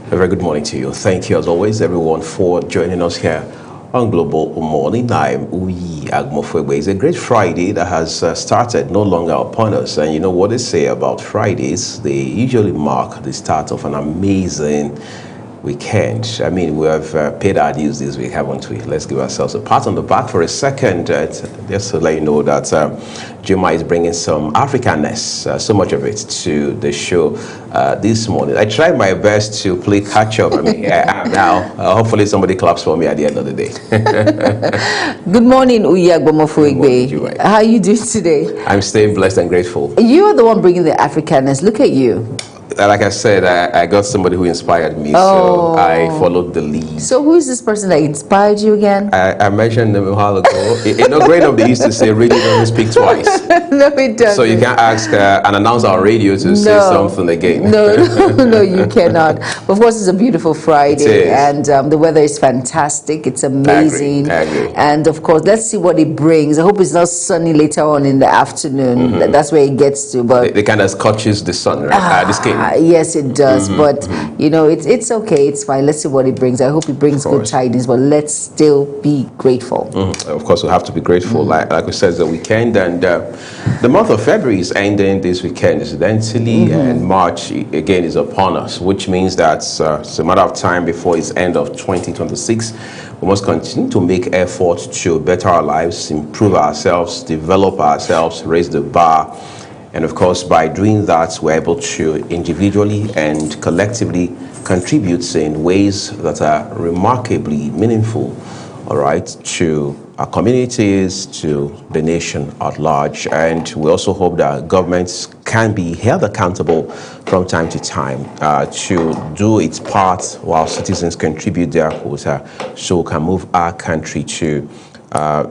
A very good morning to you. Thank you, as always, everyone, for joining us here on Global Morning. I'm Uyi Agmofwegbe. It's a great Friday that has started, no longer upon us. And you know what they say about Fridays? They usually mark the start of an amazing weekend. I mean, we have paid our dues this week, haven't we? Let's give ourselves a pat on the back for a second, just to let you know that Juma is bringing some Africanness, so much of it, to the show this morning. I tried my best to play catch up. I mean, now, hopefully somebody claps for me at the end of the day. Good morning, Uyi Agmofwegbe. How are you doing today? I'm staying blessed and grateful. You are the one bringing the Africanness. Look at you. Like I said, I got somebody who inspired me, so I followed the lead. So who is this person that inspired you again? I mentioned them a while ago. You know, growing up, they used to say radio doesn't speak twice. No, it doesn't. So you can't ask an announcer on radio to say something again. No, you cannot. But of course, it's a beautiful Friday, and the weather is fantastic. It's amazing. I agree. And of course, let's see what it brings. I hope it's not sunny later on in the afternoon. Mm-hmm. That's where it gets to. But it kind of scorches the sun, right? The skin. Yes, it does. But you know, it's okay. It's fine. Let's see what it brings. I hope it brings good tidings. But let's still be grateful. Of course, we have to be grateful. Like we said, it's the weekend, and the month of February is ending this weekend, incidentally, and March again is upon us, which means that it's a matter of time before it's end of 2026. We must continue to make efforts to better our lives, improve ourselves, develop ourselves, raise the bar. And of course, by doing that, we're able to individually and collectively contribute in ways that are remarkably meaningful, all right, to our communities, to the nation at large. And we also hope that governments can be held accountable from time to time to do its part while citizens contribute their quota, so we can move our country to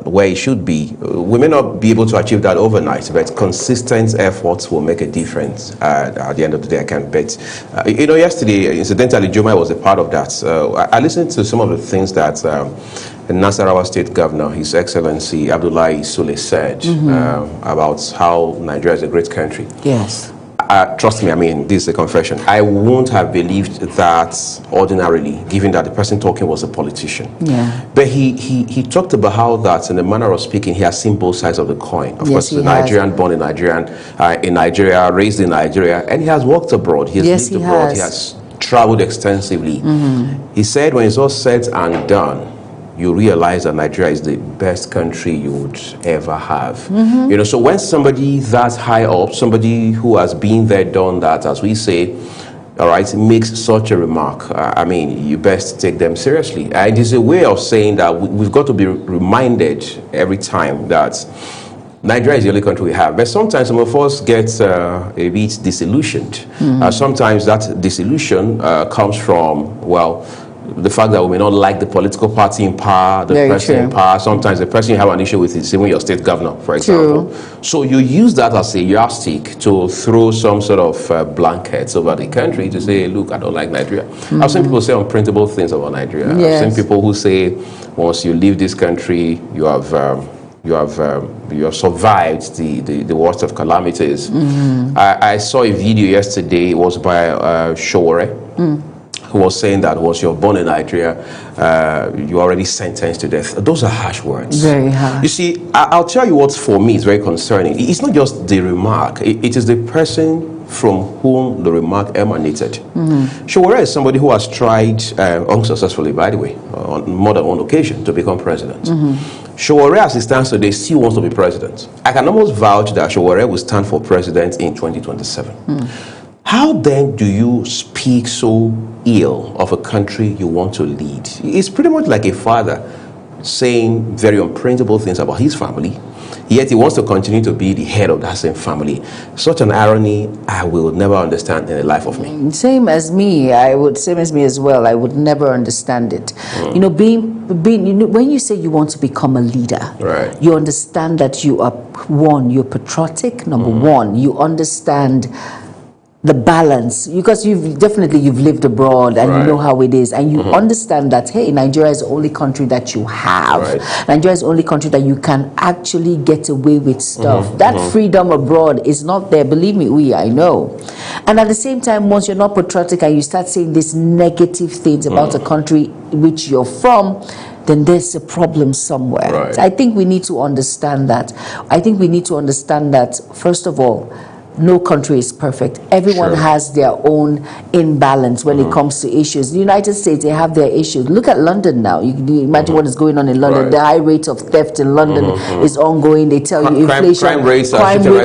where it should be. We may not be able to achieve that overnight, but consistent efforts will make a difference at the end of the day, I can bet. You know, yesterday, incidentally, Juma was a part of that. I listened to some of the things that Nasarawa State Governor, His Excellency Abdullahi Sule said about how Nigeria is a great country. Yes. Trust me, I mean, this is a confession. I wouldn't have believed that ordinarily, given that the person talking was a politician. Yeah. But he talked about how that, in a manner of speaking, he has seen both sides of the coin. Of course, he's a Nigerian, born in Nigeria, raised in Nigeria, and he has worked abroad. He has lived abroad. He has traveled extensively. He said when it's all said and done, you realize that Nigeria is the best country you would ever have. You know, so when somebody that's high up, somebody who has been there, done that, as we say, all right, makes such a remark, I mean, you best take them seriously. And it's a way of saying that we've got to be reminded every time that Nigeria is the only country we have. But sometimes some of us get a bit disillusioned. Sometimes that disillusion comes from, well, the fact that we may not like the political party in power, the person in power. Sometimes the person you have an issue with is even your state governor, for example. So you use that as a yardstick to throw some sort of blankets over the country to say, look, I don't like Nigeria. I've seen people say unprintable things about Nigeria. I've seen people who say, once you leave this country, you have survived the worst of calamities. I saw a video yesterday. It was by Showore. Who was saying that once you're born in Nigeria, you're already sentenced to death. Those are harsh words. Very harsh. You see, I'll tell you what for me is very concerning. It's not just the remark. It is the person from whom the remark emanated. Showore is somebody who has tried, unsuccessfully by the way, on more than one occasion to become president. Showore, as it stands today, still wants to be president. I can almost vouch that Showore will stand for president in 2027. How then do you speak so ill of a country you want to lead? It's pretty much like a father saying very unprintable things about his family, yet he wants to continue to be the head of that same family. Such an irony I will never understand in the life of me. Same as me as well. I would never understand it. You know, when you say you want to become a leader, you understand that you are you're patriotic, number one. You understand the balance, because you've lived abroad and you know how it is, and you understand that, hey, Nigeria is the only country that you have. Nigeria is the only country that you can actually get away with stuff. That freedom abroad is not there, believe me, I know. And at the same time, once you're not patriotic and you start saying these negative things about the country which you're from, then there's a problem somewhere. I think we need to understand that. I think we need to understand that, first of all, no country is perfect. Everyone has their own imbalance when it comes to issues. The United States, they have their issues. Look at London now. You imagine what is going on in London. The high rate of theft in London is ongoing. They tell you inflation, crime rates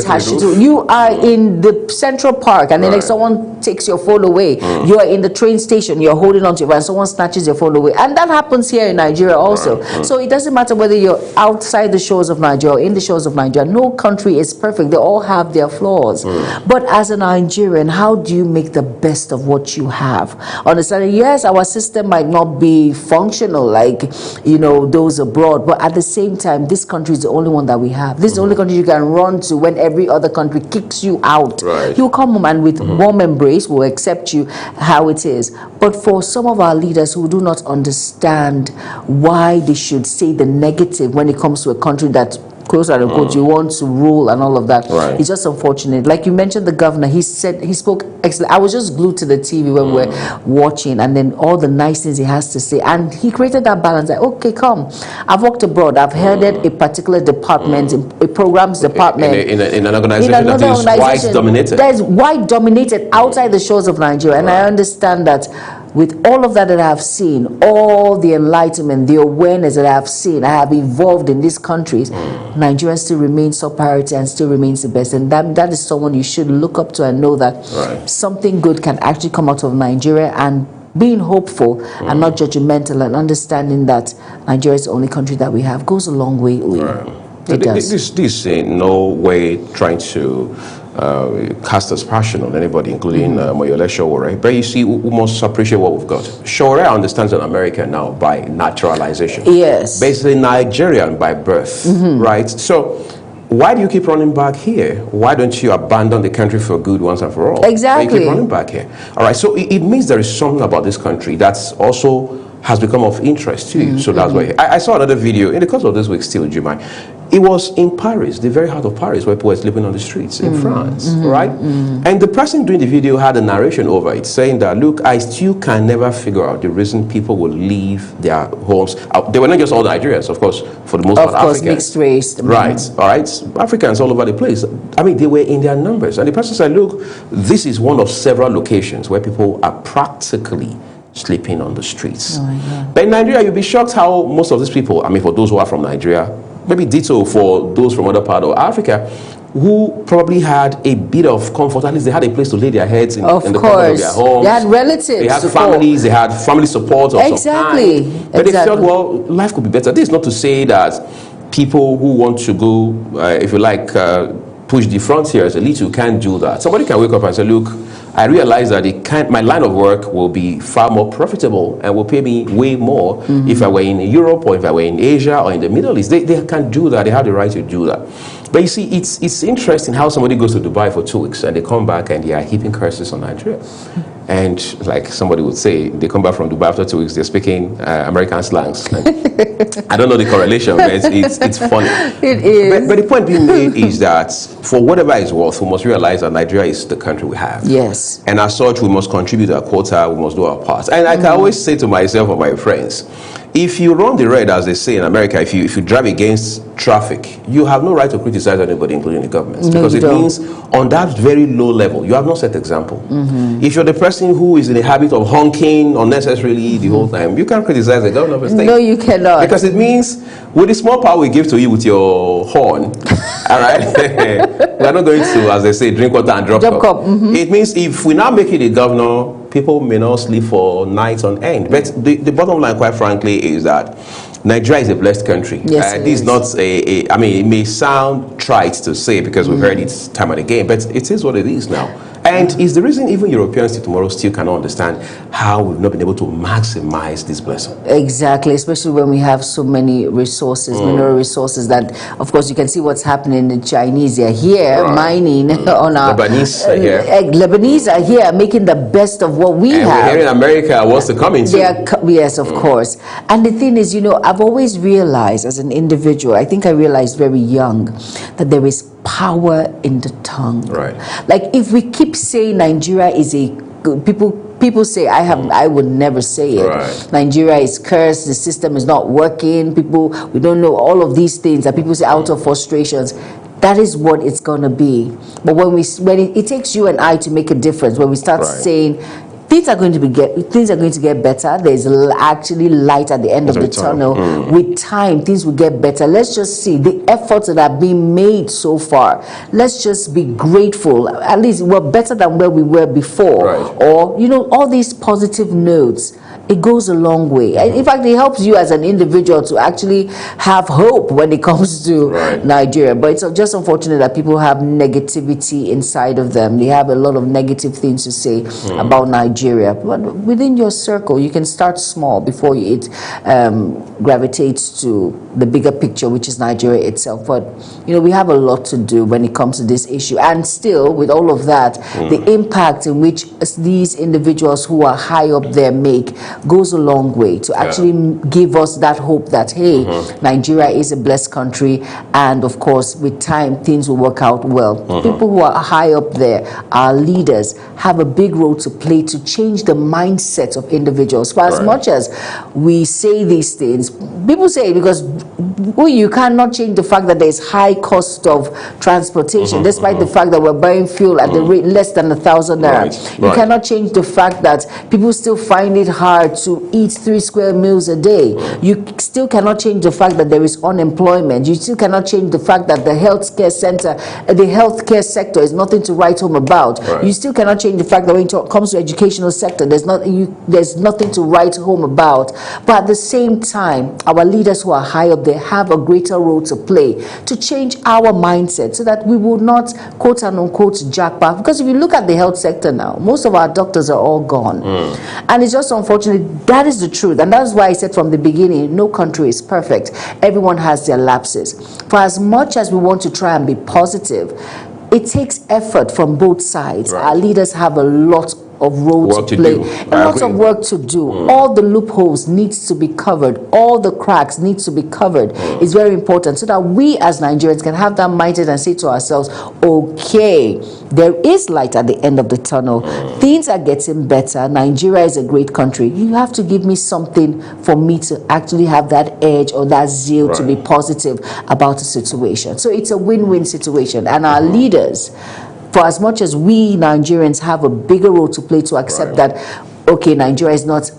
has to. You are in the Central Park, and then like someone takes your phone away. You are in the train station. You're holding on to your phone. Someone snatches your phone away, and that happens here in Nigeria also. So it doesn't matter whether you're outside the shores of Nigeria or in the shores of Nigeria. No country is perfect. They all have their flaws. But as a Nigerian, how do you make the best of what you have? Understanding, yes, our system might not be functional like, you know, those abroad, but at the same time, this country is the only one that we have. This is the only country you can run to when every other country kicks you out. You'll come home and with warm embrace will accept you how it is. But for some of our leaders who do not understand why they should say the negative when it comes to a country that, quote unquote, you want to rule and all of that. It's just unfortunate. Like you mentioned, the governor, he spoke excellent. I was just glued to the TV when we were watching, and then all the nice things he has to say, and he created that balance. Like, okay, come, I've worked abroad, I've headed a particular department, a programs department in an organization that is white dominated. That is white dominated outside the shores of Nigeria, and I understand that. With all of that I have seen, all the enlightenment, the awareness that I have seen, I have evolved in these countries, Nigeria still remains top priority and still remains the best. And that is someone you should look up to and know that something good can actually come out of Nigeria, and being hopeful and not judgmental and understanding that Nigeria is the only country that we have goes a long way. It does. This in no way trying to cast aspersion on anybody, including Moyole Sowore. But you see, we must appreciate what we've got. Sowore understands an American now by naturalization. Yes. Basically Nigerian by birth, right? So why do you keep running back here? Why don't you abandon the country for good once and for all? Exactly. Why you keep running back here? All right, so it means there is something about this country that's also has become of interest to you. So that's why I saw another video in the course of this week still, Jumai. It was in Paris, the very heart of Paris, where people were sleeping on the streets in France, right? And the person doing the video had a narration over it saying that, look, I still can never figure out the reason people will leave their homes. They were not just all Nigerians, of course, for the most part, Africans. Of course, mixed race. Right, all right. Africans all over the place. I mean, they were in their numbers. And the person said, look, this is one of several locations where people are practically sleeping on the streets. But in Nigeria, you'll be shocked how most of these people, I mean, for those who are from Nigeria, maybe ditto for those from other part of Africa, who probably had a bit of comfort. At least they had a place to lay their heads in the comfort of their homes. They had relatives. They had families. They had family support of some kind. But they felt, well, life could be better. This is not to say that people who want to go, if you like, push the frontiers a little can't do that. Somebody can wake up and say, look, I realize that my line of work will be far more profitable and will pay me way more if I were in Europe or if I were in Asia or in the Middle East. They can do that. They have the right to do that. But you see, it's interesting how somebody goes to Dubai for 2 weeks and they come back and they are heaping curses on Nigeria. And like somebody would say, they come back from Dubai after 2 weeks, they're speaking American slangs. I don't know the correlation, but it's funny. It is. But the point being made is that for whatever it's worth, we must realize that Nigeria is the country we have. Yes. And as such, we must contribute our quota, we must do our part. And I can always say to myself or my friends, if you run the red, as they say in America, if you drive against traffic, you have no right to criticize anybody, including the government, because it means on that very low level, you have not set example. If you're the person who is in the habit of honking unnecessarily the whole time, you can't criticize the government of a state. No, you cannot. Because it means with the small power we give to you with your horn, all right, we're not going to, as they say, drink water and drop cup. It means if we now make it a governor, people may not sleep for nights on end. But the bottom line, quite frankly, is that Nigeria is a blessed country. Yes, this is not I mean, it may sound trite to say because we've heard it time and again, but it is what it is now. And is the reason even Europeans till tomorrow still cannot understand how we've not been able to maximize this blessing? Exactly, especially when we have so many resources, mineral resources, that, of course, you can see what's happening. The Chinese are here mining on our... Lebanese are here. Lebanese are here making the best of what we and have. We're here in America what's to come into. Yes, of course. And the thing is, I've always realized as an individual, I think I realized very young, that there is power in the tongue. Right. Like, if we keep saying Nigeria is a good, people say, I would never say it. Right. Nigeria is cursed, the system is not working, we don't know, all of these things that people say out of frustrations. That is what it's going to be. But when it takes you and I to make a difference, when we start saying things are going to get better, there's actually light at the end of the tunnel. With time, things will get better. Let's just see the efforts that are being made so far. Let's just be grateful. At least we're better than where we were before. Right. Or, all these positive notes. It goes a long way. In fact, it helps you as an individual to actually have hope when it comes to Nigeria. But it's just unfortunate that people have negativity inside of them. They have a lot of negative things to say about Nigeria. But within your circle, you can start small before it gravitates to the bigger picture, which is Nigeria itself. But, we have a lot to do when it comes to this issue. And still, with all of that, the impact in which these individuals who are high up there make goes a long way to actually give us that hope that, hey, Nigeria is a blessed country, and of course, with time, things will work out well. People who are high up there, our leaders, have a big role to play to change the mindset of individuals. For as much as we say these things, people say, because you cannot change the fact that there's high cost of transportation, despite the fact that we're buying fuel at the rate less than 1,000 naira. You cannot change the fact that people still find it hard to eat 3 square meals a day. You still cannot change the fact that there is unemployment. You still cannot change the fact that the healthcare sector is nothing to write home about. You still cannot change the fact that when it comes to educational sector, there's nothing to write home about. But at the same time, our leaders who are high up there have a greater role to play to change our mindset so that we will not, quote and unquote, jackpot. Because if you look at the health sector now, most of our doctors are all gone. And it's just unfortunate. That is the truth. And that's why I said from the beginning, no country is perfect. Everyone has their lapses. For as much as we want to try and be positive, it takes effort from both sides. Our leaders have a lot of role to play, a lot of work to do. All the loopholes needs to be covered, all the cracks needs to be covered. It's very important so that we as Nigerians can have that mindset and say to ourselves, okay, there is light at the end of the tunnel. Things are getting better. Nigeria is a great country. You have to give me something for me to actually have that edge or that zeal to be positive about the situation. So it's a win-win situation, and our leaders, for as much as we Nigerians have a bigger role to play to accept that, okay, Nigeria is not,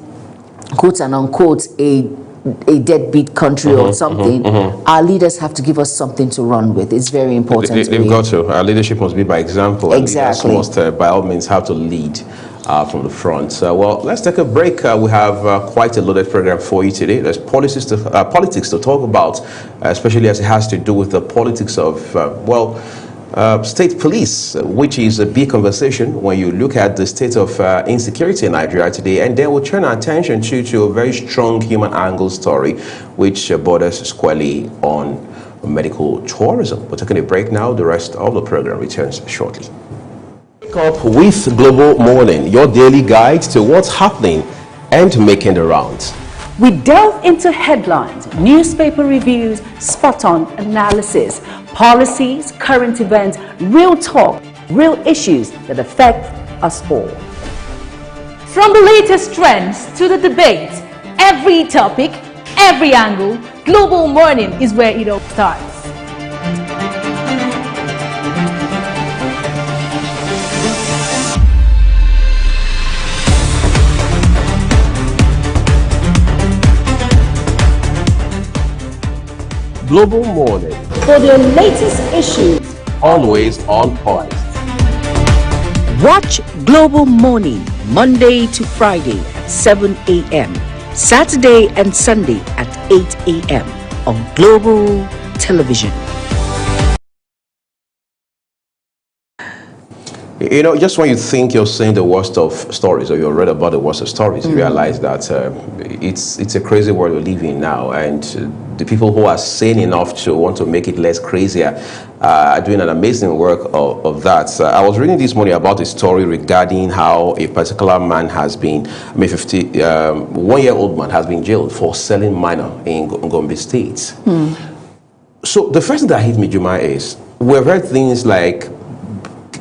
quote and unquote, a deadbeat country or something, our leaders have to give us something to run with. It's very important. They've got to. Our leadership must be by example. Exactly. Must, by all means, have to lead from the front. Well, let's take a break. We have quite a loaded program for you today. There's politics to talk about, especially as it has to do with the politics of, state police, which is a big conversation when you look at the state of insecurity in Nigeria today. And then we'll turn our attention to a very strong human angle story, which borders squarely on medical tourism. We're taking a break now. The rest of the program returns shortly. Wake up with Global Morning, your daily guide to what's happening and making the rounds. We delve into headlines, newspaper reviews, spot-on analysis, policies, current events, real talk, real issues that affect us all. From the latest trends to the debates, every topic, every angle, Global Morning is where it all starts. Global Morning, For the latest issues, always on point. Watch Global Morning Monday to Friday at 7 a.m. Saturday and Sunday at 8 a.m. on Global Television. You know, just when you think you're saying the worst of stories, or you've read about the worst of stories, you realize that it's a crazy world we live in now, and the people who are sane enough to want to make it less crazier are doing an amazing work of that. I was reading this morning about a story regarding how a particular man has been, I mean, 1-year-old man has been jailed for selling minor in Gombe State. So the first thing that hit me, Juma, is we've heard things like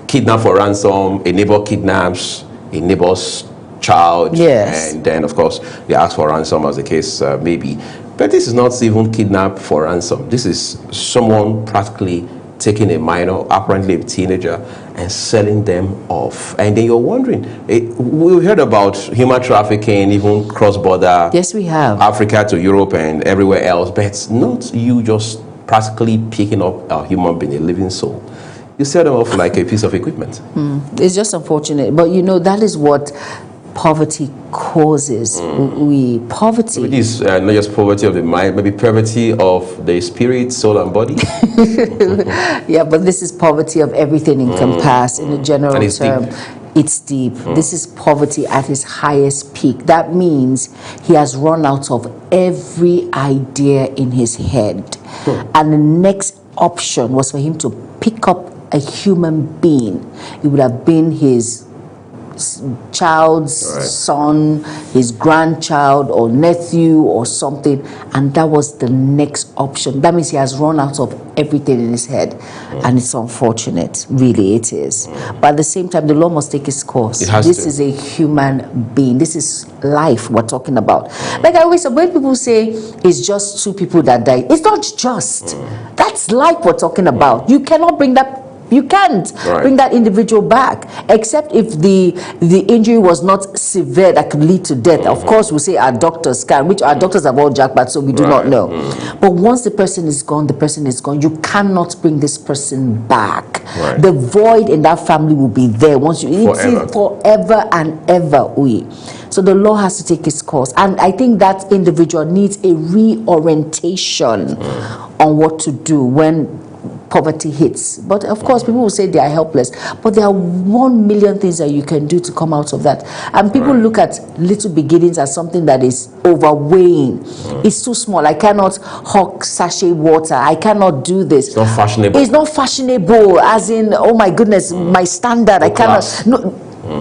kidnap for ransom, a neighbor kidnaps a neighbor's child, yes, and then of course they ask for ransom, as the case may be. But this is not even kidnap for ransom. This is someone practically taking a minor, apparently a teenager, and selling them off. And then you're wondering, we heard about human trafficking, even cross-border. Yes, we have. Africa to Europe and everywhere else, but it's not you just practically picking up a human being, a living soul. You sell them off like a piece of equipment. It's just unfortunate, but you know, that is what poverty causes. Poverty. It is not just poverty of the mind, maybe poverty of the spirit, soul, and body. Yeah, but this is poverty of everything encompassed in a general And it's term. deep. It's deep. This is poverty at its highest peak. That means he has run out of every idea in his head. And the next option was for him to pick up a human being. It would have been his child's son, his grandchild or nephew or something, and that was the next option. That means he has run out of everything in his head, and it's unfortunate. Really, it is. But at the same time, the law must take its course. This is a human being. This is life we're talking about. Like I always say, when people say it's just 2 people that died, it's not just. That's life we're talking about. You cannot bring that. You can't bring that individual back, except if the injury was not severe that could lead to death. Of course, we say our doctors can, which our doctors have all jackpot, so we do not know. But once the person is gone, the person is gone. You cannot bring this person back. The void in that family will be there once you forever and ever. So the law has to take its course, and I think that individual needs a reorientation on what to do when poverty hits. But of course, people will say they are helpless, but there are 1 million things that you can do to come out of that. And people look at little beginnings as something that is overweighing. It's too small. I cannot hawk sachet water. I cannot do this. It's not fashionable. It's not fashionable, as in, oh my goodness, my standard. I cannot.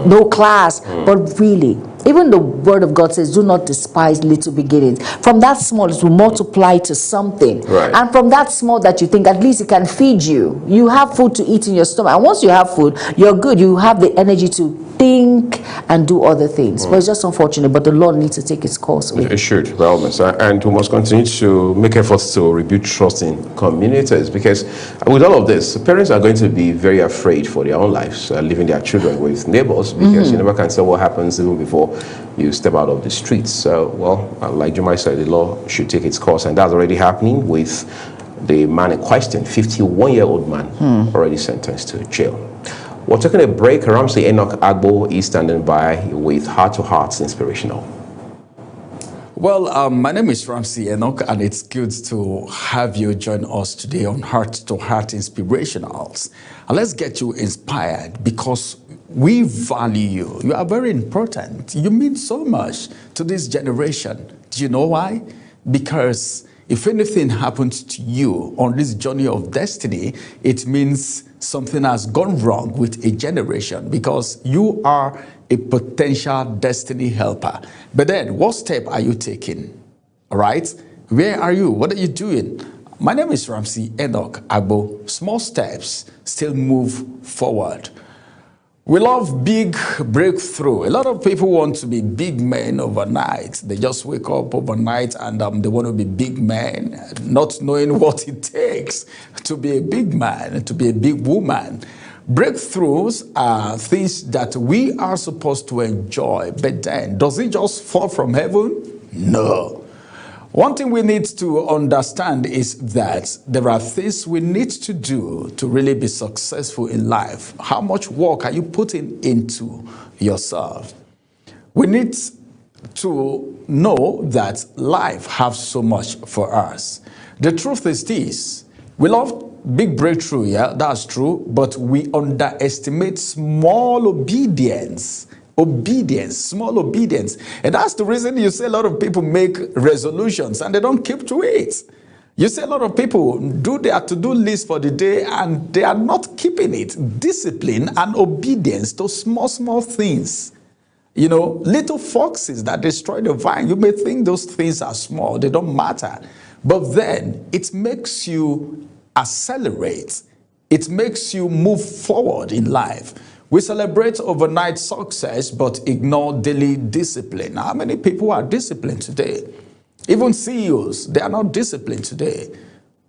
No class. But really, even the word of God says, do not despise little beginnings. From that small, it will multiply to something. And from that small that you think, at least it can feed you. You have food to eat in your stomach. And once you have food, you're good. You have the energy to think and do other things. But it's just unfortunate. But the Lord needs to take its course. It should, by all means. And we must continue to make efforts to rebuild trust in communities, because with all of this, parents are going to be very afraid for their own lives, leaving their children with neighbors, because you never can tell what happens even before you step out of the streets. So, well, like Jumai said, the law should take its course, and that's already happening with the man in question, 51-year-old man, already sentenced to jail. We're taking a break. Ramsey Enoch Agbo is standing by with Heart to Heart's Inspirational. Well, my name is Ramsey Enoch, and it's good to have you join us today on Heart to Heart Inspirationals. And let's get you inspired, because we value you. You are very important. You mean so much to this generation. Do you know why? Because if anything happens to you on this journey of destiny, it means something has gone wrong with a generation, because you are a potential destiny helper. But then, what step are you taking? All right? Where are you? What are you doing? My name is Ramsey Enoch Agbo. Small steps still move forward. We love big breakthrough. A lot of people want to be big men overnight. They just wake up overnight and they want to be big men, not knowing what it takes to be a big man, to be a big woman. Breakthroughs are things that we are supposed to enjoy, but then, does it just fall from heaven? No. One thing we need to understand is that there are things we need to do to really be successful in life. How much work are you putting into yourself? We need to know that life has so much for us. The truth is this: we love big breakthrough, yeah, that's true, but we underestimate small obedience. Obedience, small obedience. And that's the reason you see a lot of people make resolutions and they don't keep to it. You see a lot of people do their to-do list for the day and they are not keeping it. Discipline and obedience to small things. You know, little foxes that destroy the vine. You may think those things are small, they don't matter. But then it makes you accelerate. It makes you move forward in life. We celebrate overnight success, but ignore daily discipline. How many people are disciplined today? Even CEOs, they are not disciplined today.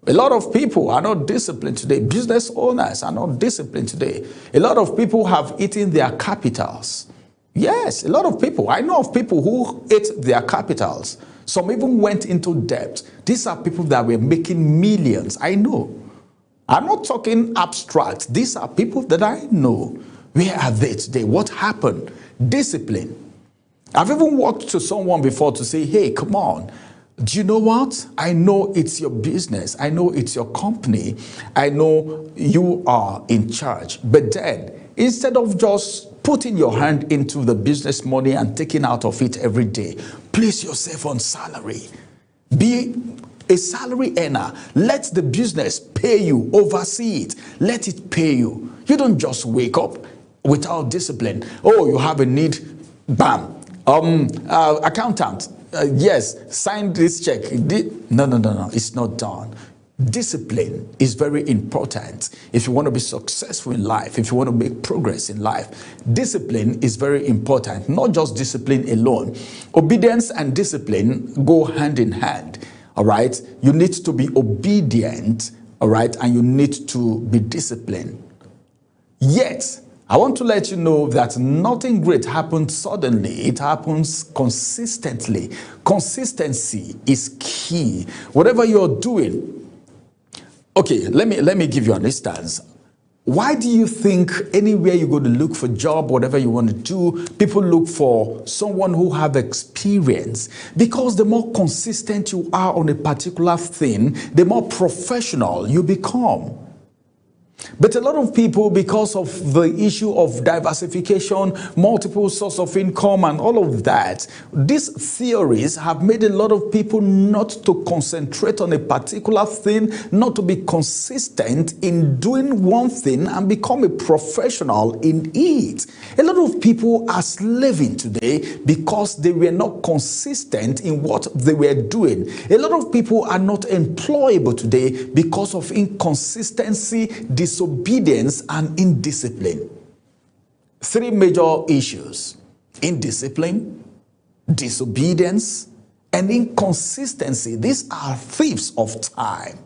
A lot of people are not disciplined today. Business owners are not disciplined today. A lot of people have eaten their capitals. Yes, a lot of people. I know of people who ate their capitals. Some even went into debt. These are people that were making millions. I know. I'm not talking abstract. These are people that I know. Where are they today? What happened? Discipline. I've even walked to someone before to say, hey, come on. Do you know what? I know it's your business. I know it's your company. I know you are in charge. But then, instead of just putting your hand into the business money and taking out of it every day, place yourself on salary. Be a salary earner. Let the business pay you. Oversee it. Let it pay you. You don't just wake up without discipline. Oh, you have a need. Bam. Accountant. Yes, sign this check. No. It's not done. Discipline is very important if you want to be successful in life, if you want to make progress in life. Discipline is very important, not just discipline alone. Obedience and discipline go hand in hand, all right? You need to be obedient, all right, and you need to be disciplined. Yet, I want to let you know that nothing great happens suddenly. It happens consistently. Consistency is key. Whatever you're doing. Okay, let me give you an instance. Why do you think anywhere you go to look for a job, whatever you want to do, people look for someone who have experience? Because the more consistent you are on a particular thing, the more professional you become. But a lot of people, because of the issue of diversification, multiple sources of income and all of that, these theories have made a lot of people not to concentrate on a particular thing, not to be consistent in doing one thing and become a professional in it. A lot of people are slaving today because they were not consistent in what they were doing. A lot of people are not employable today because of inconsistency, disobedience, and indiscipline. Three major issues: indiscipline, disobedience, and inconsistency. These are thieves of time.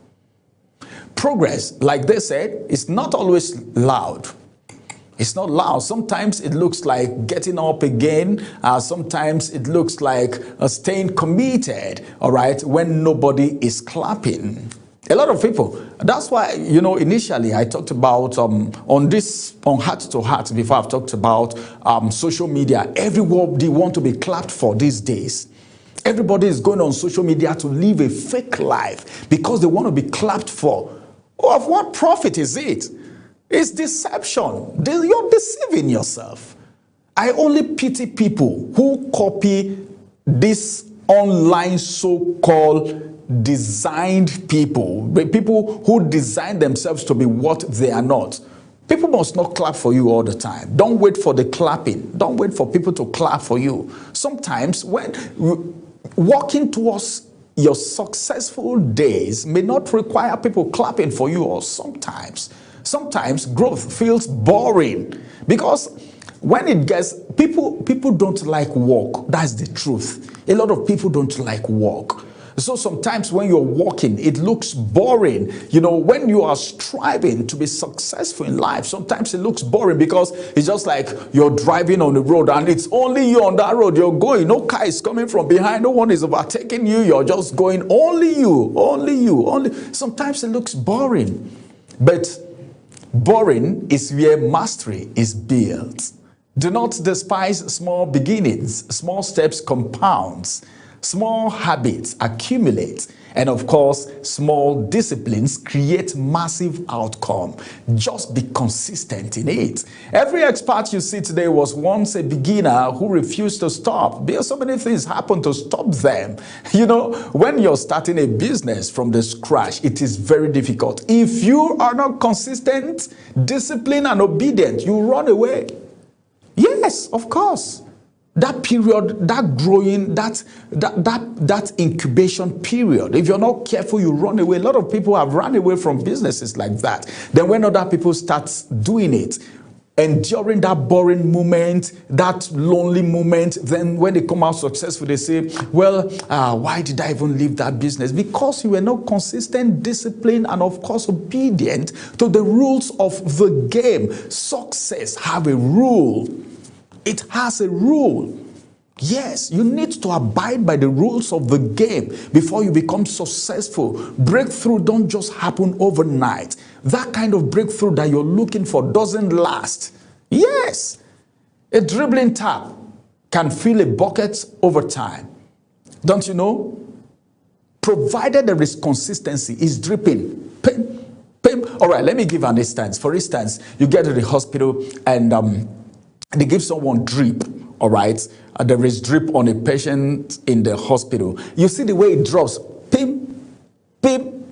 Progress, like they said, is not always loud. It's not loud. Sometimes it looks like getting up again. Sometimes it looks like staying committed, all right, when nobody is clapping. A lot of people. That's why, you know, initially I talked about on Heart to Heart, before I've talked about social media. Everybody want to be clapped for these days. Everybody is going on social media to live a fake life because they want to be clapped for. Oh, of what profit is it? It's deception. You're deceiving yourself. I only pity people who copy this online so-called designed people who design themselves to be what they are not. People must not clap for you all the time. Don't wait for the clapping. Don't wait for people to clap for you. Sometimes when walking towards your successful days may not require people clapping for you, or sometimes growth feels boring because when it gets, people don't like work. That's the truth. A lot of people don't like work. So sometimes when you're walking, it looks boring. You know, when you are striving to be successful in life, sometimes it looks boring because it's just like you're driving on the road and it's only you on that road. You're going, no car is coming from behind, no one is overtaking you. You're just going, only you. Sometimes it looks boring. But boring is where mastery is built. Do not despise small beginnings. Small steps compounds. Small habits accumulate. And of course, small disciplines create massive outcome. Just be consistent in it. Every expert you see today was once a beginner who refused to stop because so many things happen to stop them. You know, when you're starting a business from the scratch, it is very difficult. If you are not consistent, disciplined, and obedient, you run away. Yes, of course. That period, that growing, that incubation period, if you're not careful, you run away. A lot of people have run away from businesses like that. Then when other people start doing it, and during that boring moment, that lonely moment, then when they come out successful, they say, well, why did I even leave that business? Because you were not consistent, disciplined, and of course obedient to the rules of the game. Success have a rule. It has a rule. Yes, you need to abide by the rules of the game before you become successful. Breakthrough don't just happen overnight. That kind of breakthrough that you're looking for doesn't last. Yes, a dribbling tap can fill a bucket over time. Don't you know? Provided there is consistency, it's dripping. Pim, pim. All right, let me give an instance. For instance, you get to the hospital and they give someone drip, all right? There is drip on a patient in the hospital. You see the way it drops, pim, pim,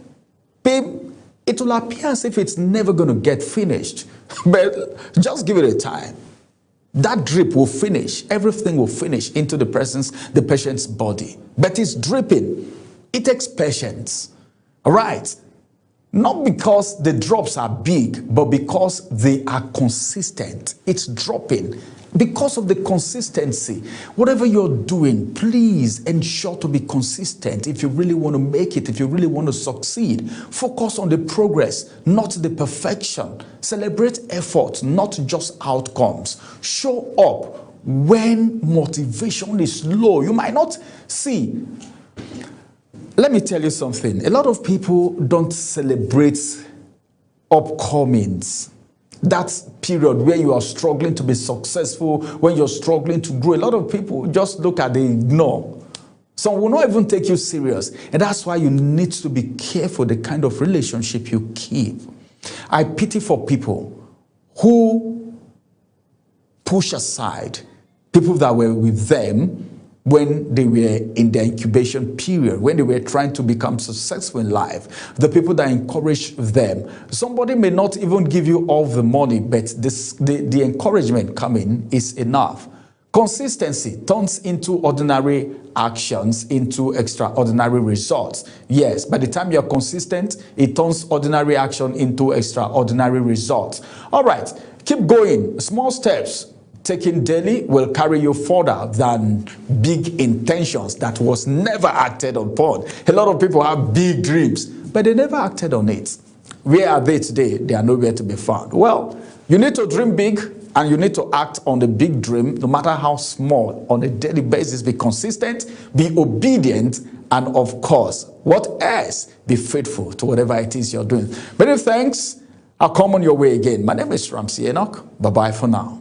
pim. It will appear as if it's never going to get finished. But just give it a time. That drip will finish. Everything will finish into the patient's body. But it's dripping. It takes patience, all right? Not because the drops are big, but because they are consistent. It's dropping. Because of the consistency. Whatever you're doing, please ensure to be consistent if you really want to make it, if you really want to succeed. Focus on the progress, not the perfection. Celebrate effort, not just outcomes. Show up when motivation is low. You might not see. Let me tell you something. A lot of people don't celebrate upcomings. That period where you are struggling to be successful, when you're struggling to grow, a lot of people just look at the ignore. Some will not even take you serious. And that's why you need to be careful the kind of relationship you keep. I pity for people who push aside people that were with them when they were in their incubation period, when they were trying to become successful in life, the people that encourage them. Somebody may not even give you all the money, but the encouragement coming is enough. Consistency turns into ordinary actions into extraordinary results. Yes, by the time you're consistent, it turns ordinary action into extraordinary results. All right, keep going. Small steps taken daily will carry you further than big intentions that was never acted upon. A lot of people have big dreams, but they never acted on it. Where are they today? They are nowhere to be found. Well, you need to dream big and you need to act on the big dream, no matter how small, on a daily basis. Be consistent, be obedient, and of course, what else? Be faithful to whatever it is you're doing. Many thanks. I'll come on your way again. My name is Ramsey Enoch. Bye-bye for now.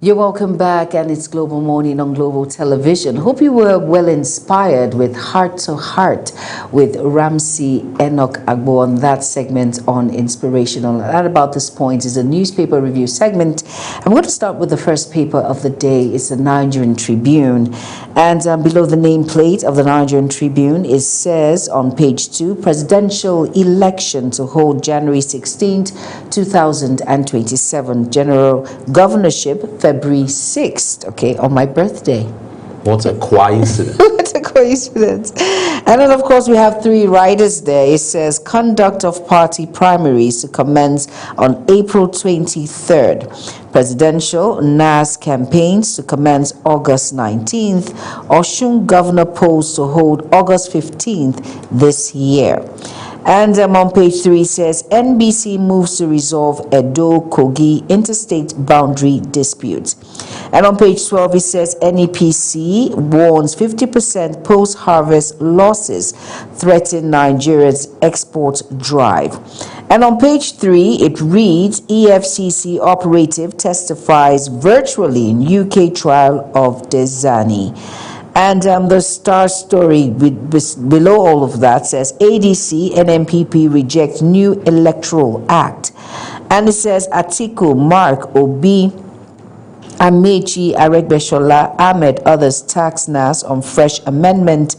You're welcome back, and it's Global Morning on Global Television. Hope you were well inspired with Heart to Heart with Ramsey Enoch Agbo on that segment on Inspirational. At about this point is a newspaper review segment. I'm going to start with the first paper of the day. It's the Nigerian Tribune, And below the nameplate of the Nigerian Tribune, it says on page 2, presidential election to hold January 16th, 2027, general governorship February 6th, okay, on my birthday. What a coincidence. What a coincidence. And then, of course, we have 3 riders there. It says conduct of party primaries to commence on April 23rd. Presidential NAS campaigns to commence August 19th. Osun governor polls to hold August 15th this year. And on page 3 says NBC moves to resolve Edo-Kogi interstate boundary disputes. And on page 12 it says NEPC warns 50% post-harvest losses threaten Nigeria's export drive. And on page 3 it reads EFCC operative testifies virtually in UK trial of Dezani. And the star story below all of that says ADC and NPP reject new electoral act. And it says Atiku, Mark, Obi, Amechi, Aregbesola, Ahmed, others tax NAS on fresh amendment.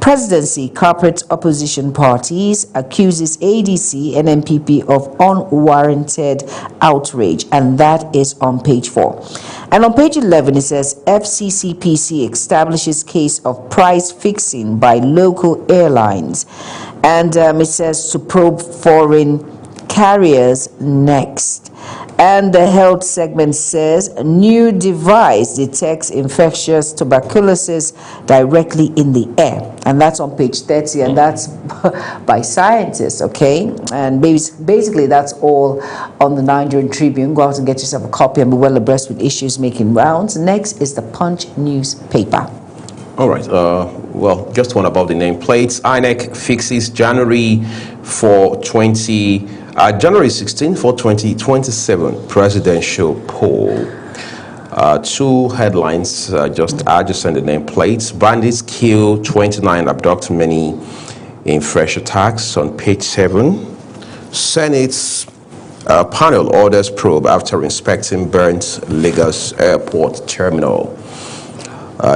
Presidency corporate opposition parties accuses ADC and NPP of unwarranted outrage, and that is on page 4. And on page 11 it says FCCPC establishes case of price fixing by local airlines, and it says to probe foreign carriers next. And the health segment says new device detects infectious tuberculosis directly in the air, and that's on page 30, and that's by scientists, okay? And basically that's all on the Nigerian Tribune. Go out and get yourself a copy and be well abreast with issues making rounds. Next is the Punch newspaper. All right. Well, just one about the nameplates. INEC fixes January 16 for 2027 presidential poll. 2 headlines. I just sent the nameplates. Bandits kill 29, abduct many in fresh attacks on page 7. Senate's panel orders probe after inspecting burnt Lagos Airport terminal.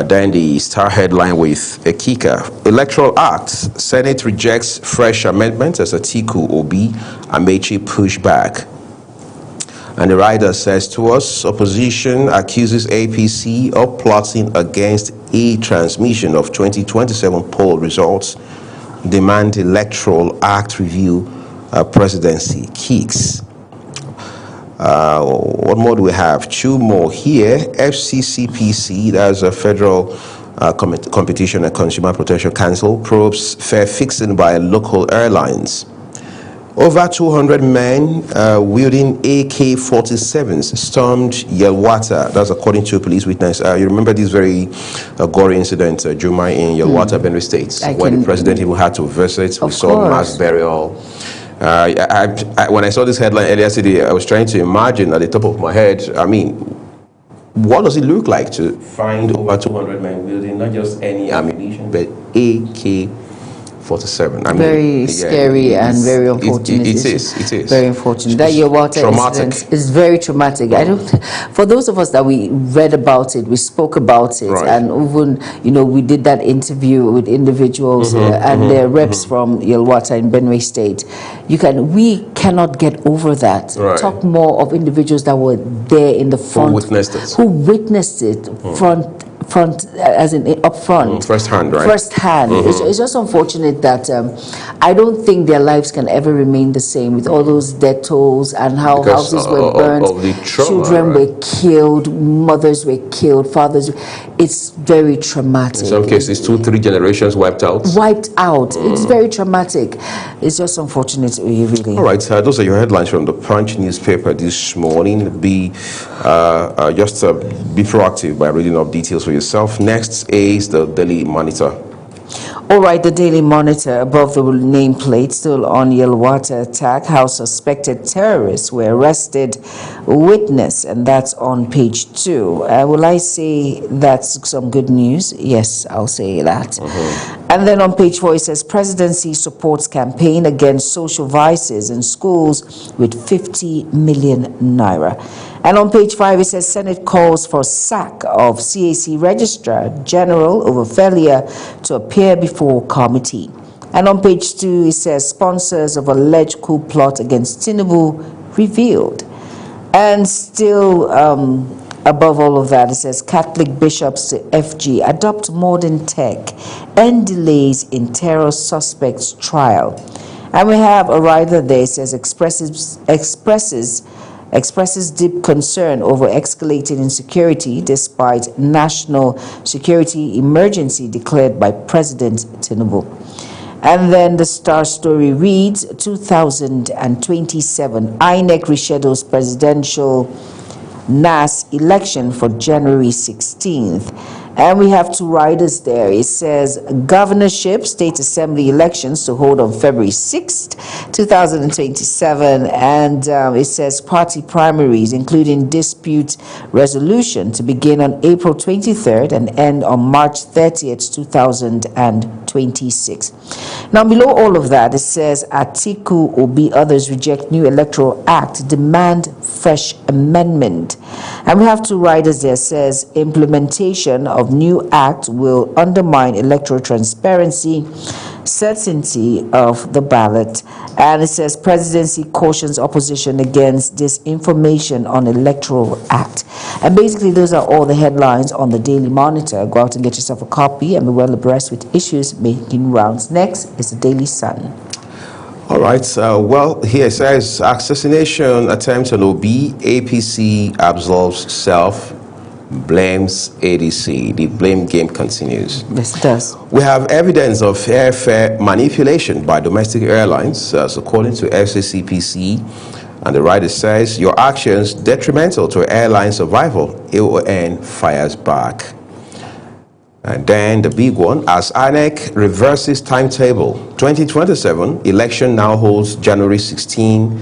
Then the star headline with a kicker. Electoral Act. Senate rejects fresh amendment as Atiku, Obi, Amechi push back. And the writer says to us, opposition accuses APC of plotting against e-transmission of 2027 poll results. Demand Electoral Act review, presidency kicks. What more do we have? 2 more here. FCCPC, that's a Federal Competition and Consumer Protection Council, probes fare fixing by local airlines. Over 200 men wielding AK-47s stormed Yelwata. That's according to a police witness. You remember this very gory incident, Juma, in Yelwata, Benue State, when the president even had to visit. We saw mass burial. When I saw this headline earlier today, I was trying to imagine at the top of my head, I mean, what does it look like to find over 200 men wielding not just any ammunition, but AK-47? I mean, very scary and very unfortunate. It is. Very unfortunate. That Yelwata incident is very traumatic. I don't. For those of us that we read about it, we spoke about it, and even we did that interview with individuals and their reps from Yelwata in Benue State. We cannot get over that. Talk more of individuals that were there in the front, who witnessed it front as in up front, first hand, right? First hand. It's just unfortunate that I don't think their lives can ever remain the same with all those death tolls and how houses were burned, children were killed, mothers were killed, fathers. It's very traumatic. In some cases, 2-3 generations wiped out. It's very traumatic. It's just unfortunate, really. All right, those are your headlines from the Punch newspaper this morning. Be proactive by reading up details for yourself. Next is the Daily Monitor. All right, the Daily Monitor, above the nameplate, still on Yelwata attack, how suspected terrorists were arrested, witness, and that's on page 2. Will I say that's some good news? Yes, I'll say that. And then on page 4, it says, Presidency supports campaign against social vices in schools with 50 million naira. And on page 5, it says, Senate calls for sack of CAC Registrar General over failure to appear before committee. And on page 2, it says, sponsors of alleged coup plot against Tinubu revealed. And still, above all of that, it says, Catholic bishops to FG adopt modern tech, end delays in terror suspects trial. And we have a writer there, it says, expresses deep concern over escalating insecurity despite national security emergency declared by President Tinubu. And then the Star story reads, 2027, INEC reschedules presidential NAS election for January 16th. And we have two riders there. It says governorship, state assembly elections to hold on February 6th, 2027. And it says party primaries, including dispute resolution, to begin on April 23rd and end on March 30th, 2026. Now, below all of that, it says Atiku, Obi, others reject new electoral act, demand fresh amendment. And we have two riders there. It says implementation of new act will undermine electoral transparency, certainty of the ballot. And it says presidency cautions opposition against disinformation on electoral act. And basically those are all the headlines on the Daily Monitor. Go out and get yourself a copy and be well abreast with issues making rounds. Next is the Daily Sun. All right. Well, here it says assassination attempt on Obi, APC absolves self, blames ADC. The blame game continues. Yes, it does. We have evidence of airfare manipulation by domestic airlines, according to FCCPC. And the writer says, your actions detrimental to airline survival. AON fires back. And then the big one, as INEC reverses timetable, 2027 election now holds January 16,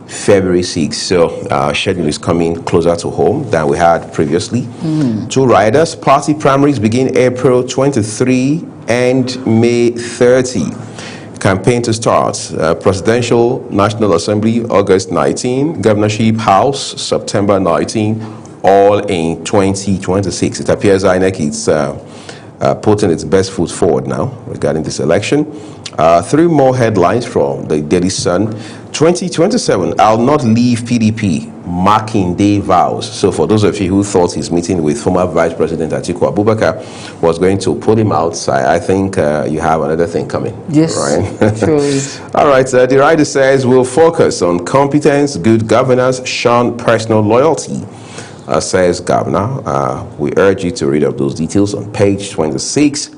February 6. So schedule is coming closer to home than we had previously. Two riders, party primaries begin April 23 and May 30. Campaign to start, Presidential National Assembly, August 19, Governorship House, September 19, all in 2026. It appears INEC is putting its best foot forward now regarding this election. Three more headlines from the Daily Sun. 2027, I'll not leave PDP, marking day vows. So for those of you who thought his meeting with former Vice President Atiku Abubakar was going to pull him out, I think you have another thing coming. Yes, right? truly. All right, the writer says we'll focus on competence, good governance, shun personal loyalty. Says Governor. We urge you to read up those details on page 26.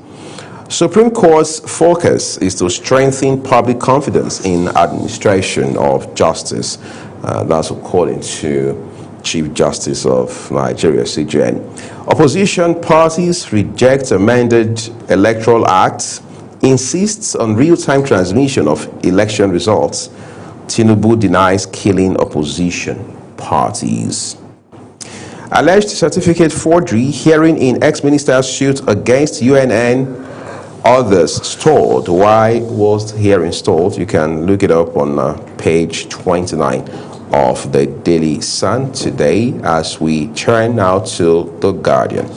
Supreme Court's focus is to strengthen public confidence in administration of justice. That's according to Chief Justice of Nigeria, CJN. Opposition parties reject amended electoral act, insists on real-time transmission of election results. Tinubu denies killing opposition parties. Alleged certificate forgery, hearing in ex-minister's suit against UNN, others stalled. Why was the hearing stalled? You can look it up on page 29 of the Daily Sun today as we turn now to The Guardian.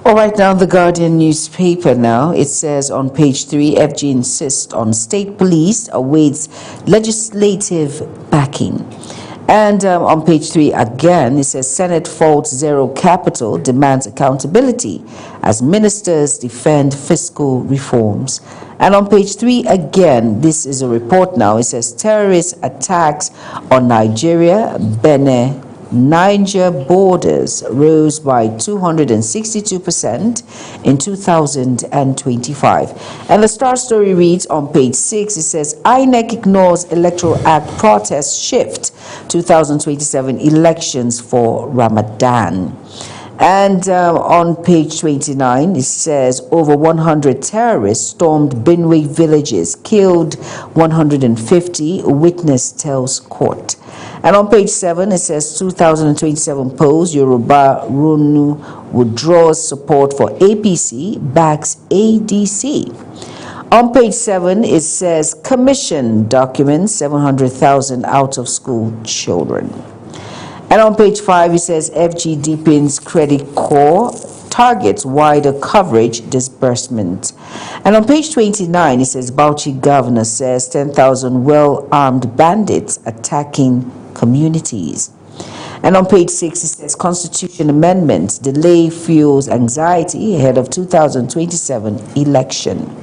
All right, now the Guardian newspaper now. It says on page 3, FG insists on state police awaits legislative backing. And on page 3 again, it says Senate faults zero capital, demands accountability as ministers defend fiscal reforms. And on page 3 again, this is a report now. It says terrorist attacks on Nigeria, Benin, Niger borders rose by 262% in 2025. And the Star story reads on page 6, it says INEC ignores Electoral Act protest shift 2027 elections for Ramadan. And on page 29, it says over 100 terrorists stormed Benue villages, killed 150, witness tells court. And on page 7, it says 2027 polls, Yoruba Ronu withdraws support for APC, backs ADC. On page 7, it says, Commission documents 700,000 out-of-school children. And on page 5, it says, FG deepens credit core, targets wider coverage disbursement. And on page 29, it says, Bauchi governor says 10,000 well-armed bandits attacking communities. And on page 6, it says, Constitution amendments delay fuels anxiety ahead of 2027 election.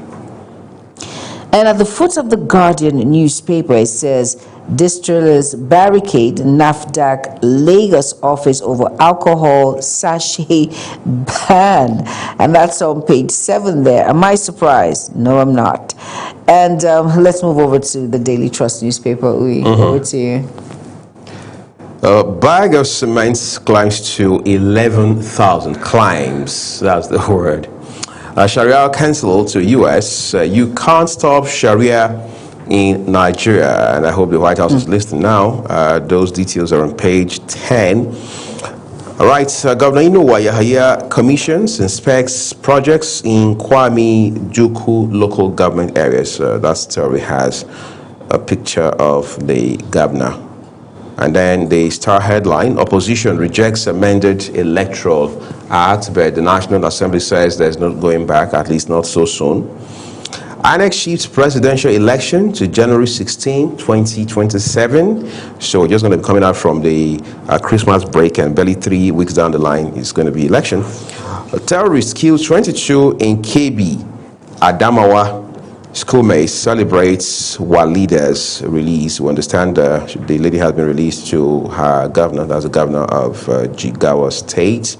And at the foot of the Guardian newspaper, it says, Distillers barricade NAFDAC Lagos office over alcohol sachet ban. And that's on page 7 there. Am I surprised? No, I'm not. And let's move over to the Daily Trust newspaper. Over to you. A bag of cement climbs to 11,000. Climbs, that's the word. Sharia counsel to U.S. You can't stop Sharia in Nigeria. And I hope the White House is listening now. Those details are on page 10. All right, Governor Inuwa Yahaya commissions, inspects projects in Kwame Juku local government areas. That story has a picture of the governor. And then the star headline, opposition rejects amended electoral act, but the National Assembly says there's no going back, at least not so soon. INEC shifts presidential election to January 16, 2027. So we're just going to be coming out from the Christmas break, and barely 3 weeks down the line is going to be election. A terrorist kills 22 in KB, Adamawa. Schoolmates celebrates Walida's release. We understand the lady has been released to her governor. That's the governor of Jigawa State.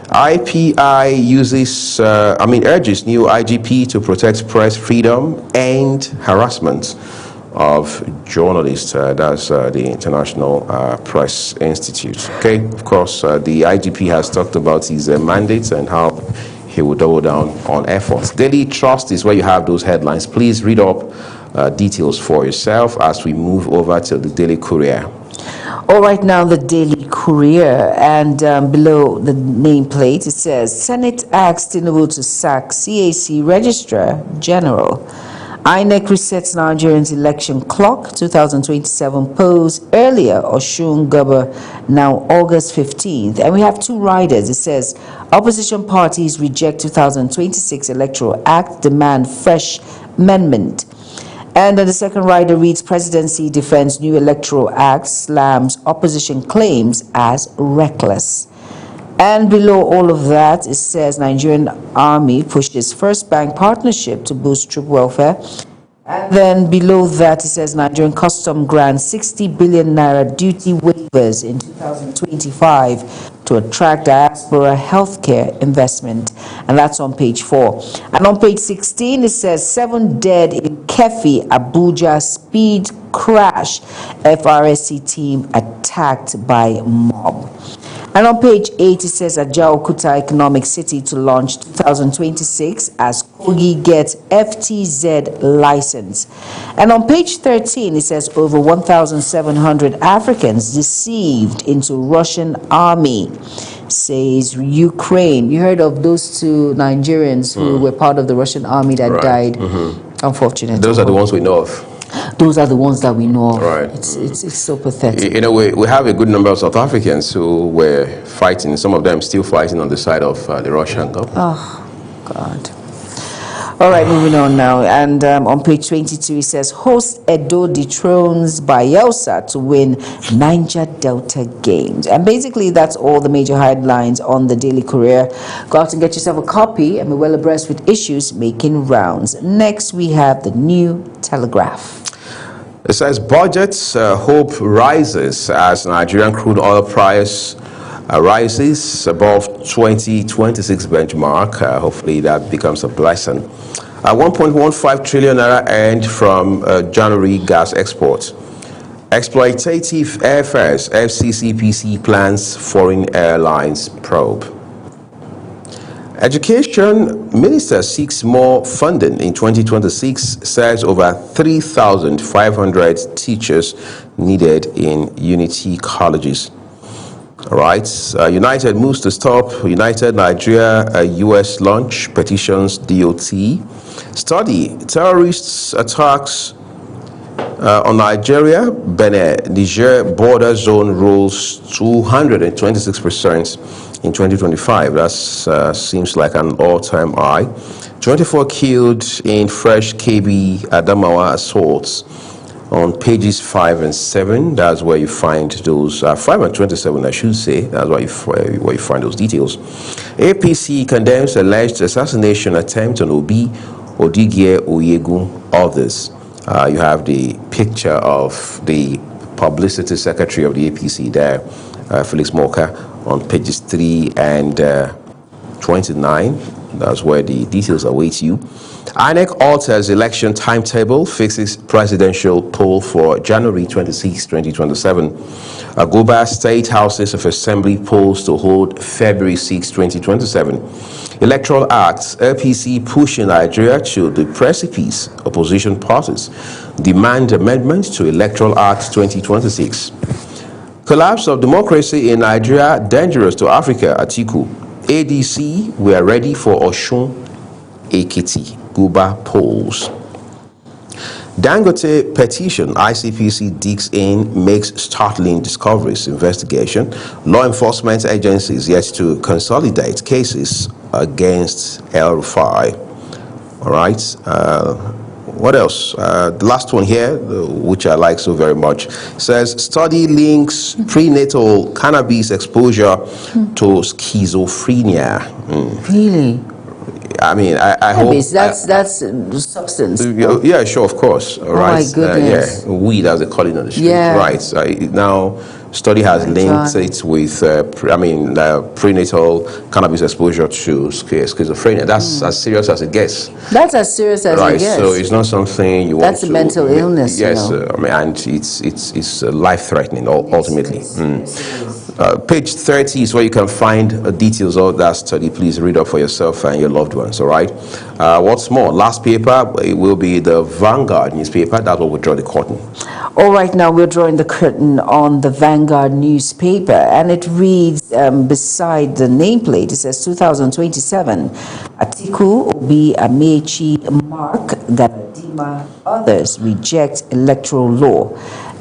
IPI urges new IGP to protect press freedom and harassment of journalists. That's the International Press Institute. Okay, of course, the IGP has talked about his mandates and how he will double down on efforts. Daily Trust is where you have those headlines. Please read up details for yourself as we move over to the Daily Courier. All right, now the Daily Courier, and below the nameplate it says, Senate asks Tinubu to sack CAC Registrar General. INEC resets Nigerians' election clock, 2027 polls earlier, Osun Gaba, now August 15th. And we have two riders. It says, opposition parties reject 2026 Electoral Act, demand fresh amendment. And then the second rider reads, Presidency defends new Electoral Act, slams opposition claims as reckless. And below all of that, it says Nigerian Army pushes First Bank partnership to boost troop welfare. And then below that, it says Nigerian Custom grants 60 billion naira duty waivers in 2025 to attract diaspora healthcare investment. And that's on page 4. And on page 16, it says 7 dead in Kefi, Abuja speed crash. FRSC team attacked by mob. And on page 8, it says Ajaokuta Economic City to launch 2026 as Kogi gets FTZ license. And on page 13, it says over 1,700 Africans deceived into Russian army, says Ukraine. You heard of those 2 Nigerians who were part of the Russian army that died, unfortunately. Those are the ones we know of. Those are the ones that we know of. Right. It's so pathetic. You know, we have a good number of South Africans who were fighting, some of them still fighting on the side of the Russian government. Oh, God. All right, moving on now. And on page 22, it says, host Edo dethrones Bayelsa to win Niger Delta Games. And basically, that's all the major headlines on the Daily Courier. Go out and get yourself a copy and be well abreast with issues making rounds. Next, we have the New Telegraph. It says budgets hope rises as Nigerian crude oil price rises above 2026 benchmark. Hopefully that becomes a blessing. 1.15 trillion naira earned from January gas exports. Exploitative airfares, FCCPC plans foreign airlines probe. Education Minister seeks more funding in 2026, says over 3,500 teachers needed in Unity colleges. All right. United moves to stop United Nigeria US launch petitions DOT. Study: terrorists attacks on Nigeria, Benin, Niger border zone rose 226% in 2025. That seems like an all-time high. 24 killed in fresh KB Adamawa assaults on pages 5 and 7. That's where you find those 5 and 27, I should say. That's where you find those details. APC condemns alleged assassination attempt on Obi Odigie Oyegu. Others. You have the picture of the publicity secretary of the APC there, Felix Moka, on pages 3 and 29. That's where the details await you. INEC alters election timetable, fixes presidential poll for January 26, 2027. Agoba State Houses of Assembly polls to hold February 6, 2027. Electoral Acts, LPC pushing Nigeria to the precipice. Opposition parties demand amendments to Electoral Act 2026. Collapse of democracy in Nigeria dangerous to Africa. Atiku. ADC, we are ready for Osun Ekiti. Guba polls. Dangote petition, ICPC digs in, makes startling discoveries. Investigation. Law enforcement agencies yet to consolidate cases against El Rufai. All right. What else? The last one here, which I like so very much, says study links prenatal cannabis exposure to schizophrenia. Really? I mean, I hope that's substance. Yeah, sure, of course. All right. My goodness. Yeah, weed as they call it on the street. Yeah. Right. now, study has linked it with, prenatal cannabis exposure to schizophrenia. That's as serious as it gets. That's as serious as it gets. So it's not something you want That's a mental illness. Yes, you know. and it's life-threatening ultimately. Page 30 is where you can find details of that study. Please read up for yourself and your loved ones, all right? What's more, last paper, it will be the Vanguard newspaper. That's what we'll draw the curtain. All right, now we're drawing the curtain on the Vanguard newspaper, and it reads beside the nameplate, it says 2027, Atiku, Obi, Amechi, Mark, Galadima, others reject electoral law.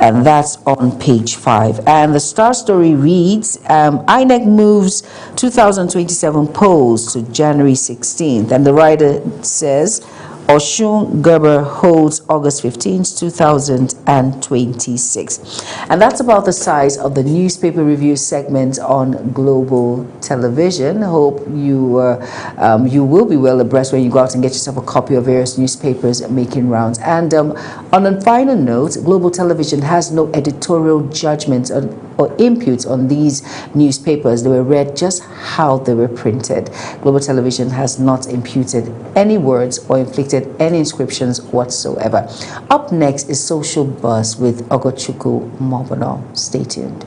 And that's on page 5. And the Star story reads, INEC moves 2027 polls to January 16th. And the writer says, Osun Gerber holds August 15th, 2026. And that's about the size of the newspaper review segment on Global Television. Hope you will be well abreast when you go out and get yourself a copy of various newspapers making rounds. And on a final note, Global Television has no editorial judgment or inputs on these newspapers. They were read just how they were printed. Global Television has not imputed any words or inflicted any inscriptions whatsoever. Up next is Social Buzz with Ogochukwu Mobono. Stay tuned.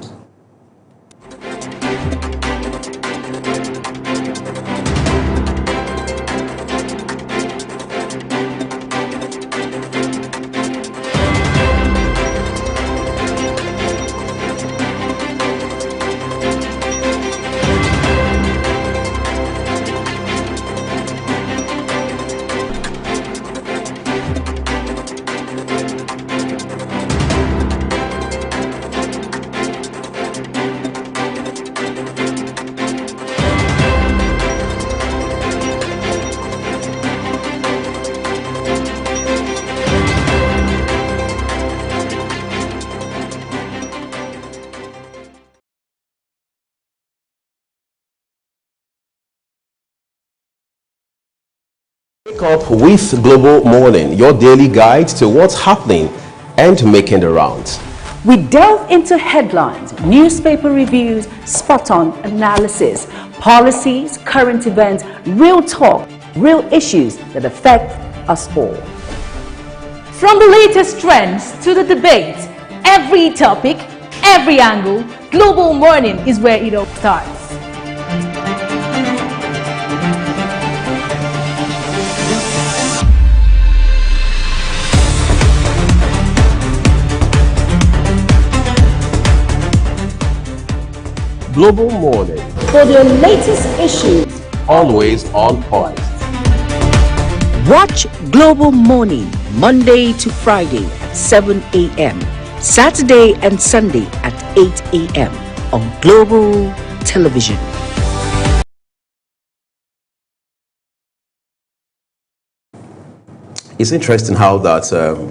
Wake up with Global Morning, your daily guide to what's happening and making the rounds. We delve into headlines, newspaper reviews, spot-on analysis, policies, current events, real talk, real issues that affect us all. From the latest trends to the debate, every topic, every angle, Global Morning is where it all starts. Global Morning, For the latest issues, always on point. Watch Global Morning Monday to Friday at 7 a.m., Saturday and Sunday at 8 a.m. on Global Television. It's interesting how that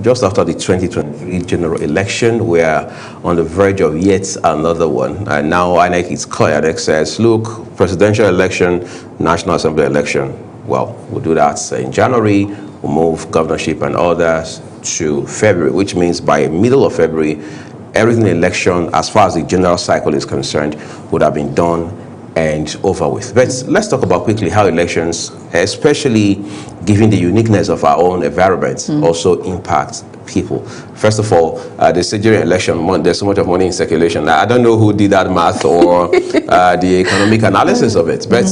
just after the 2023 general election, we are on the verge of yet another one. And now INEC is clear. INEC says, look, presidential election, National Assembly election, well, we'll do that in January. We'll move governorship and others to February, which means by middle of February, everything in election, as far as the general cycle is concerned, would have been done and over with. But let's talk about quickly how elections, especially given the uniqueness of our own environment, also impact people. First of all, the Nigerian election, there's so much of money in circulation. I don't know who did that math or the economic analysis of it, but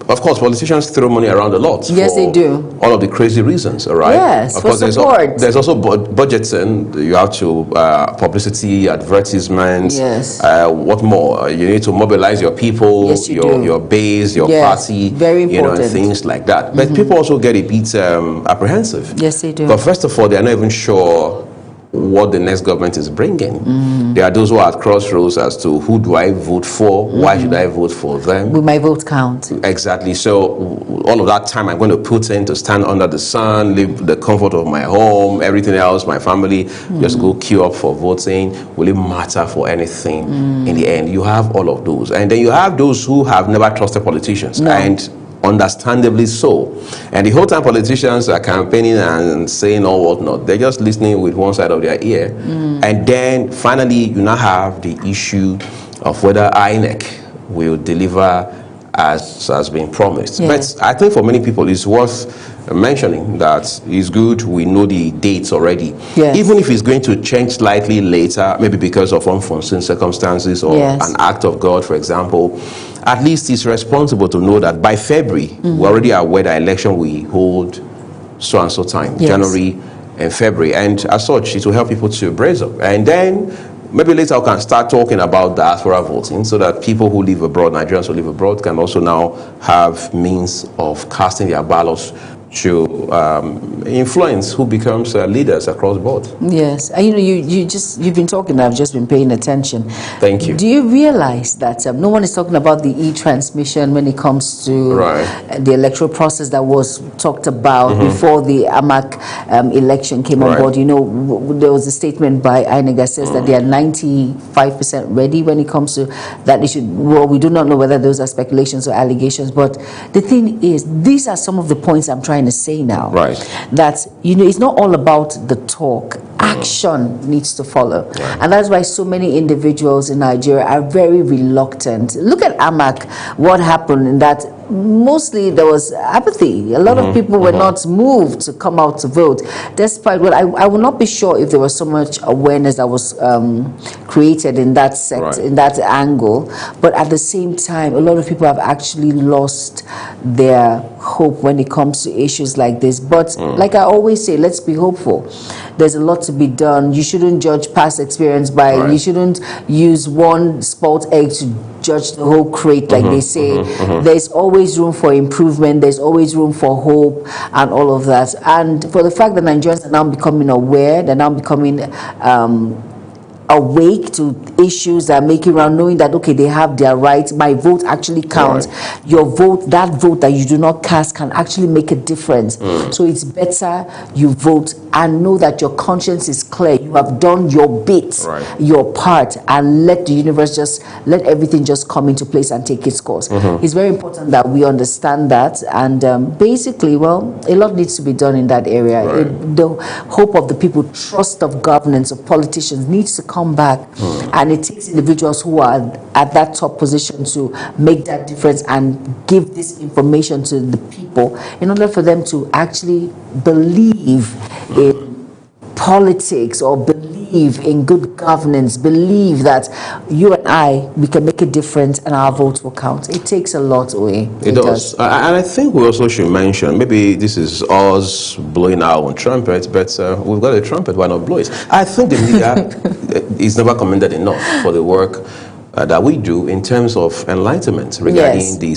of course, politicians throw money around a lot. Yes, they do. All of the crazy reasons, all right? Yes, of course, for support. There's also budgeting. You have to publicity, advertisements. Yes. What more? You need to mobilize your people, yes, your base, your party. Very important. And things like that. But people also get a bit apprehensive. Yes, they do. But first of all, they're not even sure what the next government is bringing. There are those who are at crossroads as to who do I vote for, why should I vote for them. Will my vote count? Exactly. So all of that time I'm going to put in to stand under the sun, live the comfort of my home, everything else, my family, just go queue up for voting. Will it matter for anything in the end? You have all of those. And then you have those who have never trusted politicians. No. And understandably so. And the whole time politicians are campaigning and saying all whatnot, they're just listening with one side of their ear. And then finally, you now have the issue of whether INEC will deliver as has been promised. Yes. But I think for many people, it's worth mentioning that it's good we know the dates already. Yes. Even if it's going to change slightly later, maybe because of unforeseen circumstances or an act of God, for example, at least it's responsible to know that by February, we already are aware that election we hold so and so time, January and February. And as such, it will help people to brace up. And then maybe later we can start talking about diaspora voting so that people who live abroad, Nigerians who live abroad, can also now have means of casting their ballots to influence who becomes leaders across board. Yes, and you've been talking. I've just been paying attention. Thank you. Do you realize that no one is talking about the e-transmission when it comes to the electoral process that was talked about before the AMAC election came on board? You know, there was a statement by INEC that says that they are 95% ready when it comes to that issue. Well, we do not know whether those are speculations or allegations, but the thing is, these are some of the points I'm trying to say now. That, it's not all about the talk. Action needs to follow. And that's why so many individuals in Nigeria are very reluctant. Look at AMAC, what happened in that. Mostly there was apathy. A lot of people were not moved to come out to vote. Despite, well, I will not be sure if there was so much awareness that was created in that sector, in that angle. But at the same time, a lot of people have actually lost their hope when it comes to issues like this. But like I always say, let's be hopeful. There's a lot to be done. You shouldn't judge past experience by, you shouldn't use one spoiled egg to judge the whole crate, like they say. There's always room for improvement. There's always room for hope and all of that. And for the fact that Nigerians are now becoming aware, they're now becoming awake to issues that are making around, knowing that, okay, they have their rights. My vote actually counts. Your vote, that vote that you do not cast, can actually make a difference. So it's better you vote and know that your conscience is clear. You have done your bit, your part, and let the universe let everything just come into place and take its course. It's very important that we understand that. And basically, well, a lot needs to be done in that area. The hope of the people, trust of governance, of politicians needs to come back. And it takes individuals who are at that top position to make that difference and give this information to the people in order for them to actually believe in politics or believe in good governance, believe that you and I, we can make a difference and our votes will count. It takes a lot away. It does. And I think we also should mention, maybe this is us blowing our own trumpet, but we've got a trumpet, why not blow it? I think the media is never commended enough for the work that we do in terms of enlightenment regarding Yes. the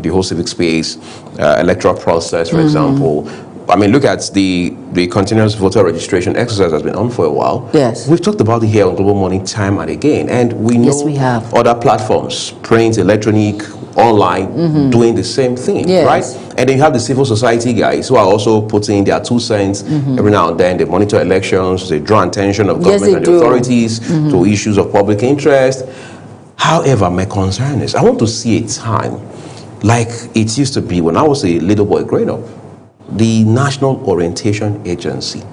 the whole civic space, electoral process, for example. I mean, look at the continuous voter registration exercise has been on for a while. Yes. We've talked about it here on Global Morning time and again, and we know Yes, we have. other platforms, print, electronic, online, doing the same thing, Yes. right? And then you have the civil society guys who are also putting their 2 cents every now and then. They monitor elections, they draw attention of Yes, government they and do. the authorities to issues of public interest. However, my concern is I want to see a time like it used to be when I was a little boy growing up. The National Orientation Agency,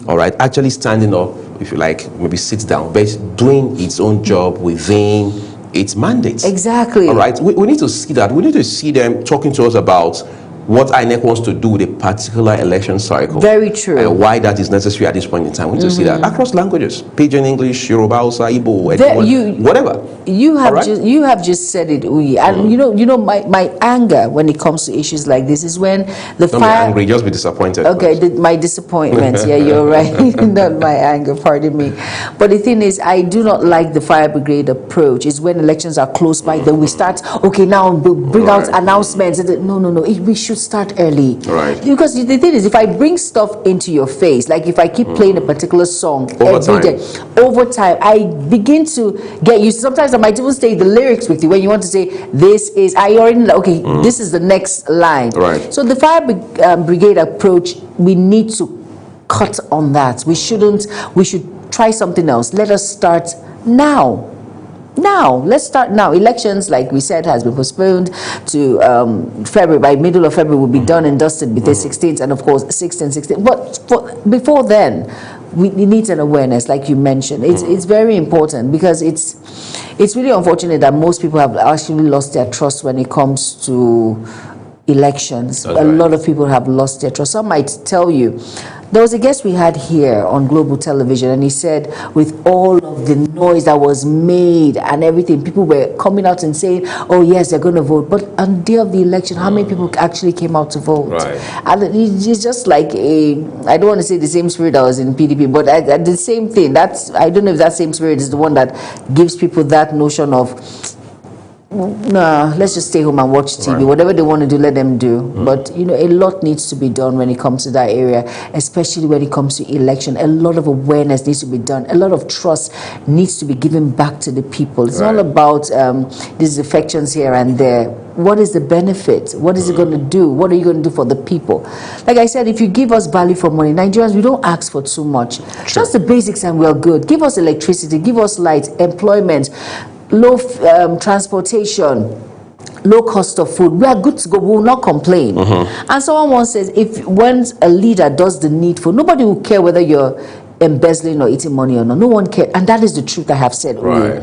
all right, actually standing up, if you like, maybe sits down, but doing its own job within its mandate. Exactly. All right, we need to see that. We need to see them talking to us about what INEC wants to do with a particular election cycle. Very true. And why that is necessary at this point in time. We need to see that across languages, Pidgin English, Yoruba, Hausa, Igbo, whatever. You have All right? you have just said it, Uyi. And you know my anger when it comes to issues like this is when the Don't be fire. angry, just be disappointed. Okay, my disappointment. Yeah, you're right. Not my anger, pardon me. But the thing is, I do not like the fire brigade approach. It's when elections are close by, then we start, okay, now we'll bring out Right. announcements. No. We should start early. Right. Because the thing is, if I bring stuff into your face, like if I keep playing a particular song Over every time. day, over time, I begin to get used. Sometimes I might even say the lyrics with you when you want to say, I already know, okay, this is the next line. Right. So the fire brigade approach, we need to cut on that. We should try something else. Let us start now. Let's start now. Elections, like we said, has been postponed to February. By middle of February, will be done and dusted with the 16th, and of course 16th. But before then, we need an awareness, like you mentioned. It's very important because it's really unfortunate that most people have actually lost their trust when it comes to elections. That's A right. lot of people have lost their trust. Some might tell you. There was a guest we had here on Global Television, and he said with all of the noise that was made and everything, people were coming out and saying, oh yes, they're going to vote. But on the day of the election, how many people actually came out to vote? Right. And it's just like I don't want to say the same spirit that was in PDP, but the same thing. I don't know if that same spirit is the one that gives people that notion of, nah, let's just stay home and watch TV. Right. Whatever they want to do, let them do. But a lot needs to be done when it comes to that area, especially when it comes to election. A lot of awareness needs to be done. A lot of trust needs to be given back to the people. It's Right. all about these defections here and there. What is the benefit? What is it going to do? What are you going to do for the people? Like I said, if you give us value for money, Nigerians, we don't ask for too much. Just the basics and we're good. Give us electricity, give us light, employment, low transportation, low cost of food. We are good to go. We will not complain. And someone once says, when a leader does the needful, nobody will care whether you're embezzling or eating money or not. No one cares. And that is the truth I have said. Right.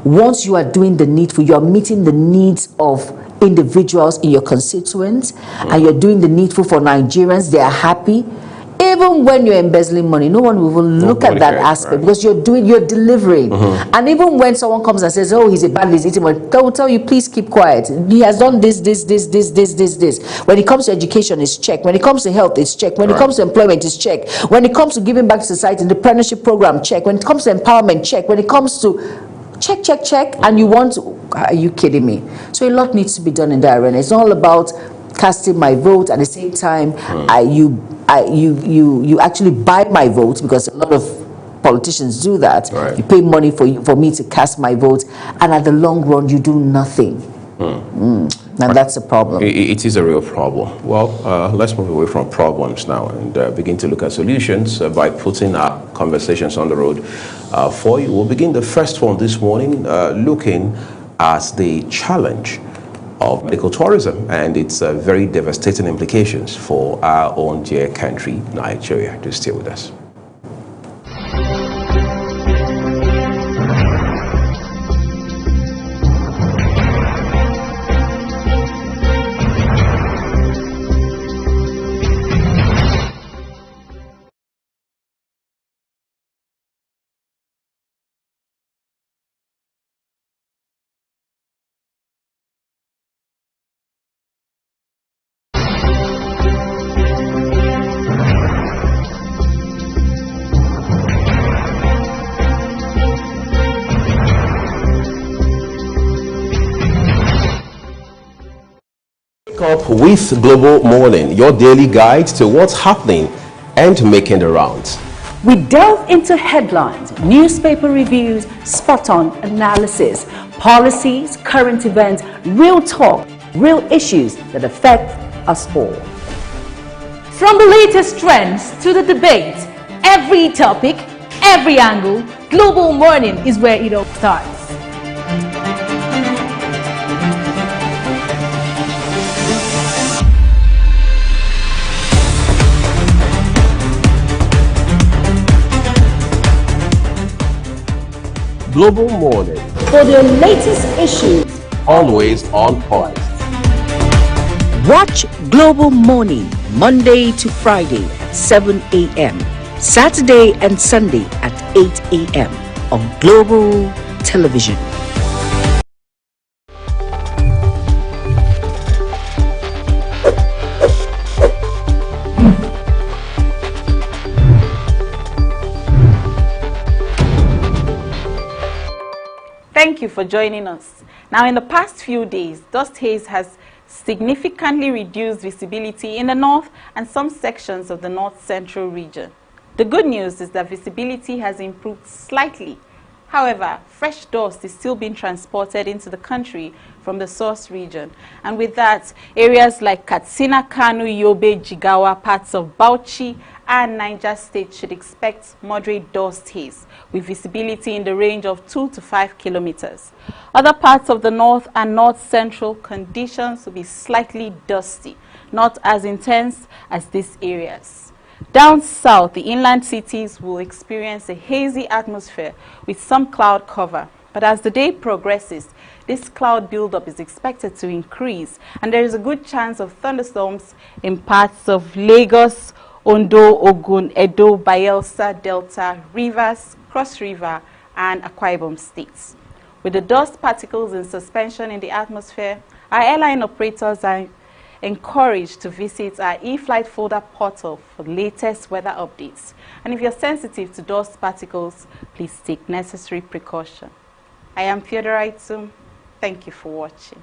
Once you are doing the needful, you are meeting the needs of individuals in your constituents, and you're doing the needful for Nigerians. They are happy. Even when you're embezzling money, no one will even look at that cares, aspect, right. because you're delivering. And even when someone comes and says, oh, he's a bad, he's eating money, they will tell you, please keep quiet. He has done this. When it comes to education, it's checked. When it comes to health, it's checked. When it Right. comes to employment, it's checked. When it comes to giving back to society, the apprenticeship program, check. When it comes to empowerment, check. When it comes to check, and you want to, are you kidding me? So a lot needs to be done in that arena. It's all about casting my vote. At the same time, you actually buy my vote, because a lot of politicians do that. Right. You pay money for me to cast my vote, and at the long run, you do nothing. And that's a problem. It is a real problem. Well, let's move away from problems now and begin to look at solutions by putting our conversations on the road for you. We'll begin the first one this morning, looking at the challenge of medical tourism and its very devastating implications for our own dear country, Nigeria. Do stay with us. up with Global Morning, your daily guide to what's happening and making the rounds. We delve into headlines, newspaper reviews, spot-on analysis, policies, current events, real talk, real issues that affect us all. From the latest trends to the debate, every topic, every angle, Global Morning is where it all starts. Global Morning, For the latest issues, always on point. Watch Global Morning Monday to Friday at 7 a.m. Saturday and Sunday at 8 a.m. on Global Television. Thank you for joining us. Now, in the past few days, dust haze has significantly reduced visibility in the north and some sections of the north central region. The good news is that visibility has improved slightly. However, fresh dust is still being transported into the country from the source region. And with that, areas like Katsina, Kano, Yobe, Jigawa, parts of Bauchi, and Niger State should expect moderate dust haze with visibility in the range of 2 to 5 kilometers. Other parts of the north and north central conditions will be slightly dusty, not as intense as these areas. Down south, the inland cities will experience a hazy atmosphere with some cloud cover. But as the day progresses, this cloud buildup is expected to increase, and there is a good chance of thunderstorms in parts of Lagos, Ondo, Ogun, Edo, Bayelsa, Delta, Rivers, Cross River, and Akwa Ibom states. With the dust particles in suspension in the atmosphere, our airline operators are encouraged to visit our eFlight folder portal for the latest weather updates. And if you're sensitive to dust particles, please take necessary precaution. I am Theodora Itum. Thank you for watching.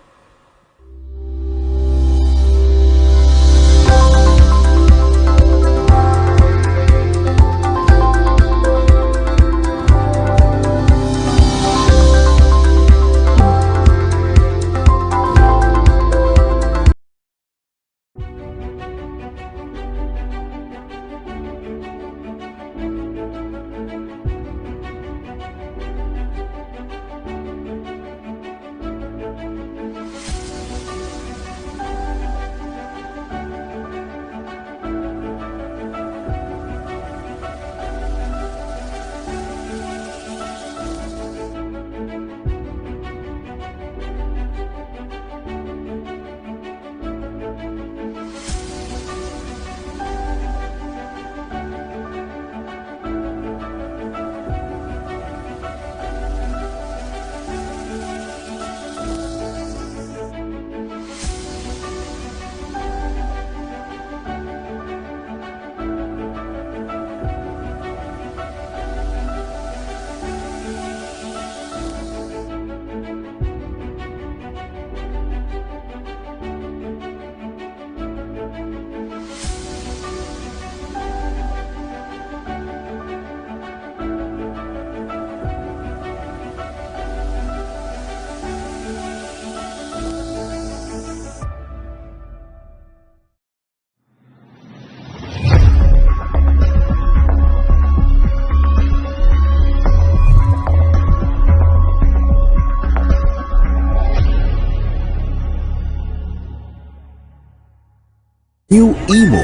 New Imo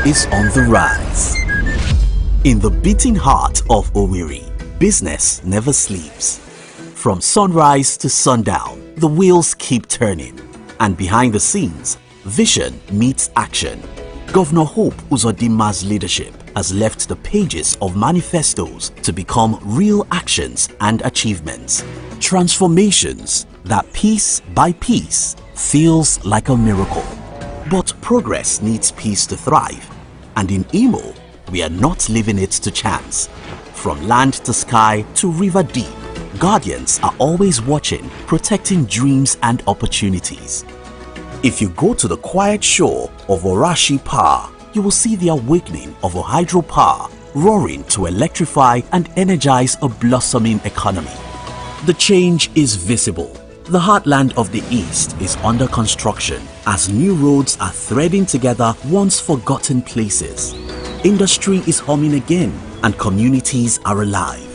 is on the rise. In the beating heart of Owerri, business never sleeps. From sunrise to sundown, the wheels keep turning. And behind the scenes, vision meets action. Governor Hope Uzodinma's leadership has left the pages of manifestos to become real actions and achievements. Transformations that piece by piece feels like a miracle. But progress needs peace to thrive. And in Imo, we are not leaving it to chance. From land to sky to river deep, guardians are always watching, protecting dreams and opportunities. If you go to the quiet shore of Orashi Power, you will see the awakening of a hydropower roaring to electrify and energize a blossoming economy. The change is visible. The heartland of the East is under construction as new roads are threading together once forgotten places. Industry is humming again and communities are alive.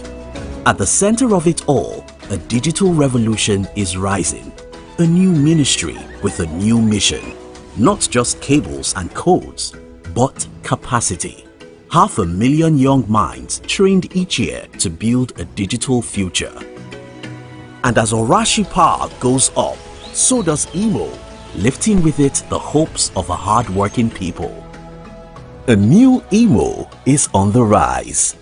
At the center of it all, a digital revolution is rising. A new ministry with a new mission. Not just cables and codes, but capacity. 500,000 young minds trained each year to build a digital future. And as Orashi Power goes up, so does Imo, lifting with it the hopes of a hard-working people. A new Imo is on the rise.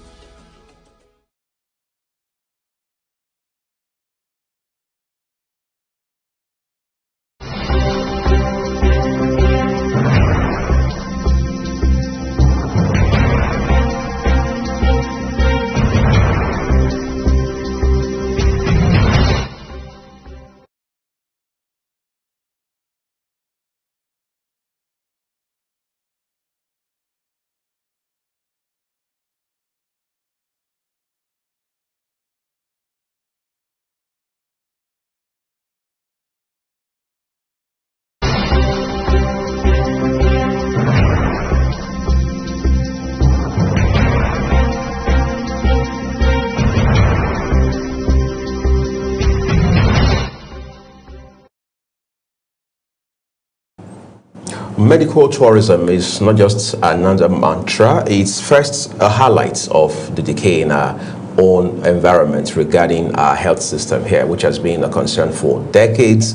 Medical tourism is not just another mantra, it's first a highlight of the decay in our own environment regarding our health system here, which has been a concern for decades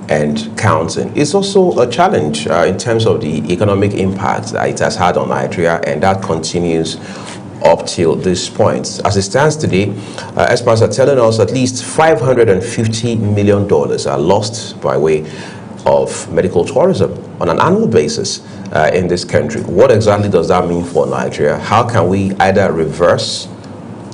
and counting. It's also a challenge in terms of the economic impact that it has had on Nigeria, and that continues up till this point. As it stands today, experts are telling us at least $550 million are lost by way of medical tourism on an annual basis in this country. What exactly does that mean for Nigeria? How can we either reverse,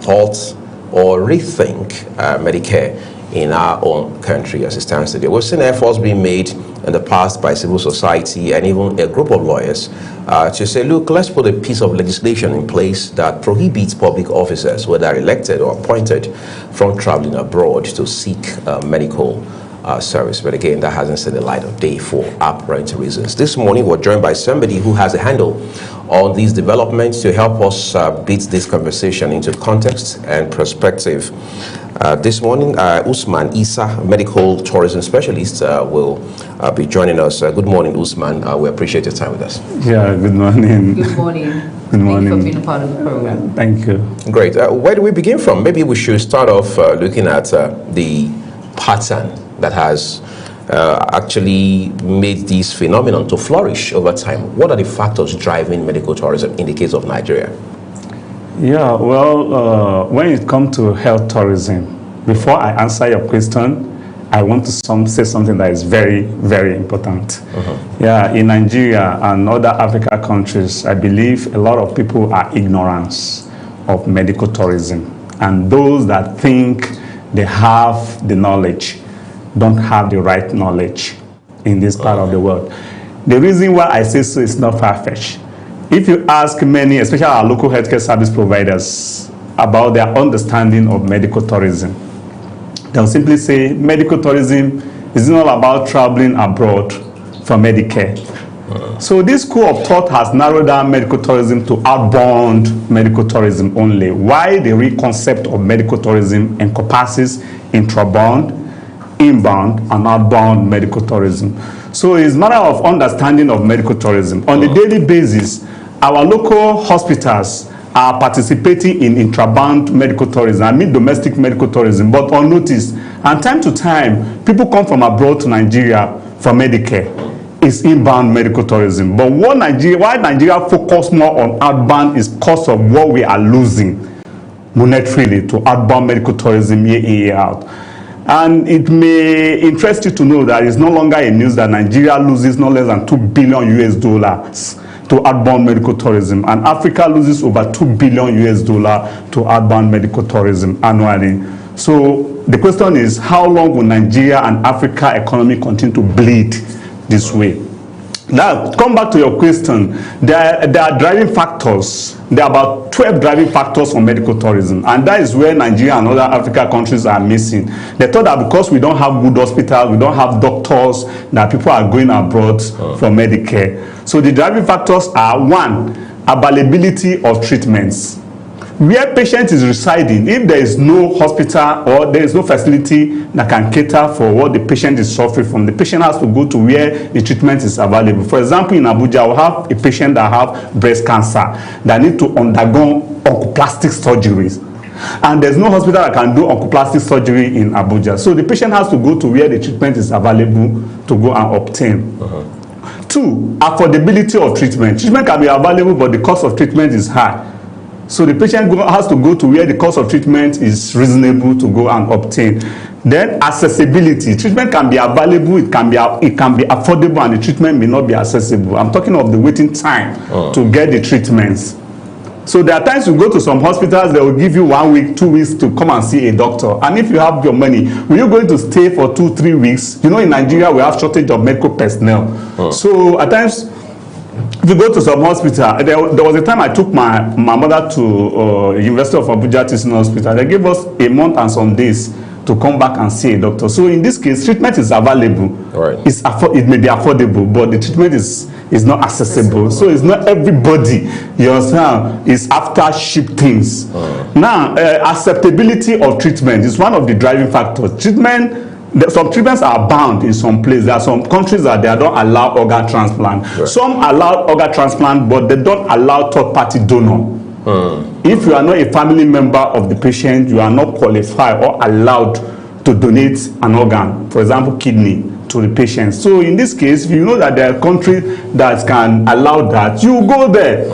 halt, or rethink Medicare in our own country as it stands today? We've seen efforts being made in the past by civil society and even a group of lawyers to say, look, let's put a piece of legislation in place that prohibits public officers, whether elected or appointed, from traveling abroad to seek medical service. But again, that hasn't seen the light of day for apparent reasons. This morning, we're joined by somebody who has a handle on these developments to help us beat this conversation into context and perspective. This morning, Usman Isa, medical tourism specialist, will be joining us. Good morning, Usman. We appreciate your time with us. Yeah, good morning. Good morning. Good morning. Thank you for being a part of the program. Thank you. Great. Where do we begin from? Maybe we should start off looking at the pattern that has actually made this phenomenon to flourish over time. What are the factors driving medical tourism in the case of Nigeria? Yeah, well, when it comes to health tourism, before I answer your question, I want to say something that is very, very important. Yeah, in Nigeria and other African countries, I believe a lot of people are ignorant of medical tourism. And those that think they have the knowledge don't have the right knowledge in this part of the world. The reason why I say so is not far-fetched. If you ask many, especially our local healthcare service providers, about their understanding of medical tourism, they'll simply say medical tourism is not about traveling abroad for Medicare. So this school of thought has narrowed down medical tourism to outbound medical tourism only. Why the real concept of medical tourism encompasses intrabound, inbound, and outbound medical tourism. So it's a matter of understanding of medical tourism. On a daily basis, our local hospitals are participating in intrabound medical tourism, I mean domestic medical tourism, but unnoticed. And time to time, people come from abroad to Nigeria for Medicare. It's inbound medical tourism. But why Nigeria focus more on outbound is because of what we are losing monetarily to outbound medical tourism year in, year out. And it may interest you to know that it's no longer a news that Nigeria loses no less than $2 billion US to outbound medical tourism, and Africa loses over $2 billion US to outbound medical tourism annually. So the question is, how long will Nigeria and Africa economy continue to bleed this way. Now, come back to your question. There are driving factors. There are about 12 driving factors for medical tourism, and that is where Nigeria and other African countries are missing. They thought that because we don't have good hospitals, we don't have doctors, that people are going abroad for Medicare. So the driving factors are: one, availability of treatments. Where patient is residing, if there is no hospital or there is no facility that can cater for what the patient is suffering from, the patient has to go to where the treatment is available. For example, in Abuja, we have a patient that have breast cancer that need to undergo oncoplastic surgeries. And there's no hospital that can do oncoplastic surgery in Abuja. So the patient has to go to where the treatment is available to go and obtain. Two, affordability of treatment. Treatment can be available, but the cost of treatment is high. So the patient has to go to where the cost of treatment is reasonable to go and obtain. Then accessibility. Treatment can be available, it can be affordable, and the treatment may not be accessible. I'm talking of the waiting time to get the treatments. So there are times you go to some hospitals, they will give you 1 week, 2 weeks to come and see a doctor. And if you have your money, will you going to stay for 2-3 weeks? You know, in Nigeria, we have shortage of medical personnel. So at times, if you go to some hospital, there was a time I took my mother to University of Abuja Teaching Hospital. They gave us a month and some days to come back and see a doctor. So in this case, treatment is available. Right. It may be affordable, but the treatment is not accessible. So it's not everybody, you understand, is after cheap things. Now, acceptability of treatment is one of the driving factors. Some treatments are banned in some places. There are some countries that they don't allow organ transplant. Right. Some allow organ transplant, but they don't allow third-party donor. If you are not a family member of the patient, you are not qualified or allowed to donate an organ, for example, kidney, to the patient. So in this case, if you know that there are countries that can allow that, you go there.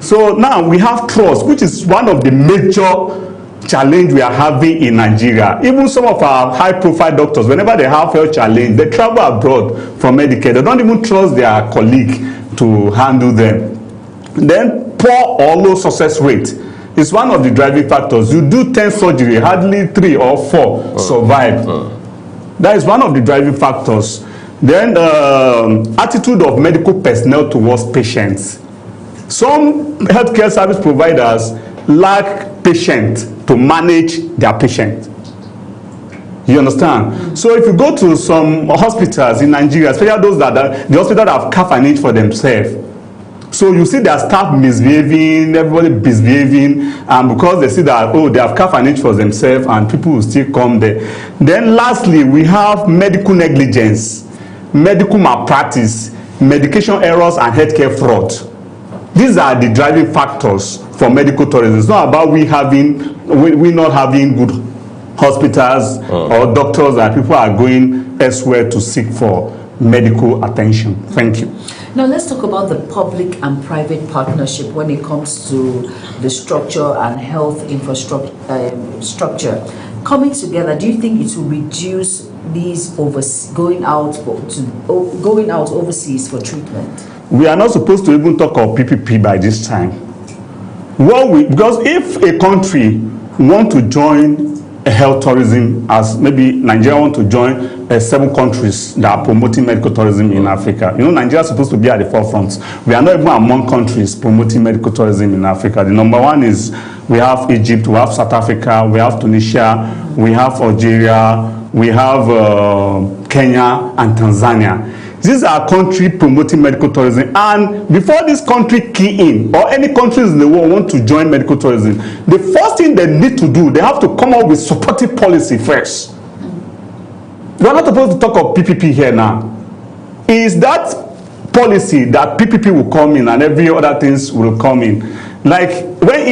So now we have trust, which is one of the major challenge we are having in Nigeria. Even some of our high-profile doctors, whenever they have health challenge, they travel abroad for Medicare. They don't even trust their colleague to handle them. Then poor or low success rate is one of the driving factors. You do 10 surgery, hardly 3 or 4 survive. That is one of the driving factors. Then attitude of medical personnel towards patients. Some healthcare service providers lack patience to manage their patient. You understand? So if you go to some hospitals in Nigeria, especially those that the hospitals that have carved an niche for themselves, so you see their staff misbehaving, everybody misbehaving, and because they see that, oh, they have carved an niche for themselves, and people will still come there. Then lastly, we have medical negligence, medical malpractice, medication errors, and healthcare fraud. These are the driving factors for medical tourism. It's not about we not having good hospitals or doctors, that people are going elsewhere to seek for medical attention. Thank you. Now let's talk about the public and private partnership when it comes to the structure and health infrastructure coming together. Do you think it will reduce these going out overseas for treatment? We are not supposed to even talk of PPP by this time. Because if a country want to join a health tourism, as maybe Nigeria want to join 7 countries that are promoting medical tourism in Africa. You know, Nigeria is supposed to be at the forefront. We are not even among countries promoting medical tourism in Africa. The number one is we have Egypt, we have South Africa, we have Tunisia, we have Algeria, we have Kenya and Tanzania. These are countries promoting medical tourism, and before this country key in, or any countries in the world want to join medical tourism, the first thing they need to do, they have to come up with supportive policy first. We're not supposed to talk of PPP here now. Is that policy that PPP will come in and every other things will come in? Like when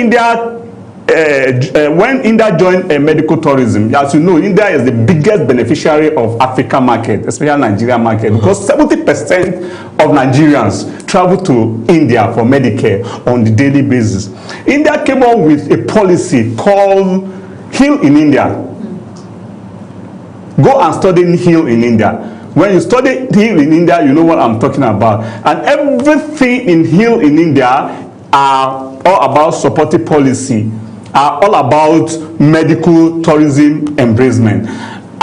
India joined medical tourism, as you know, India is the biggest beneficiary of Africa market, especially Nigeria market, because 70% of Nigerians travel to India for Medicare on the daily basis. India came up with a policy called Heal in India. Go and study Heal in India. When you study Heal in India, you know what I'm talking about. And everything in Heal in India are all about supportive policy, are all about medical tourism embracement.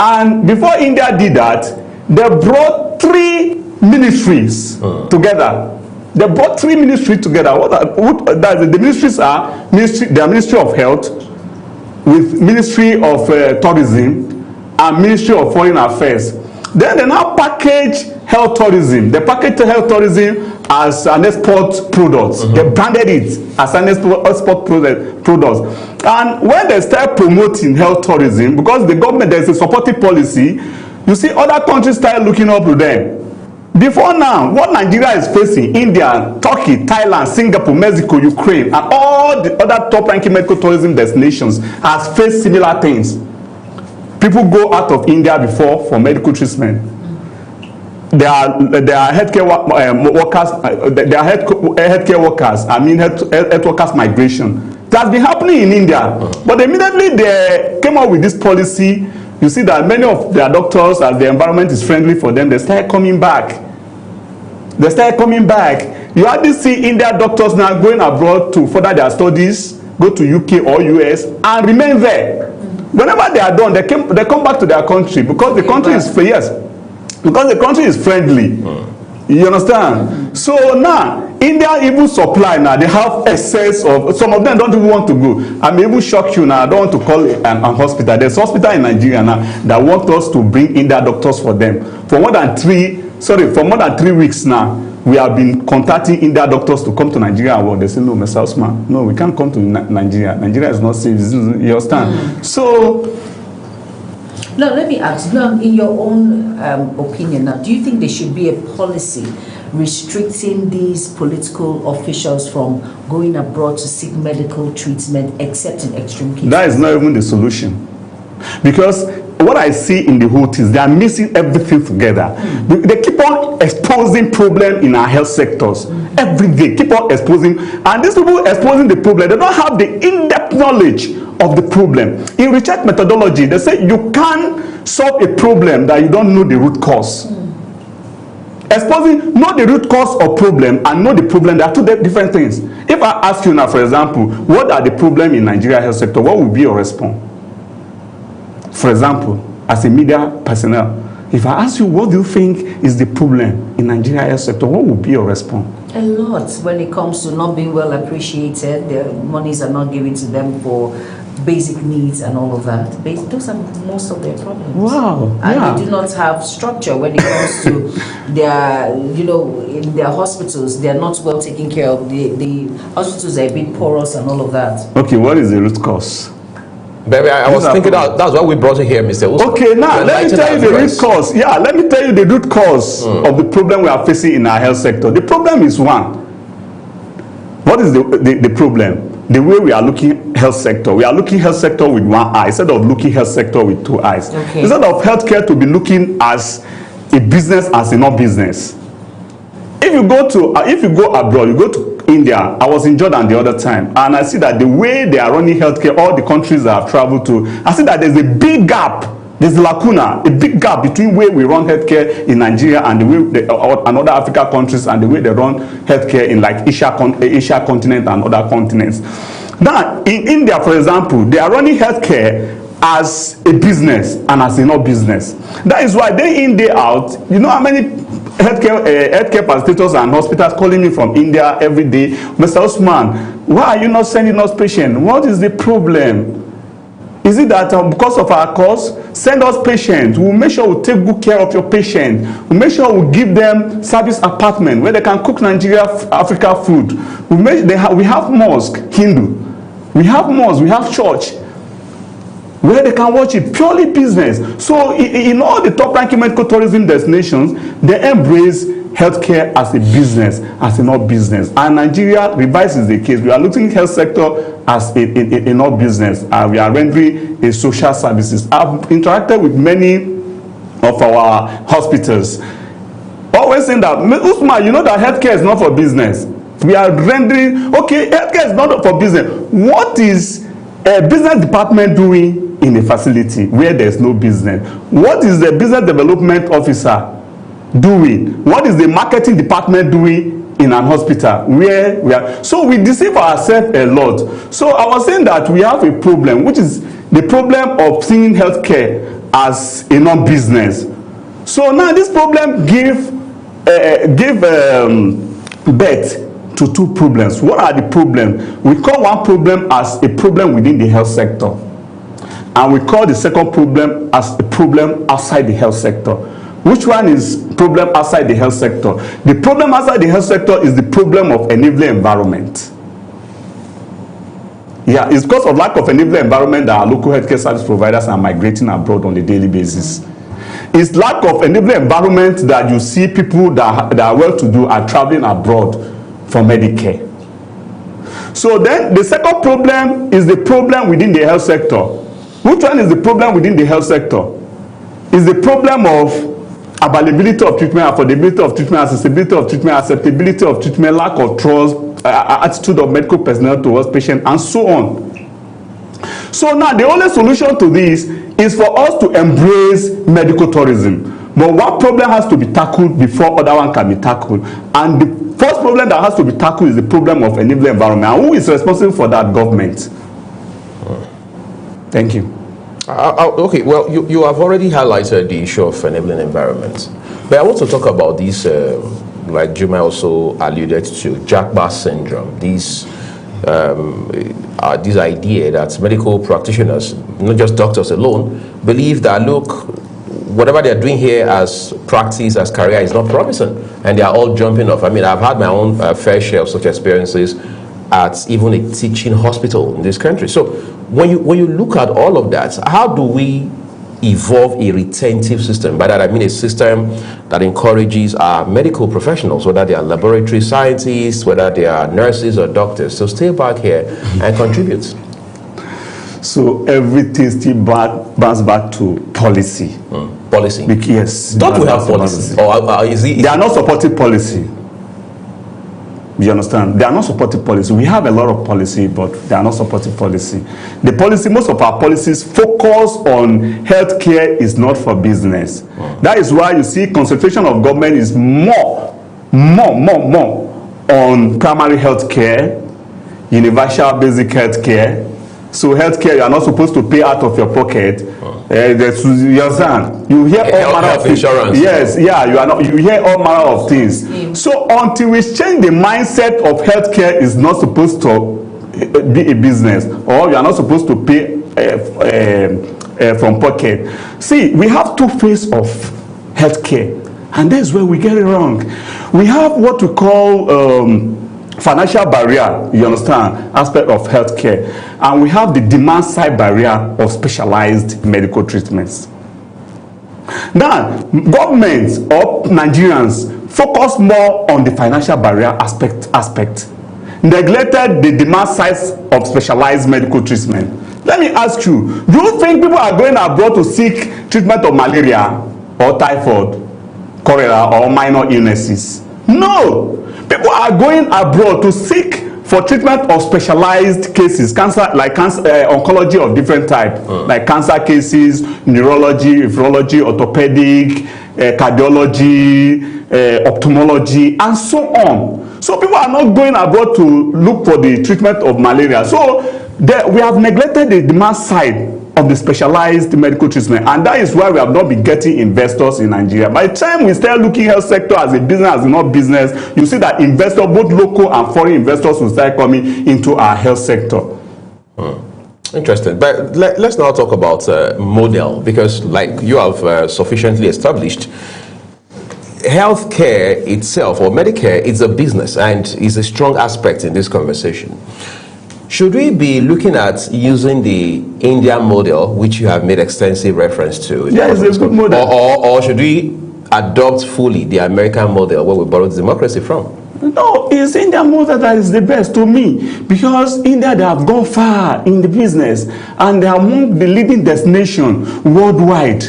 And before India did that, they brought 3 ministries together. They brought 3 ministries together. The ministries are the Ministry of Health, with Ministry of Tourism, and Ministry of Foreign Affairs. Then they now package health tourism. They package health tourism as an export product. They branded it as an export product. And when they start promoting health tourism, because the government, there's a supportive policy, you see other countries start looking up to them. Before now, what Nigeria is facing, India, Turkey, Thailand, Singapore, Mexico, Ukraine, and all the other top-ranking medical tourism destinations has faced similar things. People go out of India before for medical treatment. There are healthcare workers. There are healthcare workers. I mean, health workers migration. That's been happening in India. But immediately they came up with this policy. You see that many of their doctors, as the environment is friendly for them, they start coming back. They start coming back. You hardly see Indian doctors now going abroad to further their studies, go to UK or US, and remain there. Whenever they are done, they come back to their country because the country is free. Yes, because the country is friendly. You understand? So now India even supply now. They have excess of. Some of them don't even want to go. I may even shock you now. I don't want to call it an hospital. There's a hospital in Nigeria now that want us to bring India doctors for them. For more than 3 weeks now, we have been contacting India doctors to come to Nigeria. Well, they say, no, Mr. Osman, no, we can't come to Nigeria. Nigeria is not safe. You understand? So. Now, let me ask, in your own opinion now, do you think there should be a policy restricting these political officials from going abroad to seek medical treatment except in extreme cases? That is not even the solution. Because what I see in the whole thing, they are mixing everything together. They keep on exposing problems in our health sectors. Every day, keep on exposing. And these people exposing the problem, they don't have the in-depth knowledge of the problem. In research methodology, they say you can't solve a problem that you don't know the root cause. Exposing, know the root cause of problem and know the problem, they are two different things. If I ask you now, for example, what are the problems in Nigeria health sector, what would be your response? For example, as a media personnel, if I ask you what do you think is the problem in Nigeria health sector, what would be your response? A lot when it comes to not being well appreciated. The monies are not given to them for basic needs and all of that. Those are most of their problems. Wow. And they do not have structure when it comes to their, in their hospitals, they are not well taken care of. The hospitals are a bit porous and all of that. Okay, what is the root cause? Baby, I was thinking that's why we brought you here, Mr. Usman. Okay, now let me tell you the root cause. Yeah, let me tell you the root cause of the problem we are facing in our health sector. The problem is one. What is the problem? The way we are looking health sector. We are looking health sector with one eye instead of looking health sector with two eyes. Okay. Instead of healthcare to be looking as a business as a not business. If you go abroad, you go to India. I was in Jordan the other time, and I see that the way they are running healthcare, all the countries that I've traveled to, I see that there's a big gap. There's a lacuna, a big gap between where we run healthcare in Nigeria and the way and other African countries and the way they run healthcare in like Asia continent and other continents. Now, in India, for example, they are running healthcare as a business and as a not business. That is why day in, day out, you know how many healthcare facilitators and hospitals calling me from India every day. Mr. Osman, why are you not sending us patients? What is the problem? Is it that because of our cause, send us patients? We'll make sure we take good care of your patient. We'll make sure we give them service apartment where they can cook Nigeria Africa food. We have mosque, Hindu. We have mosque, we have church where they can watch it, purely business. So in all the top-ranking medical tourism destinations, they embrace healthcare as a business, as a not business. And Nigeria revises the case. We are looking at health sector as a not business. We are rendering a social services. I've interacted with many of our hospitals, always saying that, Usman, you know that healthcare is not for business. We are rendering, okay, healthcare is not for business. What is a business department doing in a facility where there's no business? What is the business development officer doing? What is the marketing department doing in an hospital where we are? So we deceive ourselves a lot. So I was saying that we have a problem, which is the problem of seeing healthcare as a non-business. So now this problem gives gave birth to two problems. What are the problems? We call one problem as a problem within the health sector, and we call the second problem as a problem outside the health sector. Which one is problem outside the health sector? The problem outside the health sector is the problem of enabling environment. Yeah, it's because of lack of enabling environment that our local healthcare service providers are migrating abroad on a daily basis. It's lack of enabling environment that you see people that are well-to-do are traveling abroad for Medicare. So then the second problem is the problem within the health sector. Which one is the problem within the health sector? It's the problem of availability of treatment, affordability of treatment, accessibility of treatment, acceptability of treatment, lack of trust, attitude of medical personnel towards patients, and so on. So now the only solution to this is for us to embrace medical tourism. But one problem has to be tackled before other one can be tackled. And the first problem that has to be tackled is the problem of enabling environment. And who is responsible for that? Government. Thank you. Okay, well, you have already highlighted the issue of enabling environment. But I want to talk about this, like Juma also alluded to, Jackbar syndrome. This idea that medical practitioners, not just doctors alone, believe that, look, whatever they're doing here as practice, as career, is not promising. And they are all jumping off. I mean, I've had my own fair share of such experiences at even a teaching hospital in this country. So when you look at all of that, how do we evolve a retentive system? By that I mean a system that encourages our medical professionals, whether they are laboratory scientists, whether they are nurses or doctors, to stay back here and contribute. So everything still bounces back to policy. Policy? Yes. Don't we have policy? Or they are not supporting policy. You understand? They are not supporting policy. We have a lot of policy, but they are not supporting policy. The policy, most of our policies focus on healthcare is not for business. That is why you see concentration of government is more on primary healthcare, universal basic healthcare. So healthcare, you are not supposed to pay out of your pocket. You understand? You hear all manner of things. Insurance. Yes, yeah, you are not. You hear all manner of things. So until we change the mindset of healthcare is not supposed to be a business, or you are not supposed to pay from pocket. See, we have two phases of healthcare, and that's where we get it wrong. We have what we call financial barrier, you understand, aspect of healthcare, and we have the demand side barrier of specialized medical treatments. Now, governments or Nigerians focus more on the financial barrier aspect, neglected the demand side of specialized medical treatment. Let me ask you, do you think people are going abroad to seek treatment of malaria or typhoid, cholera, or minor illnesses? No! People are going abroad to seek for treatment of specialized cases, oncology of different types, like cancer cases, neurology, nephrology, orthopedic, cardiology, ophthalmology, and so on. So people are not going abroad to look for the treatment of malaria. So we have neglected the demand side of the specialized medical treatment, and that is why we have not been getting investors in Nigeria. By the time we start looking health sector as a business, as not business, you see that investors, both local and foreign investors, will start coming into our health sector. Interesting. But let's now talk about model, because like you have sufficiently established, healthcare itself, or Medicare, is a business and is a strong aspect in this conversation. Should we be looking at using the India model, which you have made extensive reference to? Yeah, it's a good model. Or should we adopt fully the American model, where we borrowed democracy from? No, it's India model that is the best to me, because India, they have gone far in the business, and they are among the leading destination worldwide.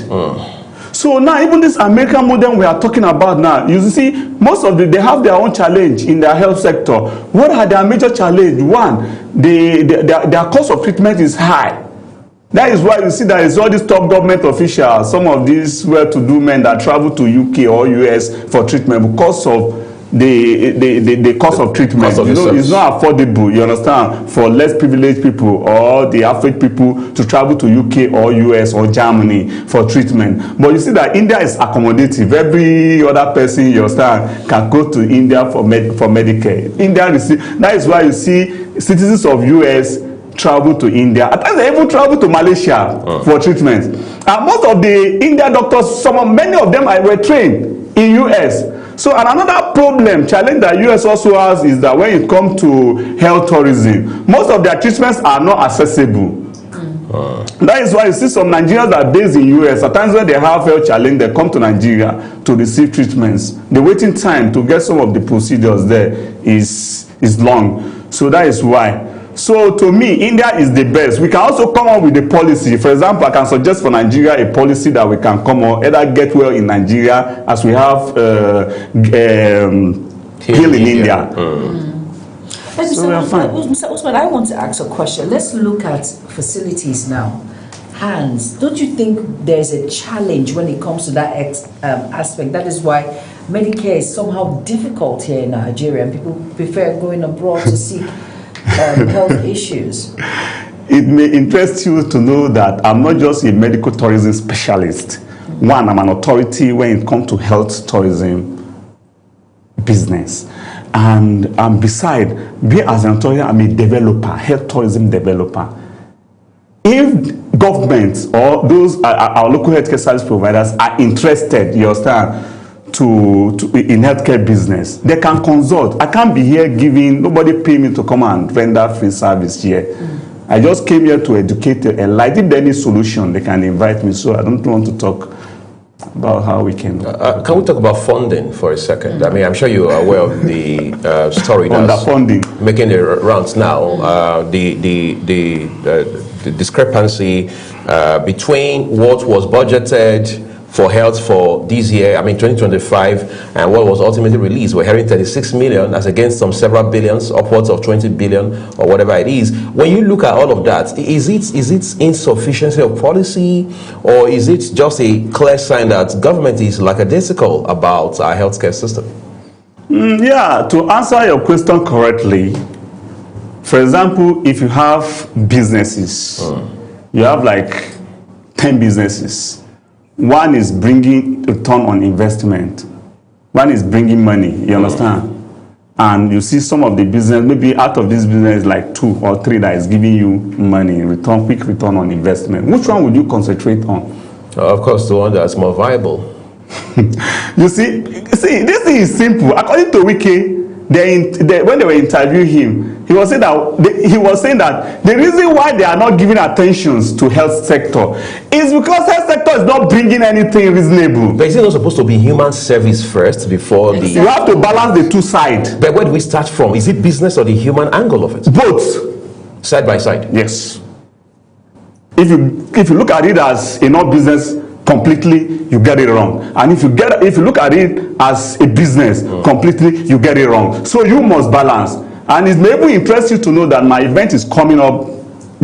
So now, even this American model we are talking about now, you see, most of they have their own challenge in their health sector. What are their major challenge? One, their cost of treatment is high. That is why you see there is all these top government officials, some of these well-to-do men that travel to UK or US for treatment because of the cost of treatment. Cost of It's not affordable, you understand, for less privileged people or the average people to travel to UK or US or Germany for treatment. But you see that India is accommodative. Every other person, you understand, can go to India for Medicare. That is why you see citizens of US travel to India. At times they even travel to Malaysia for treatment. And most of the Indian doctors, many of them were trained in US. So another challenge that US also has is that when it comes to health tourism, most of their treatments are not accessible. That is why you see some Nigerians that are based in US. At times when they have health challenge, they come to Nigeria to receive treatments. The waiting time to get some of the procedures there is long. So that is why. So to me, India is the best. We can also come up with a policy. For example, I can suggest for Nigeria a policy that we can come on, either get well in Nigeria as we have heal in India. So Mr. Usman, I want to ask a question. Let's look at facilities now. Hans, don't you think there's a challenge when it comes to that aspect? That is why Medicare is somehow difficult here in Nigeria, and people prefer going abroad to seek health issues. It may interest you to know that I'm not just a medical tourism specialist. One, I'm an authority when it comes to health tourism business. And beside, being as an authority, I'm a developer, health tourism developer. If governments or those our local healthcare service providers are interested, you understand, in healthcare business, they can consult. I can't be here nobody pay me to come and render free service here. I just came here to educate and like if there any solution, they can invite me. So I don't want to talk about how we can. Can we talk about funding for a second? I mean, I'm sure you are aware of the story that's making the rounds now. The discrepancy between what was budgeted for health for this year, I mean 2025, and what was ultimately released. We're hearing 36 million as against some several billions, upwards of 20 billion or whatever it is. When you look at all of that, is it insufficiency of policy, or is it just a clear sign that government is lackadaisical about our healthcare system? Yeah, to answer your question correctly, for example, if you have businesses, you have like 10 businesses. One is bringing return on investment. One is bringing money, you understand? And you see some of the business, maybe out of this business, like 2 or 3 that is giving you money, quick return on investment. Which one would you concentrate on? Of course, the one that's more viable. You see, this thing is simple. According to Wiki, when they were interviewing him, he was saying that the reason why they are not giving attention to health sector is because health sector is not bringing anything reasonable. But is it not supposed to be human service first before the... You have to balance the two sides. But where do we start from? Is it business or the human angle of it? Both. Side by side? Yes. If you look at it as a not business completely, you get it wrong. And if you look at it as a business completely, you get it wrong. So you must balance. And it may even interest you to know that my event is coming up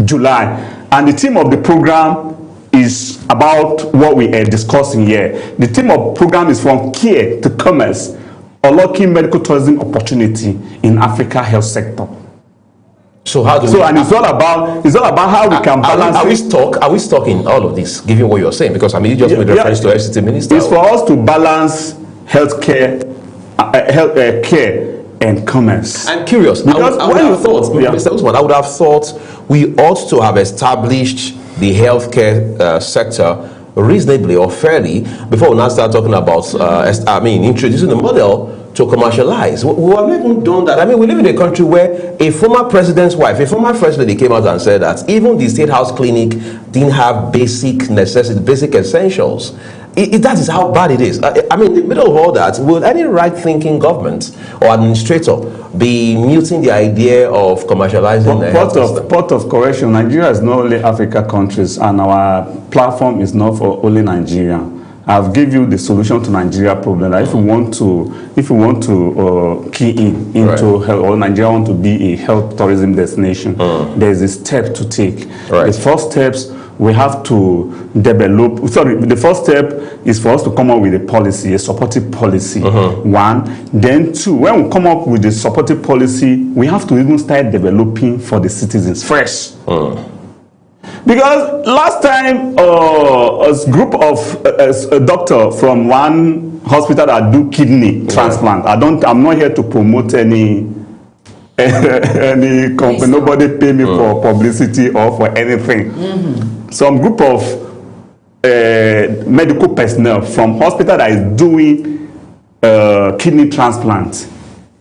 July, and the theme of the program is about what we are discussing here. The theme of the program is from care to commerce, unlocking medical tourism opportunity in Africa health sector. So how do and it's all about how we can balance. Are we stuck in all of this, given what you're saying? Because I mean, you just made reference to FCT minister. It's for us to balance healthcare, care and commerce. I'm curious. Because I would have thought, Mr. Usman, I would have thought we ought to have established the healthcare sector reasonably or fairly before we now start talking about, introducing the model to commercialize. We have even done that. I mean, we live in a country where a former president's wife, a former first lady came out and said that even the State House Clinic didn't have basic necessities, basic essentials. That is how bad it is. I mean, in the middle of all that, will any right-thinking government or administrator be muting the idea of commercializing the health system? Part of correction, Nigeria is not only Africa countries, and our platform is not for only Nigeria. I've given you the solution to Nigeria problem. That if you want to key into health, or Nigeria want to be a health tourism destination, there's a step to take. The first steps we have to develop, sorry, the first step is for us to come up with a policy, a supportive policy, one. Then two, when we come up with the supportive policy, we have to even start developing for the citizens first. Because last time, a group of a doctor from one hospital that do kidney transplant, I'm not here to promote any company, nobody pay me for publicity or for anything. Some group of medical personnel from hospital that is doing kidney transplant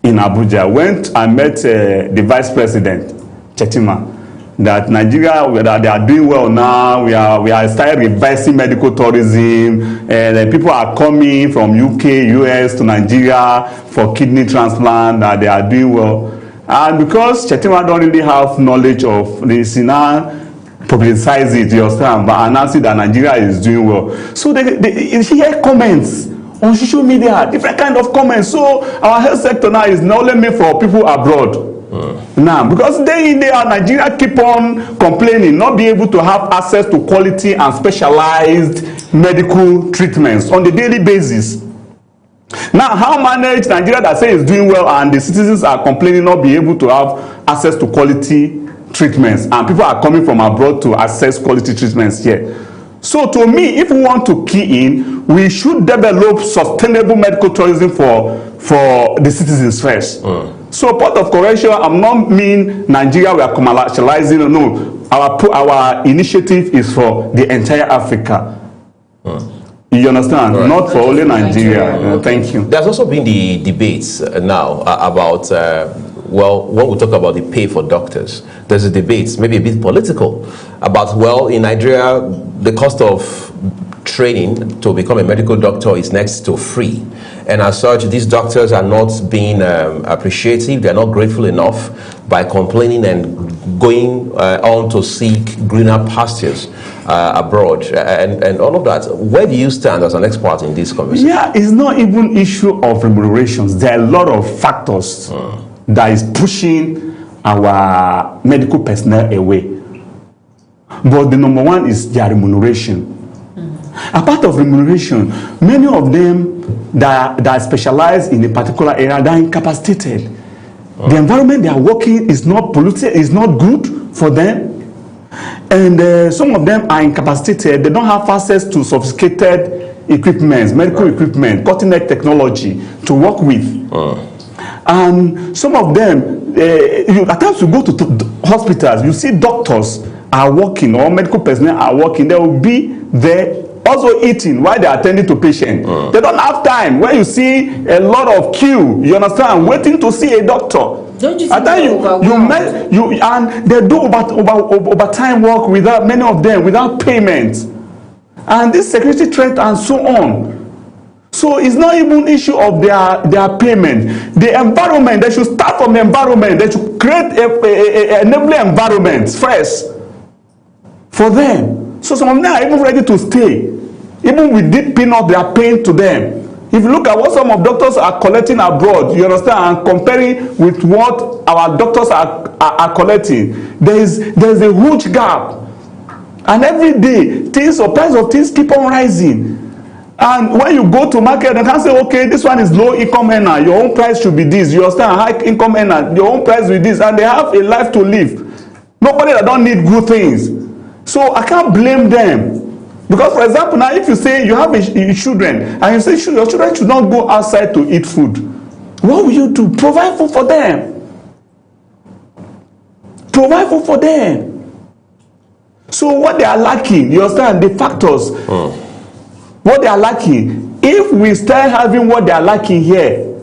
in Abuja went and met the vice president, Chetima, that Nigeria, that they are doing well now. We are starting reversing medical tourism, and people are coming from UK, US to Nigeria for kidney transplant, that they are doing well. And because Chetima don't really have knowledge of this, now publicize it, you understand, but announce it that Nigeria is doing well. So they hear comments on social media, different kind of comments. So our health sector now is not only made for people abroad. Now, because day in, day out, Nigeria keep on complaining, not be able to have access to quality and specialized medical treatments on the daily basis. Now, how manage Nigeria that say is doing well and the citizens are complaining not be able to have access to quality treatments, and people are coming from abroad to access quality treatments here? So to me, if we want to key in, we should develop sustainable medical tourism for the citizens first. So part of correction, I'm not mean Nigeria we are commercializing. No, our initiative is for the entire Africa. You understand? Right. Not for only Nigeria. Thank you. There's also been the debates now about, well, when we talk about the pay for doctors, there's a debate, maybe a bit political, about, well, in Nigeria, the cost of training to become a medical doctor is next to free. And as such, these doctors are not being appreciative, they're not grateful enough by complaining and going on to seek greener pastures abroad and all of that. Where do you stand as an expert in this conversation? Yeah, it's not even issue of remunerations. There are a lot of factors that is pushing our medical personnel away. But the number one is their remuneration. Apart of remuneration, many of them that specialize in a particular area, they are incapacitated. The environment they are working is not polluted, is not good for them. And some of them are incapacitated. They don't have access to sophisticated equipment, medical equipment, cutting-edge technology to work with. And some of them, at times you go to hospitals, you see doctors are working or medical personnel are working. They will be there also eating while they are attending to patients. They don't have time. When you see a lot of queue, you understand, waiting to see a doctor. Don't you think and they do overtime work without, many of them, without payment. And this security threat and so on. So it's not even issue of their payment. The environment, they should start from the environment. They should create a enabling environment first for them. So some of them are even ready to stay. Even with deep peanuts they are paying to them. If you look at what some of doctors are collecting abroad, you understand, and comparing with what our doctors are collecting, there's a huge gap. And every day, price of things keep on rising. And when you go to market, you can say, okay, this one is low income earner, your own price should be this. You understand, high income earner, your own price will be this. And they have a life to live. Nobody that don't need good things. So I can't blame them. Because, for example, now if you say you have children and you say your children should not go outside to eat food, what will you do? Provide food for them. Provide food for them. So what they are lacking, you understand, the factors, what they are lacking, if we start having what they are lacking here,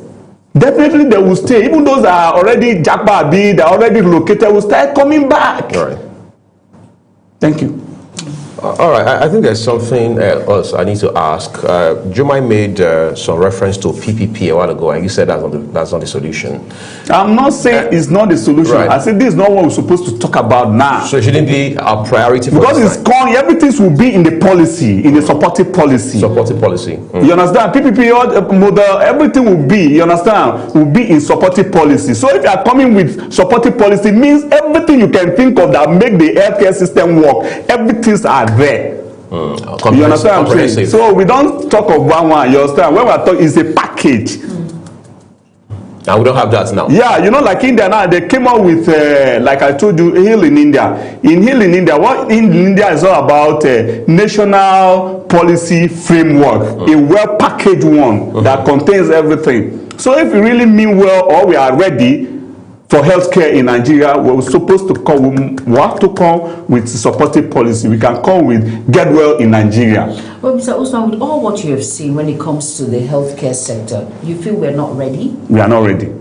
definitely they will stay. Even those that are already Jakba, they are already relocated, will start coming back. All right. Thank you. All right, I think there's something else I need to ask. Jumai made some reference to PPP a while ago, and you said that's not the solution. I'm not saying it's not the solution. Right. I said this is not what we're supposed to talk about now. So it shouldn't be our priority. Because it's gone, everything will be in the policy, in the supportive policy. Supportive policy. You understand? PPP model, everything will be, you understand, will be in supportive policy. So if you are coming with supportive policy, it means everything you can think of that make the healthcare system work, everything's are there. You understand what I'm saying? So we don't talk of one, you understand? When we're talking, it's a package. And we don't have that now. Yeah, you know, like India now, they came up with, like I told you, Heal in India. In Heal in India, what in India is all about national policy framework, a well-packaged one that contains everything. So if we really mean well, or we are ready for healthcare in Nigeria, we're supposed to come, we have to come with supportive policy. We can come with Get Well in Nigeria. Well, Mr. Usman, with all what you have seen when it comes to the healthcare sector, you feel we're not ready? We are not ready.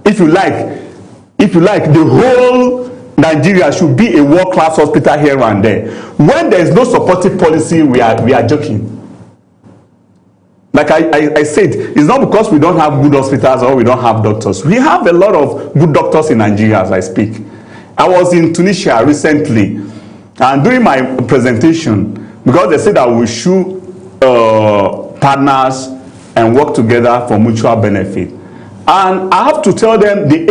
If you like, the whole Nigeria should be a world-class hospital here and there. When there is no supportive policy, we are joking. Like I said, it's not because we don't have good hospitals or we don't have doctors. We have a lot of good doctors in Nigeria as I speak. I was in Tunisia recently, and during my presentation, because they said that we should partners and work together for mutual benefit. And I have to tell them the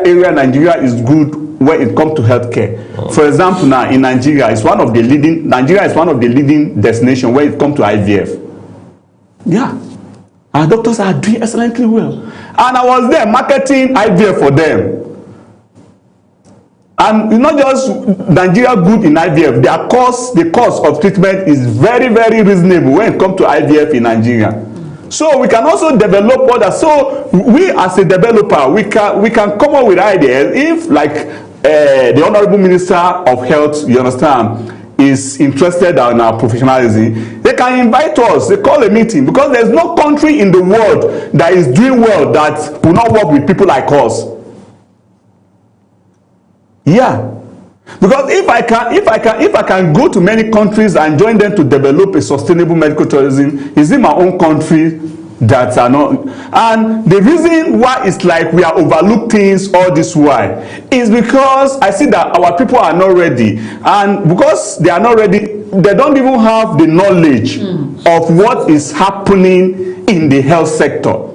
area Nigeria is good when it comes to healthcare. For example, now in Nigeria is one of the leading destinations when it comes to IVF. Yeah, our doctors are doing excellently well, and I was there marketing IVF for them. And it's not just Nigeria good in IVF. The cost of treatment is very, very reasonable when it comes to IVF in Nigeria. So we can also develop others. So we as a developer, we can come up with ideas. If like the Honorable Minister of Health, you understand, is interested in our professionalism, they can invite us, they call a meeting, because there's no country in the world that is doing well that will not work with people like us. Yeah, because if I can go to many countries and join them to develop a sustainable medical tourism, is in my own country that are not. And the reason why it's like we are overlook things all this while is because I see that our people are not ready, and because they are not ready, they don't even have the knowledge of what is happening in the health sector.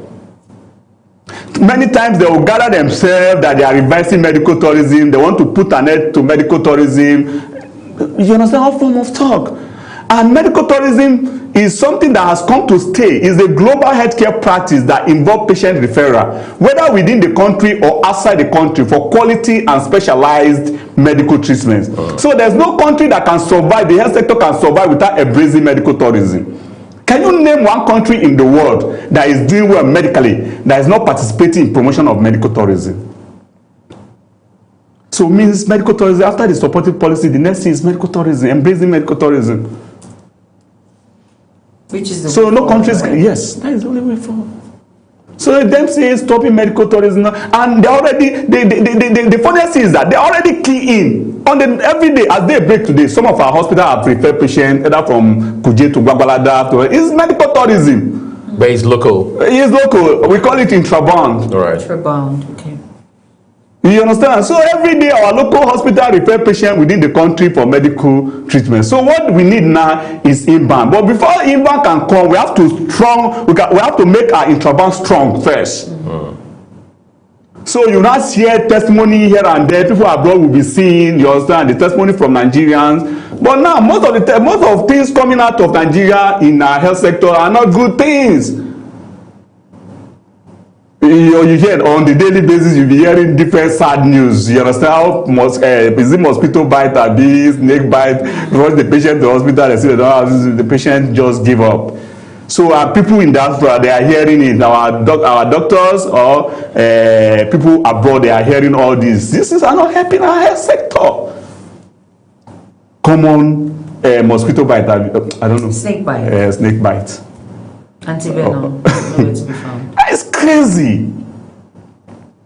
Many times they will gather themselves that they are revising medical tourism, they want to put an end to medical tourism. You understand how form of talk? And medical tourism is something that has come to stay. It's a global healthcare practice that involves patient referral, whether within the country or outside the country, for quality and specialized medical treatments. So there's no country that can survive, the health sector can survive without embracing medical tourism. Can you name one country in the world that is doing well medically, that is not participating in promotion of medical tourism? So it means medical tourism, after the supportive policy, the next thing is medical tourism, embracing medical tourism. Which is the so no countries, right? Yes, that is the only way forward. So them say stopping medical tourism, and they already, the funniest thing is that they already key in on the every day as they break today. Some of our hospitals have preferred patients either from Kuje to Gwagwalada to it's medical tourism. But it's local. It's local. We call it intrabound. All right. Intrabound. Okay. You understand? So every day our local hospital refer patients within the country for medical treatment. So what we need now is inbound. But before inbound can come, we have to we have to make our intrabound strong first. So you not hear testimony here and there. People abroad will be seeing, you understand, the testimony from Nigerians. But now most of things coming out of Nigeria in our health sector are not good things. You hear on the daily basis, you'll be hearing different sad news. You understand how is it mosquito bite or snake bite? Because the patient to the hospital, they say the patient just give up. So people in diaspora, they are hearing it. Our doctors or people abroad, they are hearing all this. This is not helping our health sector. Common mosquito bite, I don't know. Snake bite. Snake bite. Antivenom, nowhere to be found. It's crazy.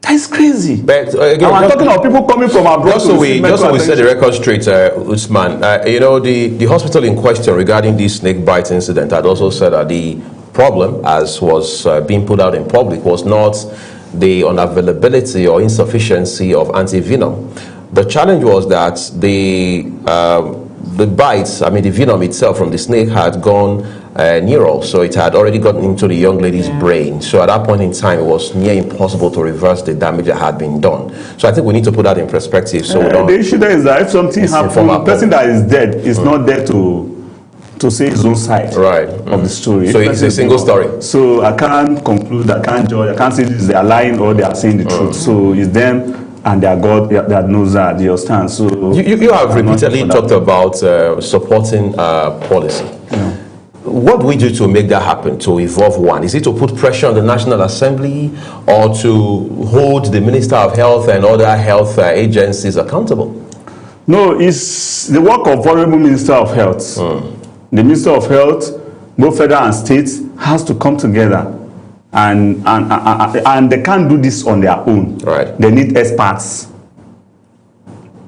That's crazy. But again, I'm talking of people coming from abroad. Just so we set the record straight, Usman, the hospital in question regarding this snake bite incident had also said that the problem, as was being put out in public, was not the unavailability or insufficiency of antivenom. The challenge was that the bites, the venom itself from the snake had gone neural, so it had already gotten into the young lady's brain. So at that point in time, it was near impossible to reverse the damage that had been done. So I think we need to put that in perspective. So the issue there is that if something happens, the person that is dead is not there to say his own side of the story. So it's a single story. So I can't conclude, I can't judge, I can't say they are lying or they are saying the truth. So it's them and their God that knows that. You understand? So you have repeatedly talked about supporting policy. Yeah. What do we do to make that happen, to evolve one? Is it to put pressure on the National Assembly or to hold the Minister of Health and other health agencies accountable? No, it's the work of Honorable Minister of Health. The Minister of Health, both federal and state, has to come together and they can't do this on their own. Right. They need experts.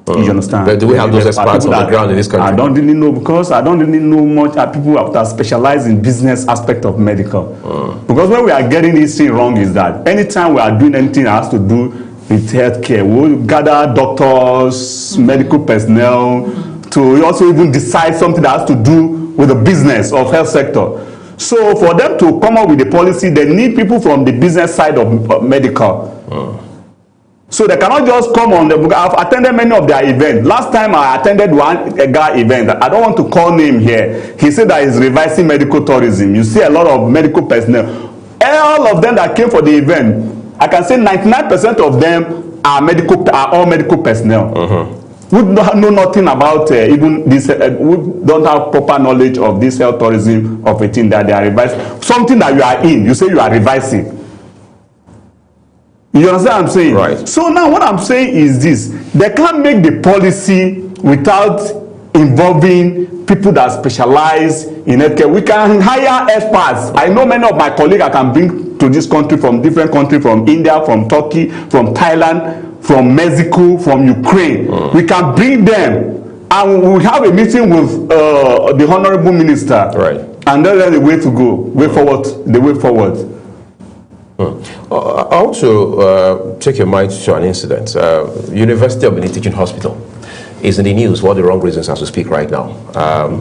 You understand? But do we have those experts on the ground in this country? I don't really know, because I don't really know much people that specialize in business aspect of medical. Because when we are getting this thing wrong is that anytime we are doing anything that has to do with healthcare, we'll gather doctors, medical personnel to also even decide something that has to do with the business of health sector. So for them to come up with a policy, they need people from the business side of medical. So they cannot just come on the book. I've attended many of their events. Last time I attended a guy event. I don't want to call name here. He said that he's revising medical tourism. You see a lot of medical personnel. All of them that came for the event, I can say 99% of them are all medical personnel. Who don't know nothing about even this, who don't have proper knowledge of this health tourism of a thing that they are revising. Something that you are in, you say you are revising. You understand what I'm saying? Right. So now what I'm saying is this: they can't make the policy without involving people that specialize in healthcare. We can hire experts. I know many of my colleagues I can bring to this country from different countries, from India, from Turkey, from Thailand, from Mexico, from Ukraine. We can bring them and we have a meeting with the Honorable Minister. Right. And that's the way to go, the way forward. I want to take your mind to an incident. University of Benin Teaching Hospital is in the news for the wrong reasons as we speak right now.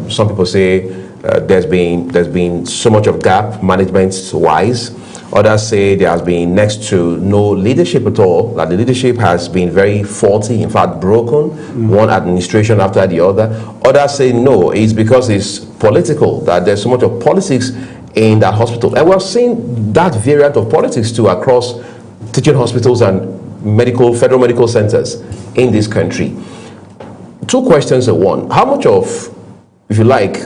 Some people say there's been so much of gap management-wise. Others say there has been next to no leadership at all, that the leadership has been very faulty, in fact broken, one administration after the other. Others say no, it's because it's political, that there's so much of politics in that hospital. And we're seeing that variant of politics too across teaching hospitals and federal medical centers in this country. Two questions in one. How much of, if you like,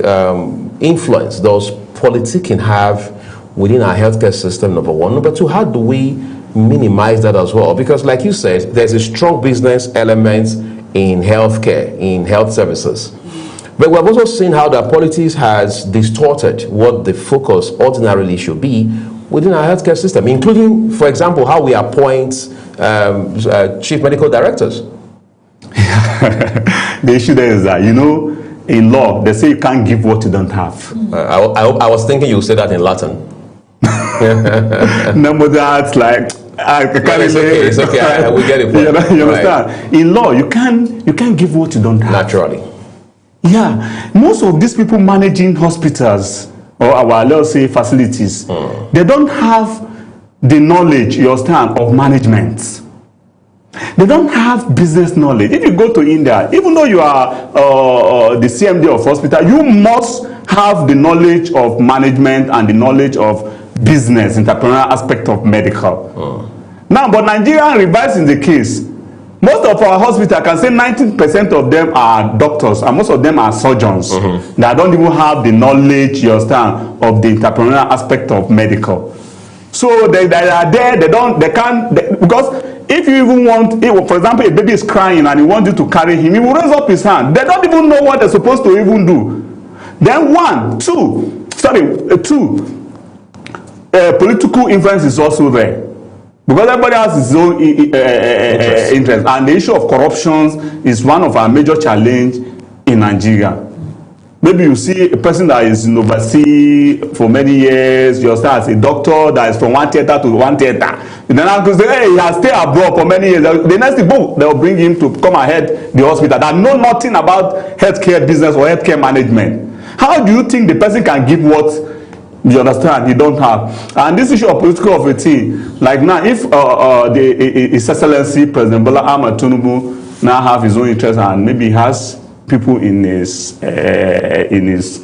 influence does politicking have within our healthcare system, number one? Number two, how do we minimize that as well? Because like you said, there's a strong business element in healthcare, in health services. But we've also seen how the politics has distorted what the focus ordinarily should be within our healthcare system, including, for example, how we appoint chief medical directors. The issue there is that, in law, they say you can't give what you don't have. I was thinking you would say that in Latin. No, but that's like, I can't say. It's okay. We get it. You understand? Right. In law, you can't give what you don't have. Naturally. Yeah, most of these people managing hospitals or our, let's say, facilities, they don't have the knowledge, you understand, of management. They don't have business knowledge. If you go to India, even though you are the CMD of hospital, you must have the knowledge of management and the knowledge of business, entrepreneurial aspect of medical. Now, but Nigeria reverse in the case. Most of our hospitals, I can say 90% of them are doctors, and most of them are surgeons that don't even have the knowledge, you understand, of the entrepreneurial aspect of medical. So they are there, they can't, because if you even want, for example, a baby is crying and you want you to carry him, he will raise up his hand. They don't even know what they're supposed to even do. Then two, political influence is also there. Because everybody has his own interest. And the issue of corruption is one of our major challenge in Nigeria. Maybe you see a person that is in overseas for many years, you start as a doctor that is from one theater to one theater. And then I could say, hey, he has stayed abroad for many years. The next thing, boom, they'll bring him to come and head the hospital that know nothing about healthcare business or healthcare management. How do you think the person can give what you understand he don't have? And this issue of political authority, like now, if His Excellency President Bola Ahmed Tinubu now have his own interest and maybe he has people in his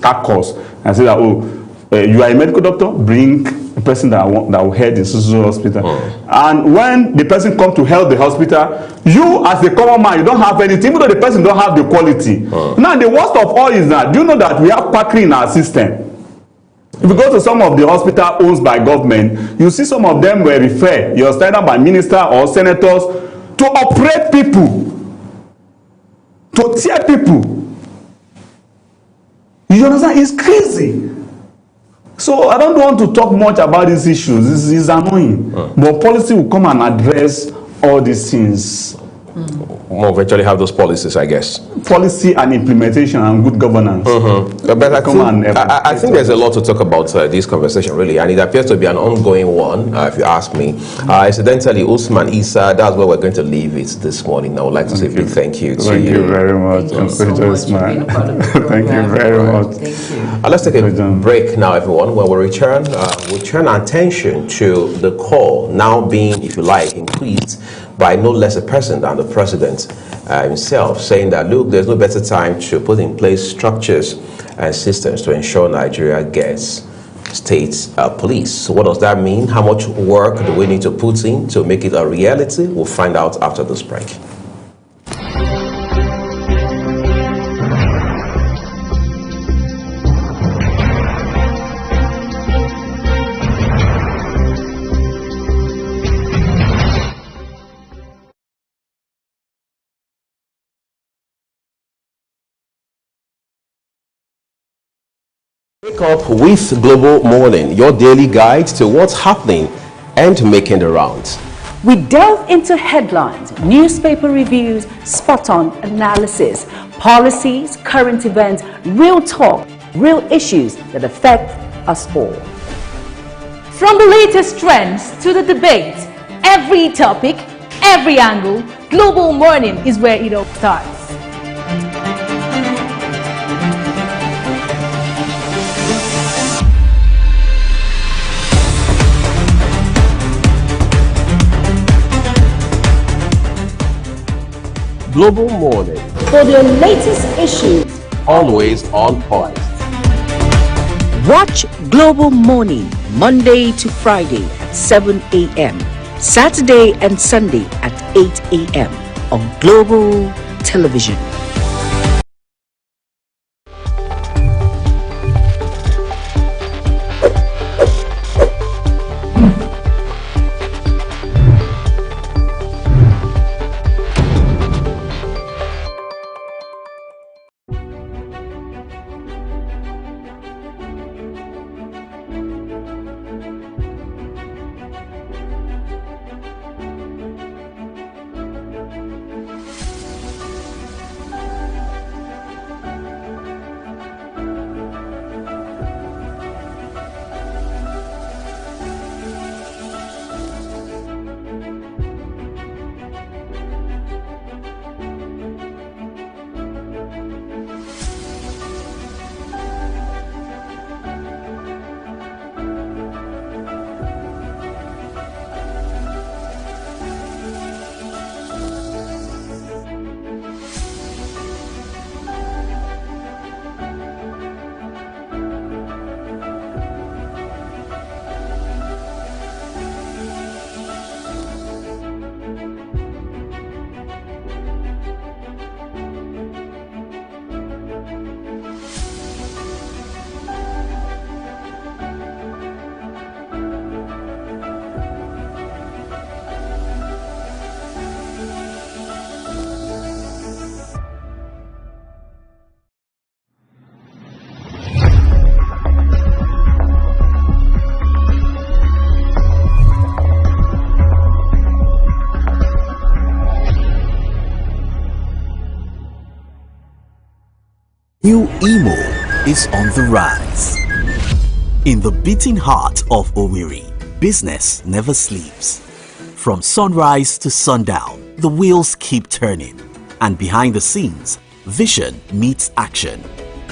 caucus and say that, you are a medical doctor, bring a person that will head the social hospital. And when the person comes to help the hospital, you as a common man, you don't have anything, even though the person don't have the quality. Now the worst of all is that, do you know that we have quackery in our system? If you go to some of the hospitals owned by government, you see some of them were referred, you're either by minister or senators, to operate people, to tear people. You understand? It's crazy. So I don't want to talk much about these issues. This is annoying. But policy will come and address all these things. We'll eventually have those policies, I guess. Policy and implementation and good governance. But I think there's a lot to talk about this conversation, really, and it appears to be an ongoing one, if you ask me. Incidentally, Usman Issa, that's where we're going to leave it this morning. I would like to say a big thank you to you. Thank you very much. Thank you very much. Thank you. Let's take a break now, everyone. When we return, we'll turn our attention to the call now being, if you like, increased by no less a person than the president himself, saying that, look, there's no better time to put in place structures and systems to ensure Nigeria gets state police. So what does that mean? How much work do we need to put in to make it a reality? We'll find out after this break. Wake up with Global Morning, your daily guide to what's happening and making the rounds. We delve into headlines, newspaper reviews, spot-on analysis, policies, current events, real talk, real issues that affect us all. From the latest trends to the debate, every topic, every angle, Global Morning is where it all starts. Global Morning, For the latest issues, always on point. Watch Global Morning Monday to Friday at 7 a.m. Saturday and Sunday at 8 a.m. on Global Television. New Imo is on the rise. In the beating heart of Owerri, business never sleeps. From sunrise to sundown, the wheels keep turning. And behind the scenes, vision meets action.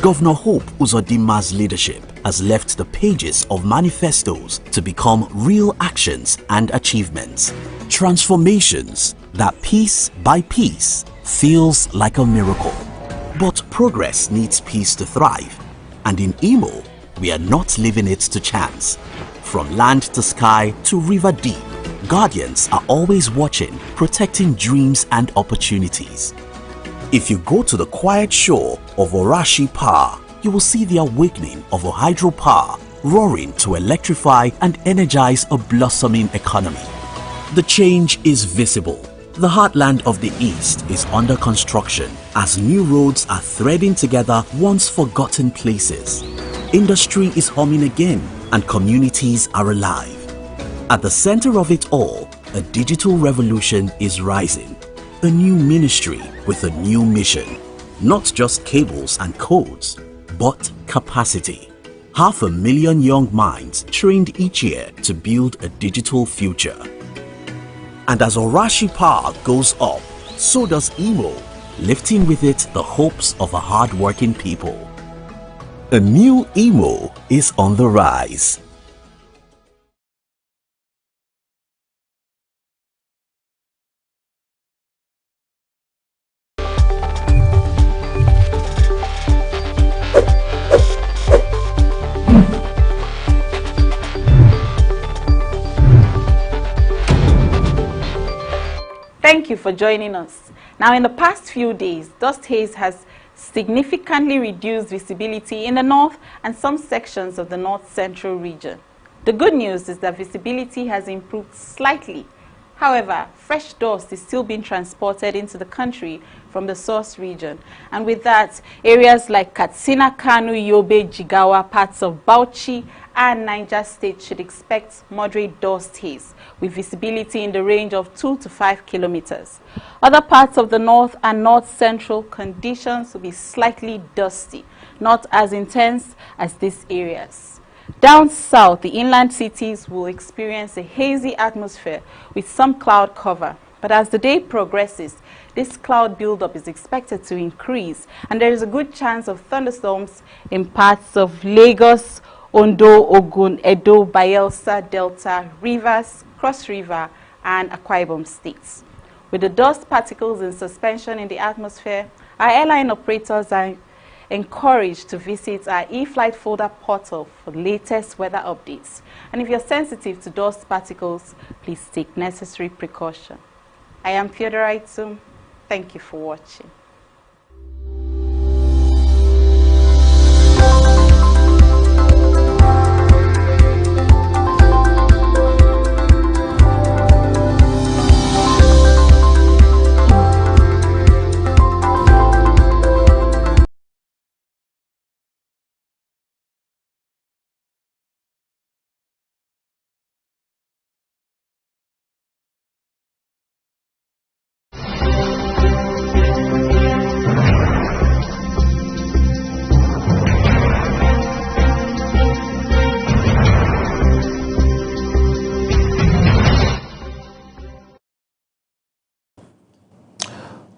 Governor Hope Uzodinma's leadership has left the pages of manifestos to become real actions and achievements. Transformations that piece by piece feels like a miracle. But progress needs peace to thrive. And in Imo, we are not leaving it to chance. From land to sky to river deep, guardians are always watching, protecting dreams and opportunities. If you go to the quiet shore of Orashi Power, you will see the awakening of a hydropower roaring to electrify and energize a blossoming economy. The change is visible. The heartland of the East is under construction as new roads are threading together once forgotten places. Industry is humming again and communities are alive. At the center of it all, a digital revolution is rising. A new ministry with a new mission. Not just cables and codes, but capacity. 500,000 young minds trained each year to build a digital future. And as Orashi Power goes up, so does Imo, lifting with it the hopes of a hard-working people. A new Imo is on the rise. Thank you for joining us. Now, in the past few days, dust haze has significantly reduced visibility in the north and some sections of the north central region. The good news is that visibility has improved slightly. However, fresh dust is still being transported into the country from the source region. And with that, areas like Katsina, Kano, Yobe, Jigawa, parts of Bauchi, and Niger State should expect moderate dust haze with visibility in the range of 2 to 5 kilometers. Other parts of the north and north central conditions will be slightly dusty, not as intense as these areas. Down south, the inland cities will experience a hazy atmosphere with some cloud cover. But as the day progresses, this cloud buildup is expected to increase, and there is a good chance of thunderstorms in parts of Lagos, Ondo, Ogun, Edo, Bayelsa, Delta, Rivers, Cross River, and Akwa Ibom states. With the dust particles in suspension in the atmosphere, our airline operators are encouraged to visit our eFlight folder portal for latest weather updates. And if you're sensitive to dust particles, please take necessary precaution. I am Theodora Itum. Thank you for watching.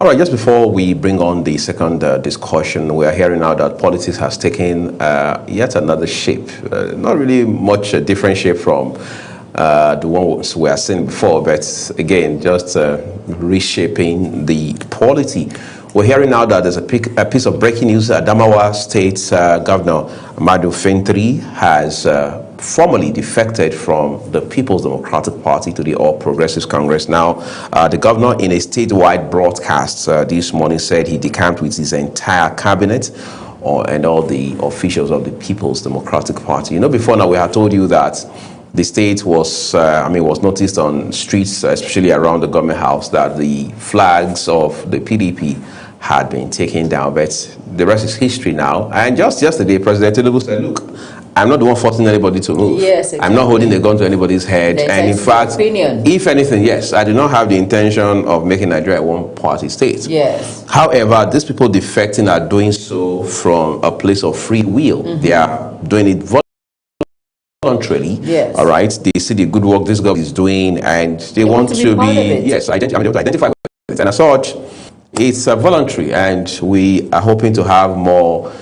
All right, just before we bring on the second discussion, we are hearing now that politics has taken yet another shape. Not really much different shape from the ones we are seeing before, but again, just reshaping the polity. We're hearing now that there's a piece of breaking news. Adamawa State Governor Ahmadu Fintiri has formally defected from the People's Democratic Party to the All Progressives Congress. Now, the governor in a statewide broadcast this morning said he decamped with his entire cabinet and all the officials of the People's Democratic Party. You know, before now we had told you that the state was, was noticed on streets, especially around the government house, that the flags of the PDP had been taken down, but the rest is history now. And just yesterday, President Tinubu said, look, I'm not the one forcing anybody to move. Yes, exactly. I'm not holding a gun to anybody's head. And in fact, if anything, yes, I do not have the intention of making Nigeria a one-party state. Yes. However, these people defecting are doing so from a place of free will. They are doing it voluntarily. Yes. All right. They see the good work this government is doing, and they want to be yes, they want to identify with it. And as such, it's voluntary, and we are hoping to have more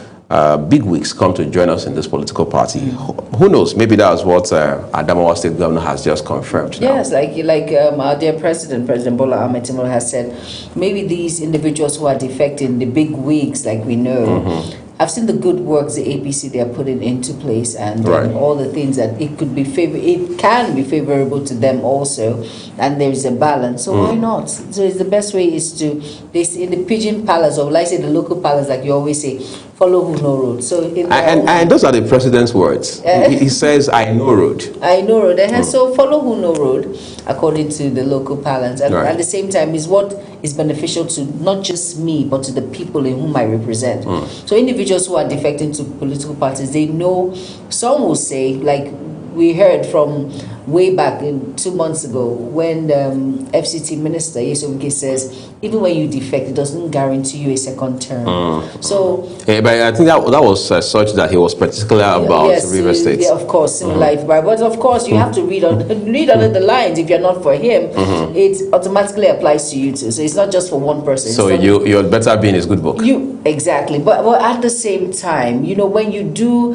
big wigs come to join us in this political party. Who knows? Maybe that's what Adamawa State Governor has just confirmed. Yes, now. like our dear President Bola Ahmed Tinubu has said, maybe these individuals who are defecting, the big wigs, like we know, I've seen the good works the APC they are putting into place, and all the things that it could be it can be favorable to them also, and there is a balance. So why not? So it's the best way is to in the Pigeon Palace, or like I say the local palace, like you always say, follow who know road. So and those are the president's words. He says, "I know road." I know road. And so follow who know road, according to the local palace, and at the same time is what is beneficial to not just me but to the people in whom I represent. So individuals who are defecting to political parties, they know. Some will say, like we heard from way back 2 months ago when FCT Minister Yesomike says, even when you defect, it doesn't guarantee you a second term. So, but I think that was such that he was particular about River State. Yeah, of course, similar. But of course, you have to read under the lines. If you're not for him, it automatically applies to you too. So it's not just for one person. So you'd better be in his good book. Exactly. But at the same time, you know, when you do,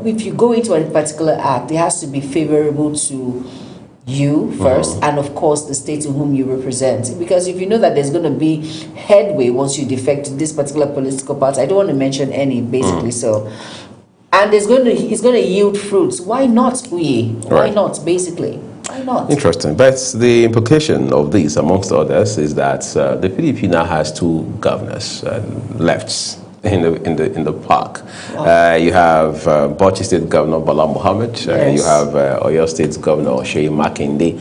if you go into a particular act, it has to be favorable to you first, and of course the state in whom you represent. Because if you know that there's going to be headway once you defect to this particular political party, I don't want to mention any, basically. So, and it's going to yield fruits. Why not, Uye? Why not, basically? Why not? Interesting. But the implication of this, amongst others, is that the PDP now has two governors left in the park. Wow. You have Bauchi State Governor Bala Mohammed. You have Oyo State Governor Seyi Makinde.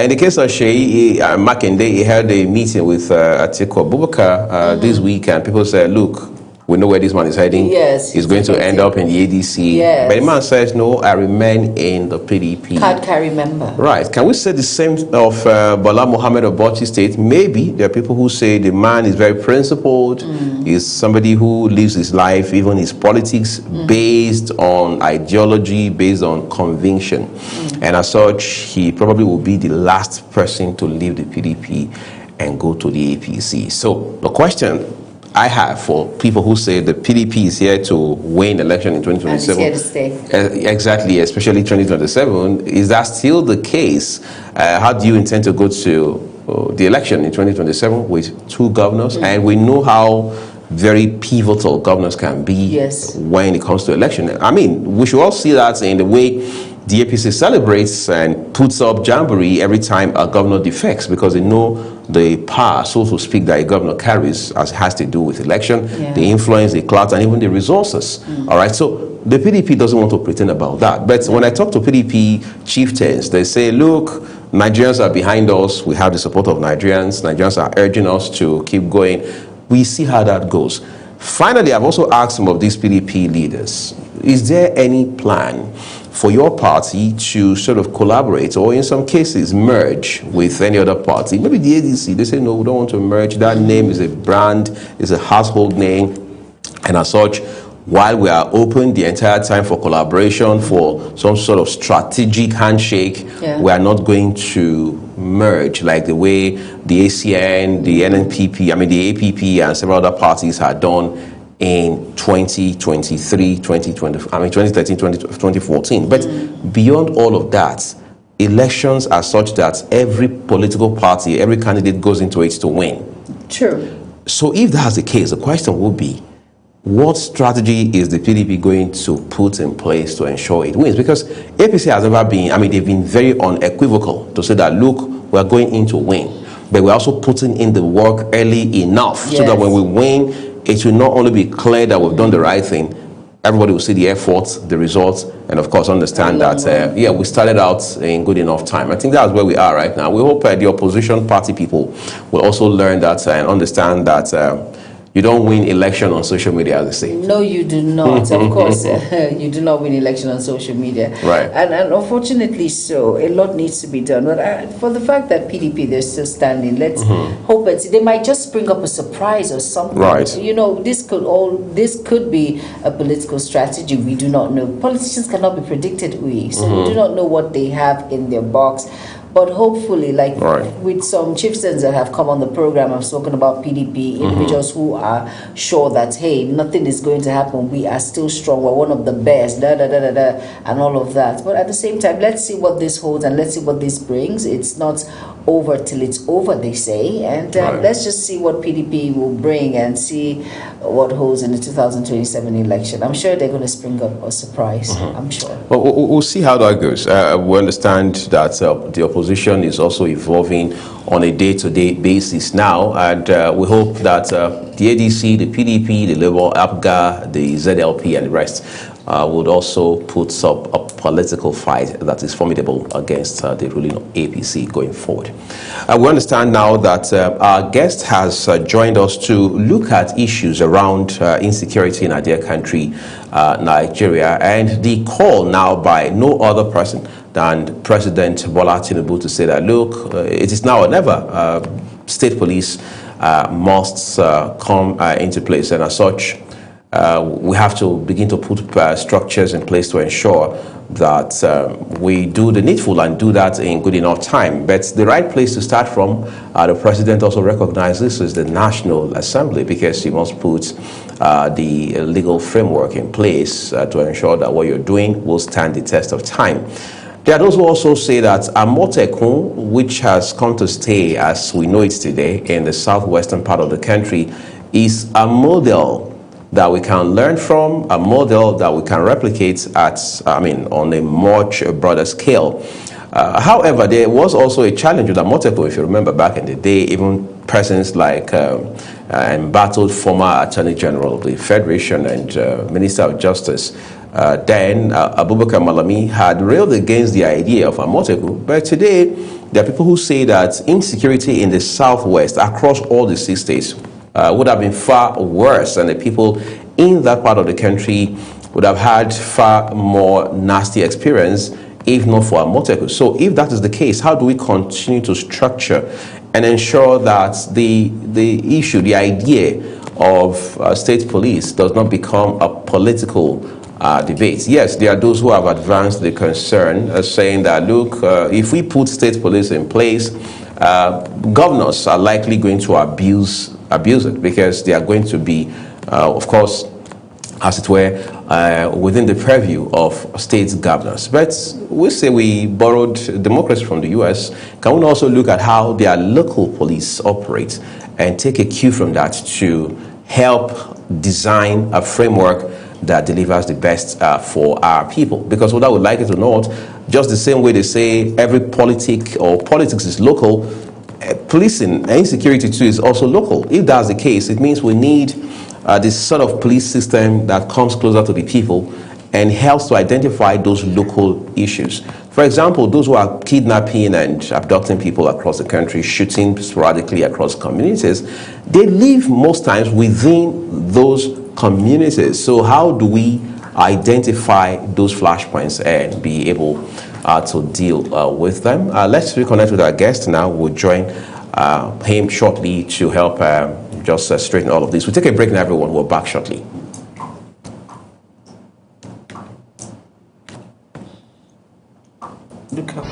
In the case of Seyi Makinde, he held a meeting with Atiku Abubakar this week, and people said, look, we know where this man is heading. Yes, he's going to end up in the ADC. Yes. But the man says, no, I remain in the PDP. Card carry member. Right. Can we say the same of Bala Mohammed of Bauchi State? Maybe there are people who say the man is very principled. He's somebody who lives his life, even his politics, based on ideology, based on conviction. And as such, he probably will be the last person to leave the PDP and go to the APC. So the question I have for people who say the PDP is here to win election in 2027. And it's here to stay. Exactly, especially 2027. Is that still the case? How do you intend to go to the election in 2027 with two governors? And we know how very pivotal governors can be when it comes to election. I mean, we should all see that in the way the APC celebrates and puts up jamboree every time a governor defects, because they know the power, so to speak, that a governor carries as it has to do with election, the influence, the clout, and even the resources. All right, so the PDP doesn't want to pretend about that. But when I talk to PDP chieftains, they say, look, Nigerians are behind us. We have the support of Nigerians. Nigerians are urging us to keep going. We see how that goes. Finally, I've also asked some of these PDP leaders, is there any plan for your party to sort of collaborate, or in some cases merge with any other party? Maybe the ADC, they say, no, we don't want to merge. That name is a brand, is a household name. And as such, while we are open the entire time for collaboration, for some sort of strategic handshake, we are not going to merge like the way the ACN, the NNPP, the APP and several other parties had done in 2023, 2013, 2014. But beyond all of that, elections are such that every political party, every candidate goes into it to win. True. So if that's the case, the question would be, what strategy is the PDP going to put in place to ensure it wins? Because APC has never been, they've been very unequivocal to say that, look, we're going in to win. But we're also putting in the work early enough so that when we win, it will not only be clear that we've done the right thing, everybody will see the efforts, the results, and of course understand that, we started out in good enough time. I think that's where we are right now. We hope the opposition party people will also learn that and understand that you don't win election on social media, as they say. No, you do not. Of course, you do not win election on social media. Right. And unfortunately so, a lot needs to be done. But for the fact that PDP, they're still standing, let's hope they might just spring up a surprise or something. Right. You know, this could be a political strategy. We do not know. Politicians cannot be predicted, so we do not know what they have in their box. But hopefully, like with some chieftains that have come on the program, I've spoken about PDP, individuals who are sure that, hey, nothing is going to happen. We are still strong. We're one of the best, and all of that. But at the same time, let's see what this holds and let's see what this brings. It's not over till it's over, they say. And let's just see what PDP will bring and see what holds in the 2027 election. I'm sure they're going to spring up a surprise. I'm sure. Well, we'll see how that goes. We understand that the opposition is also evolving on a day-to-day basis now, and we hope that the ADC, the PDP, the Labour, APGA, the ZLP, and the rest would also put up a political fight that is formidable against the ruling APC going forward. We understand now that our guest has joined us to look at issues around insecurity in our dear country, Nigeria, and the call now by no other person than President Bola Tinubu to say that, look, it is now or never. State police must come into place, and as such, we have to begin to put structures in place to ensure that we do the needful and do that in good enough time. But the right place to start from, the president also recognizes, is the National Assembly, because you must put the legal framework in place to ensure that what you're doing will stand the test of time. There are those who also say that Amotekun, which has come to stay as we know it today in the southwestern part of the country, is a model that we can learn from, a model that we can replicate on a much broader scale. However, there was also a challenge with Amotekun, if you remember back in the day, even persons like embattled former Attorney General of the Federation and Minister of Justice, then Abubakar Malami, had railed against the idea of Amotekun. But today, there are people who say that insecurity in the southwest, across all the 6 states, would have been far worse, and the people in that part of the country would have had far more nasty experience if not for Amotekun. So if that is the case, how do we continue to structure and ensure that the issue, the idea of state police does not become a political debate? Yes, there are those who have advanced the concern, saying that, look, if we put state police in place, governors are likely going to abuse it, because they are going to be, of course, as it were, within the purview of state governors. But we say we borrowed democracy from the US. Can we also look at how their local police operate and take a cue from that to help design a framework that delivers the best for our people? Because whether we like it or not, just the same way they say every politics is local, policing and insecurity too is also local. If that's the case, it means we need this sort of police system that comes closer to the people and helps to identify those local issues. For example, those who are kidnapping and abducting people across the country, shooting sporadically across communities, they live most times within those communities. So how do we identify those flashpoints and be able to deal with them? Let's reconnect with our guest now. We'll join him shortly to help just straighten all of this. We'll take a break now, everyone. We're back shortly. Look up.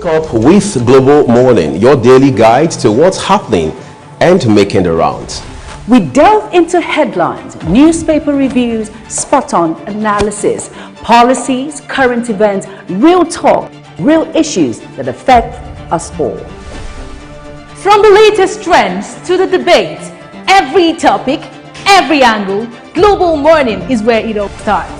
Up with Global Morning, your daily guide to what's happening and making the rounds. We delve into headlines, newspaper reviews, spot-on analysis, policies, current events, real talk, real issues that affect us all. From the latest trends to the debate, every topic, every angle, Global Morning is where it all starts.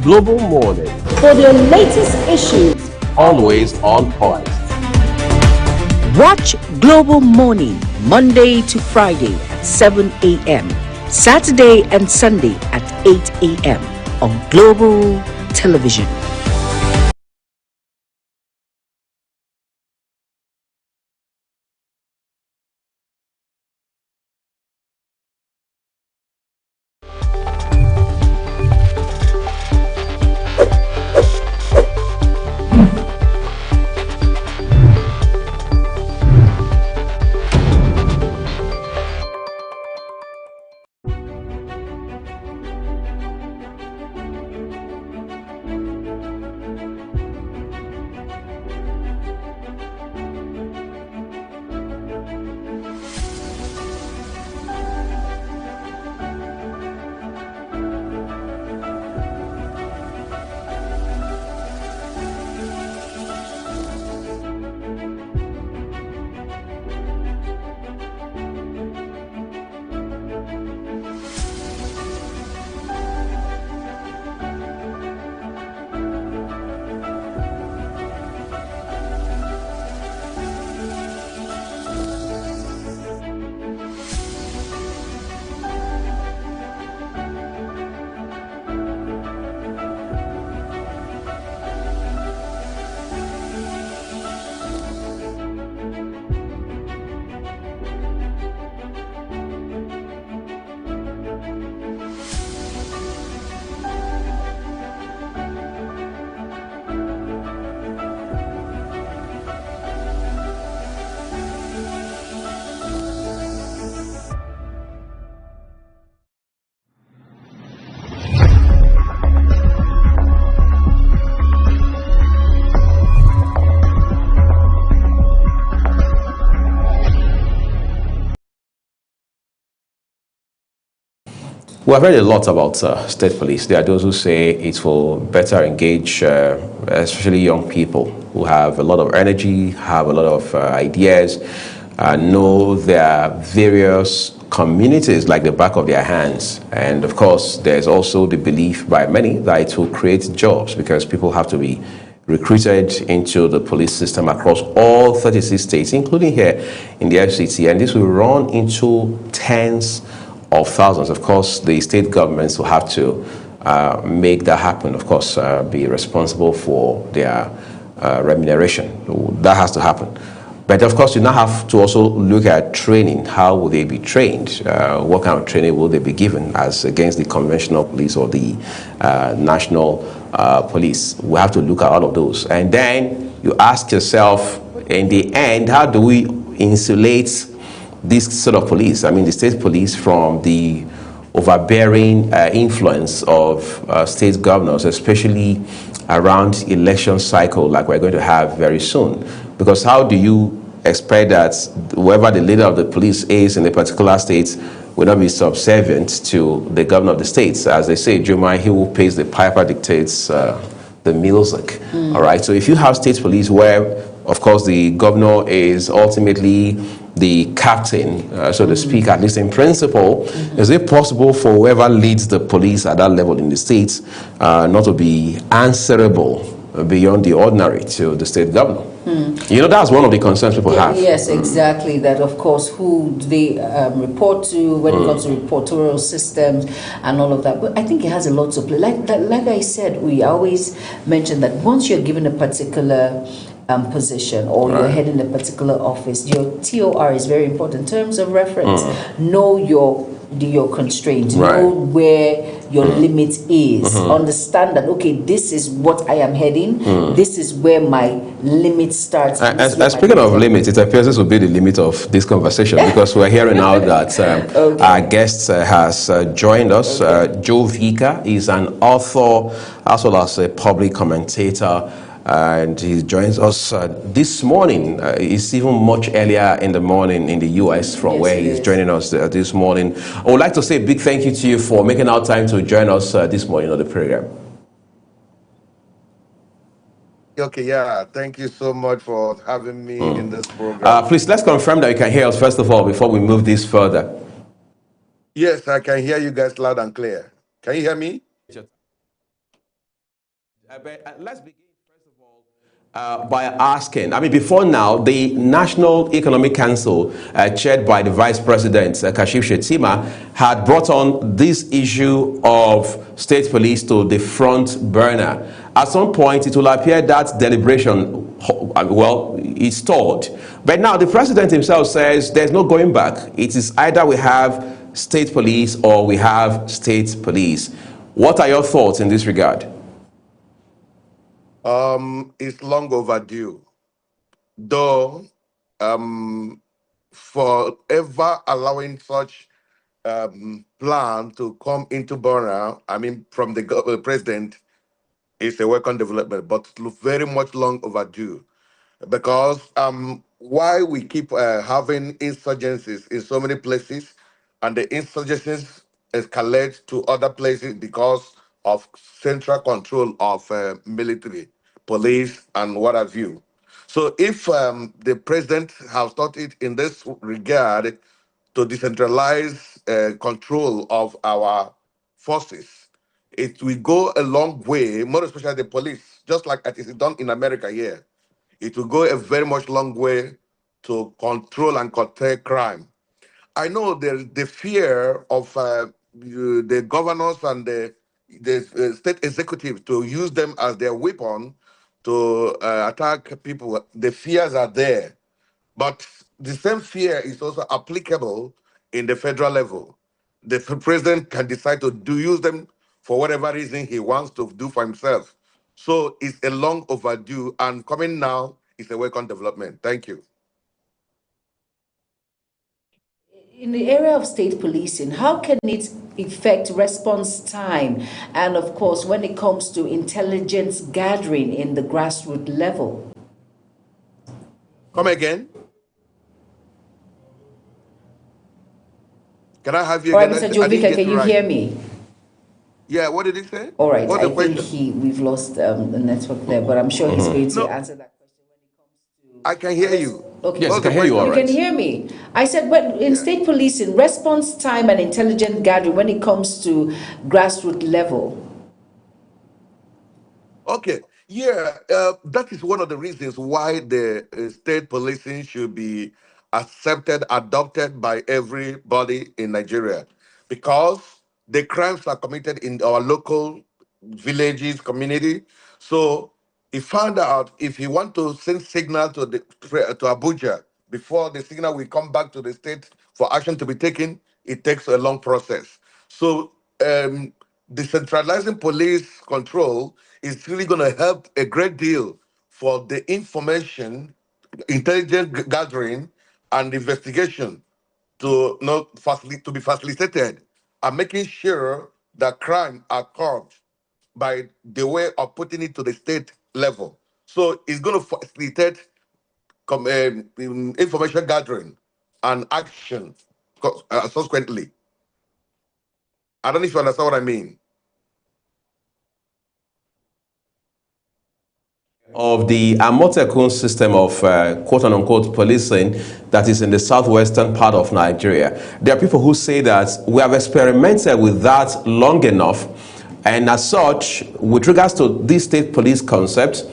Global Morning, For the latest issues, always on point. Watch Global Morning Monday to Friday at 7 a.m. Saturday and Sunday at 8 a.m. on Global Television. We have heard a lot about state police. There are those who say it will better engage, especially young people who have a lot of energy, have a lot of ideas, know their various communities like the back of their hands. And of course, there's also the belief by many that it will create jobs because people have to be recruited into the police system across all 36 states, including here in the FCT. And this will run into tens of thousands. Of course, the state governments will have to make that happen, of course, be responsible for their remuneration. That has to happen. But of course, you now have to also look at training. How will they be trained? What kind of training will they be given as against the conventional police or the national police? We have to look at all of those. And then you ask yourself, in the end, how do we insulate this sort of police, I mean the state police, from the overbearing influence of state governors, especially around election cycle like we're going to have very soon? Because how do you expect that whoever the leader of the police is in a particular state will not be subservient to the governor of the states? As they say, Juma, he who pays the piper dictates the music. All right, so if you have state police where, of course, the governor is ultimately the captain, so to speak, at least in principle, is it possible for whoever leads the police at that level in the states not to be answerable beyond the ordinary to the state governor? You know, that's one of the concerns people have. Yes, exactly. That, of course, who do they report to when it comes to reportorial systems and all of that. But I think it has a lot to play. Like I said, we always mention that once you're given a particular position or you're heading a particular office, your TOR is very important in terms of reference. Know your constraints, Right. know where your limit is, understand that, okay, this is what I am heading, this is where my limit starts. And speaking of limits, it appears this will be the limit of this conversation because we're hearing now that our guest has joined us. Joe Vika is an author as well as a public commentator. And he joins us this morning. It's even much earlier in the morning in the U.S. from where he's joining us this morning. I would like to say a big thank you to you for making our time to join us this morning on the program. Okay, yeah. Thank you so much for having me in this program. Please, let's confirm that you can hear us first of all before we move this further. Yes, I can hear you guys loud and clear. Can you hear me? Let's begin. By asking, before now, the National Economic Council, chaired by the Vice President, Kashif Shettima, had brought on this issue of state police to the front burner. At some point, it will appear that deliberation, is stalled. But now the President himself says there's no going back. It is either we have state police or we have state police. What are your thoughts in this regard? It's long overdue. Though, forever allowing such plan to come into burner, from the president, is a welcome development, but very much long overdue. Because why we keep having insurgencies in so many places, and the insurgencies escalate to other places because of central control of military, police, and what have you. So if the president has started in this regard to decentralize control of our forces, it will go a long way, more especially the police, just like it is done in America here. It will go a very much long way to control and curtail crime. I know there's the fear of the governors and the state executive to use them as their weapon to attack people. The fears are there. But the same fear is also applicable in the federal level. The president can decide to use them for whatever reason he wants to do for himself. So it's a long overdue, and coming now is a welcome development. Thank you. In the area of state policing, how can it affect response time? And of course, when it comes to intelligence gathering in the grassroots level? Come again? Can I have you All right, again? Mr. Joe Vika, can you hear me? Yeah, what did he say? All right, What's the question? we've lost the network there, but I'm sure he's going to answer that question when it comes to... I can hear you. Okay. Yes, I can hear you all right. You can hear me. I said, in state policing, response time and intelligence gathering when it comes to grassroots level. Okay. Yeah, that is one of the reasons why the state policing should be accepted, adopted by everybody in Nigeria, because the crimes are committed in our local villages, community. So he found out if he want to send signal to Abuja before the signal will come back to the state for action to be taken, it takes a long process. So decentralizing police control is really going to help a great deal for the information, intelligence gathering, and investigation to be facilitated, and making sure that crime are curbed by the way of putting it to the state level. So it's going to facilitate information gathering and action subsequently. I don't know if you understand what I mean. Of the Amotekun system of quote-unquote policing that is in the southwestern part of Nigeria. There are people who say that we have experimented with that long enough, and as such, with regards to this state police concept,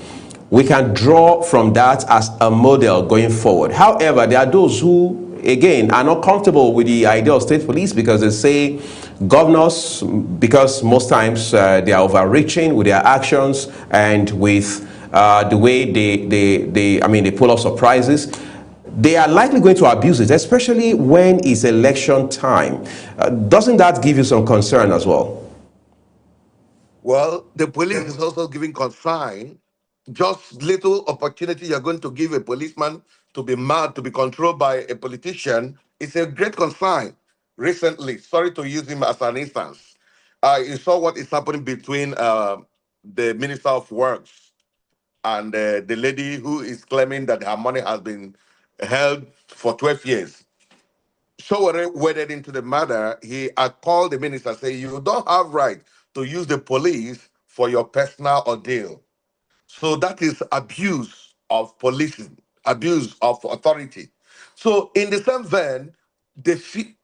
we can draw from that as a model going forward. However, there are those who, again, are not comfortable with the idea of state police because they say governors, because most times they are overreaching with their actions and with the way they pull off surprises. they are likely going to abuse it, especially when it's election time. Doesn't that give you some concern as well? Well, the police is also giving consign. Just little opportunity you're going to give a policeman to be mad, to be controlled by a politician, it's a great consign. Recently, sorry to use him as an instance, you saw what is happening between the Minister of Works and the lady who is claiming that her money has been held for 12 years. So when I waded into the matter, I called the minister, say, you don't have right to use the police for your personal ordeal. So that is abuse of policing, abuse of authority. So in the same vein,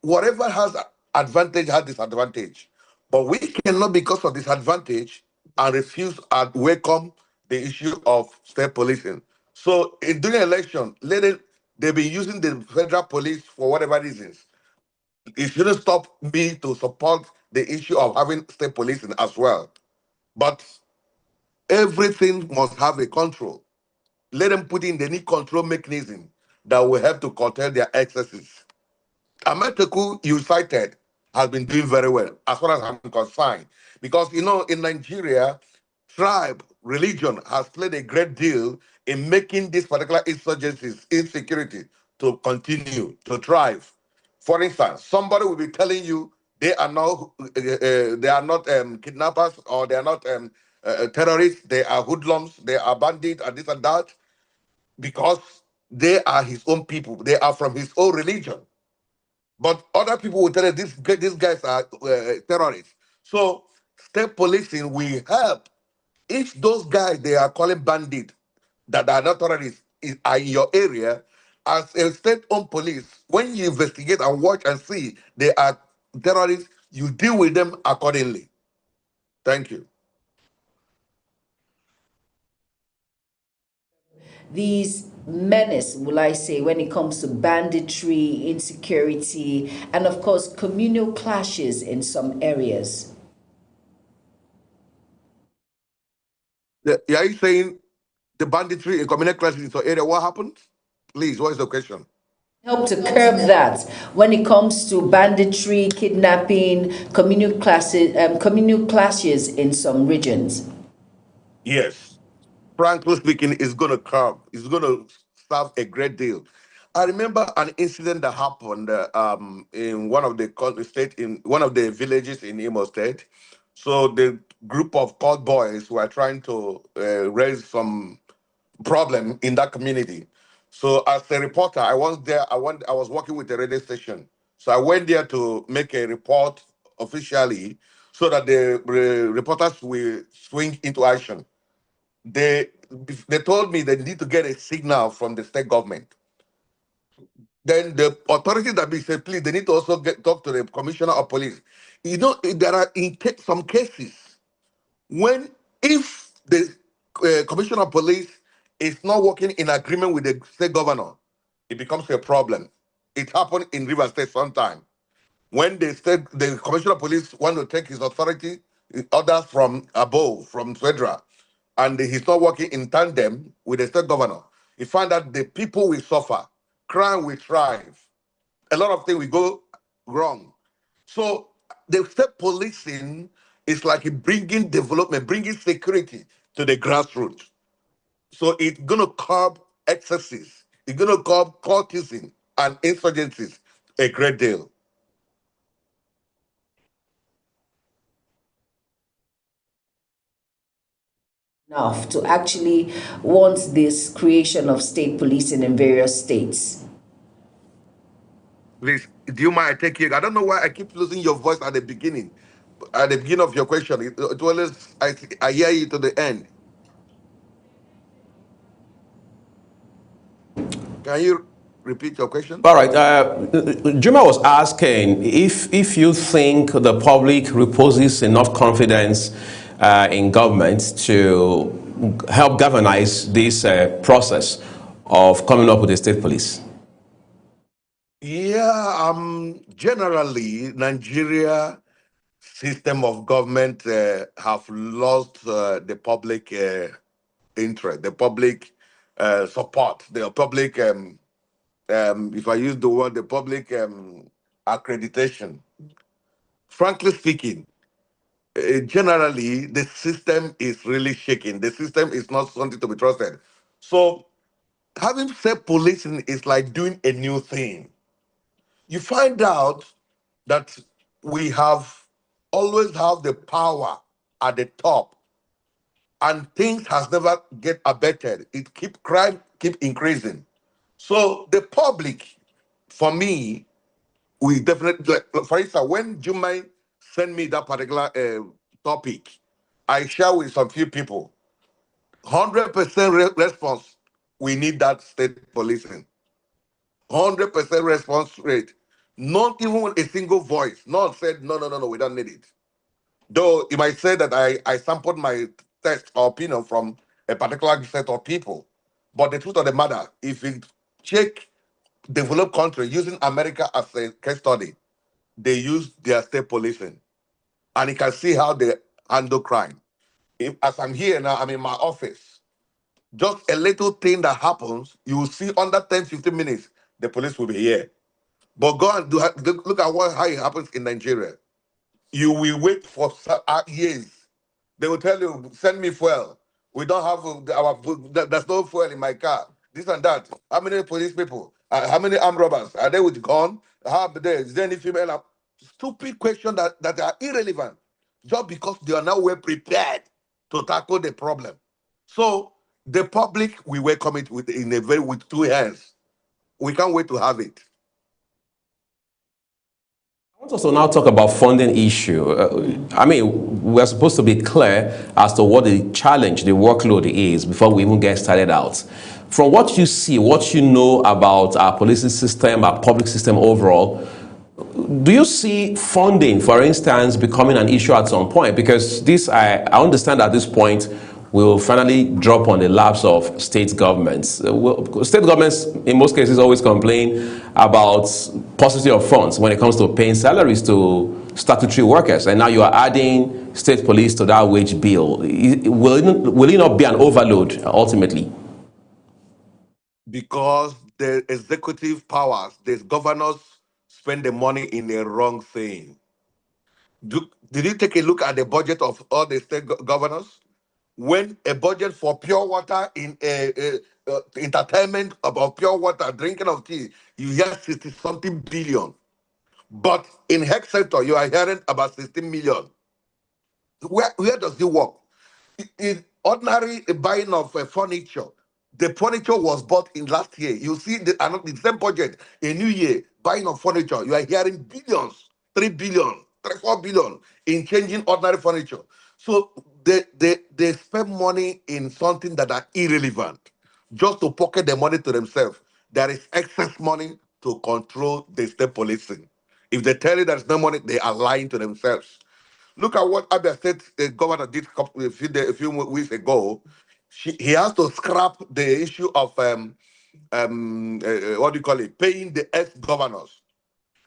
whatever has advantage has disadvantage. But we cannot, because of disadvantage, and refuse and welcome the issue of state policing. So during election, they be using the federal police for whatever reasons. It shouldn't stop me to support the issue of having state policing as well. But everything must have a control. Let them put in the need control mechanism that will help to curtail their excesses. Ameteku, you cited, has been doing very well as far as I'm concerned. Because, in Nigeria, tribe, religion has played a great deal in making these particular insurgencies, insecurity, to continue to thrive. For instance, somebody will be telling you they are not kidnappers, or they are not terrorists, they are hoodlums, they are bandits, and this and that, because they are his own people, they are from his own religion. But other people will tell you these guys are terrorists. So state policing will help. If those guys they are calling bandit that are not terrorists are in your area, as a state-owned police, when you investigate and watch and see they are terrorists, you deal with them accordingly. Thank you. These menace, will I say, when it comes to banditry, insecurity, and of course communal clashes in some areas? Are you saying the banditry in communal classes in your area? What happened? Please, what is the question? Help to curb that when it comes to banditry, kidnapping, communal clashes in some regions. Yes. Frankly speaking, it's going to curb. It's going to serve a great deal. I remember an incident that happened in one of the villages in Imo State. So the group of cult boys were trying to raise some problem in that community. So as a reporter, I was there. I was working with the radio station. So I went there to make a report officially, so that the reporters will swing into action. They told me they need to get a signal from the state government. Then the authorities that be said, please, they need to also talk to the commissioner of police. There are some cases when, if the commissioner of police is not working in agreement with the state governor, it becomes a problem. It happened in Rivers State sometime. When the commissioner of police want to take his authority, orders from above, from federal, and he's not working in tandem with the state governor, he find that the people will suffer, crime will thrive, a lot of things will go wrong. So the state policing is like bringing development, bringing security to the grassroots. So it's going to curb excesses. It's going to curb cultism and insurgencies a great deal. Enough to actually want this creation of state policing in various states? Please, do you mind I take you? I don't know why I keep losing your voice at the beginning. At the beginning of your question, it always I hear you to the end. Can you repeat your question? All right. Juma was asking if you think the public reposes enough confidence in government to help galvanize this process of coming up with a state police. Yeah, generally, Nigeria system of government have lost the public interest, the public support, the public if I use the word, the public accreditation. Frankly speaking, generally the system is really shaking. The system is not something to be trusted. So having said policing is like doing a new thing. You find out that we have always have the power at the top, and things has never get abated. It keep crime keep increasing. So the public, for me, we definitely, like, for instance, when Jumai sent me that particular topic, I share with some few people. 100% response. We need that state policing. 100% response rate. Not even a single voice. None said, no, no, no, no, we don't need it. Though you might say that I sampled my test or opinion from a particular set of people. But the truth of the matter, if you check developed country using America as a case study, they use their state policing. And you can see how they handle crime. If, as I'm here now, I'm in my office. Just a little thing that happens, you will see under 10, 15 minutes, the police will be here. But go and look at how it happens in Nigeria. You will wait for years. They will tell you, send me fuel. We don't have there's no fuel in my car. This and that. How many police people? How many armed robbers? Are they with gun? Is there any female? Stupid questions that are irrelevant just because they are now well prepared to tackle the problem. So the public, we welcome it with two hands. We can't wait to have it. I want us to now talk about funding issue. I mean, we're supposed to be clear as to what the challenge, the workload is before we even get started out. From what you see, what you know about our policing system, our public system overall, do you see funding, for instance, becoming an issue at some point? Because this, I understand at this point, will finally drop on the laps of state governments. State governments, in most cases, always complain about paucity of funds when it comes to paying salaries to statutory workers. And now you are adding state police to that wage bill. Will it not be an overload, ultimately? Because the executive powers, the governors spend the money in the wrong thing. Did you take a look at the budget of all the state governors? When a budget for pure water in entertainment, about pure water, drinking of tea, you hear 60 something billion. But in health sector, you are hearing about 16 million. Where does it work? In ordinary buying of furniture, the furniture was bought in last year. You see the same budget, a new year, buying of furniture, you are hearing billions, 3 billion, 4 billion in changing ordinary furniture. So they spend money in something that are irrelevant, just to pocket the money to themselves. There is excess money to control the state policing. If they tell you there's no money, they are lying to themselves. Look at what Abia State governor did a few weeks ago. He has to scrap the issue of what do you call it, paying the ex-governors.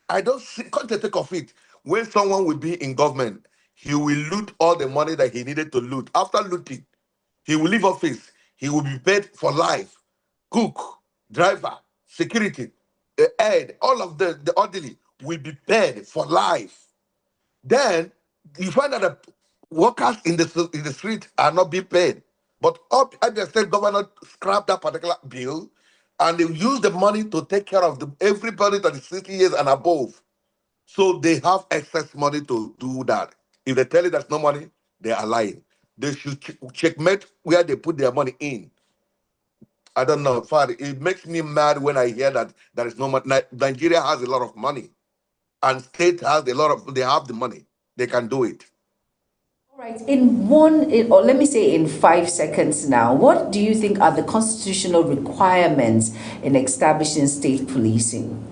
I don't see, come to think of it, when someone will be in government, he will loot all the money that he needed to loot. After looting, he will leave office. He will be paid for life. Cook, driver, security, aide, all of the orderly will be paid for life. Then you find that the workers in the street are not being paid. But the state governor scrapped that particular bill, and they use the money to take care of everybody that is 60 years and above. So they have excess money to do that. If they tell you there's no money, they are lying. They should checkmate where they put their money in. I don't know, Father. It makes me mad when I hear that there is no money. Nigeria has a lot of money, and state has a lot of. They have the money. They can do it. All right. Or let me say in 5 seconds now, what do you think are the constitutional requirements in establishing state policing?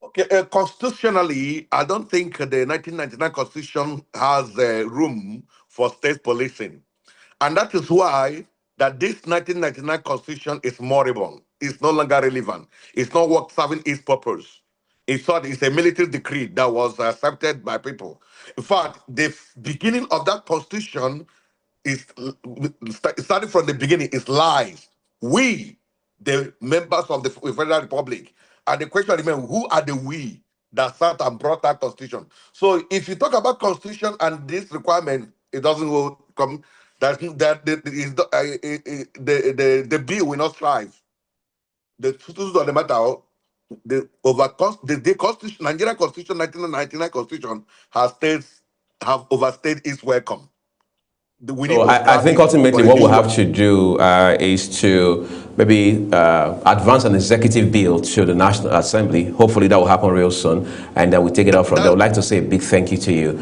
Okay, constitutionally, I don't think the 1999 Constitution has room for state policing. And that is why that this 1999 Constitution is moribund. It's no longer relevant. It's not work serving its purpose. It's a military decree that was accepted by people. In fact, the beginning of that Constitution is starting from the beginning is lies. We, the members of the Federal Republic. And the question remains, who are the we that sat and brought that constitution? So if you talk about constitution and this requirement, it doesn't come, the bill will not strive. The truth of the matter, the constitution, Nigerian Constitution, 1999 Constitution, have overstayed its welcome. So I think ultimately what we'll have to do is to maybe advance an executive bill to the National Assembly. Hopefully that will happen real soon, and then we take it out from there. I would like to say a big thank you to you,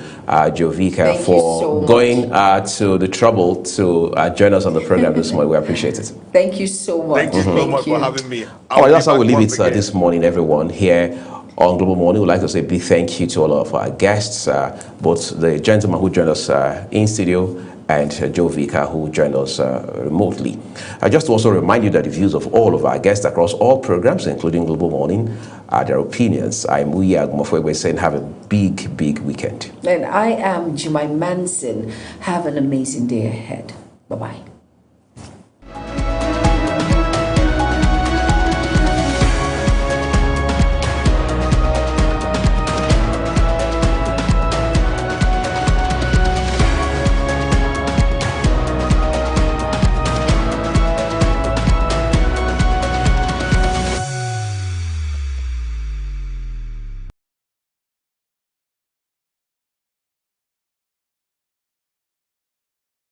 Joe Vika, for going to the trouble to join us on the program this morning. We appreciate it. Thank you so much. Thank you so much for having me. All right, that's how we leave it this morning, everyone, here on Global Morning. We'd like to say a big thank you to all of our guests, both the gentleman who joined us in studio and Joe Vika, who joined us remotely. I just also remind you that the views of all of our guests across all programs, including Global Morning, are their opinions. I'm Uya Agumofwe saying have a big, big weekend. And I am Jumai Manson. Have an amazing day ahead. Bye-bye.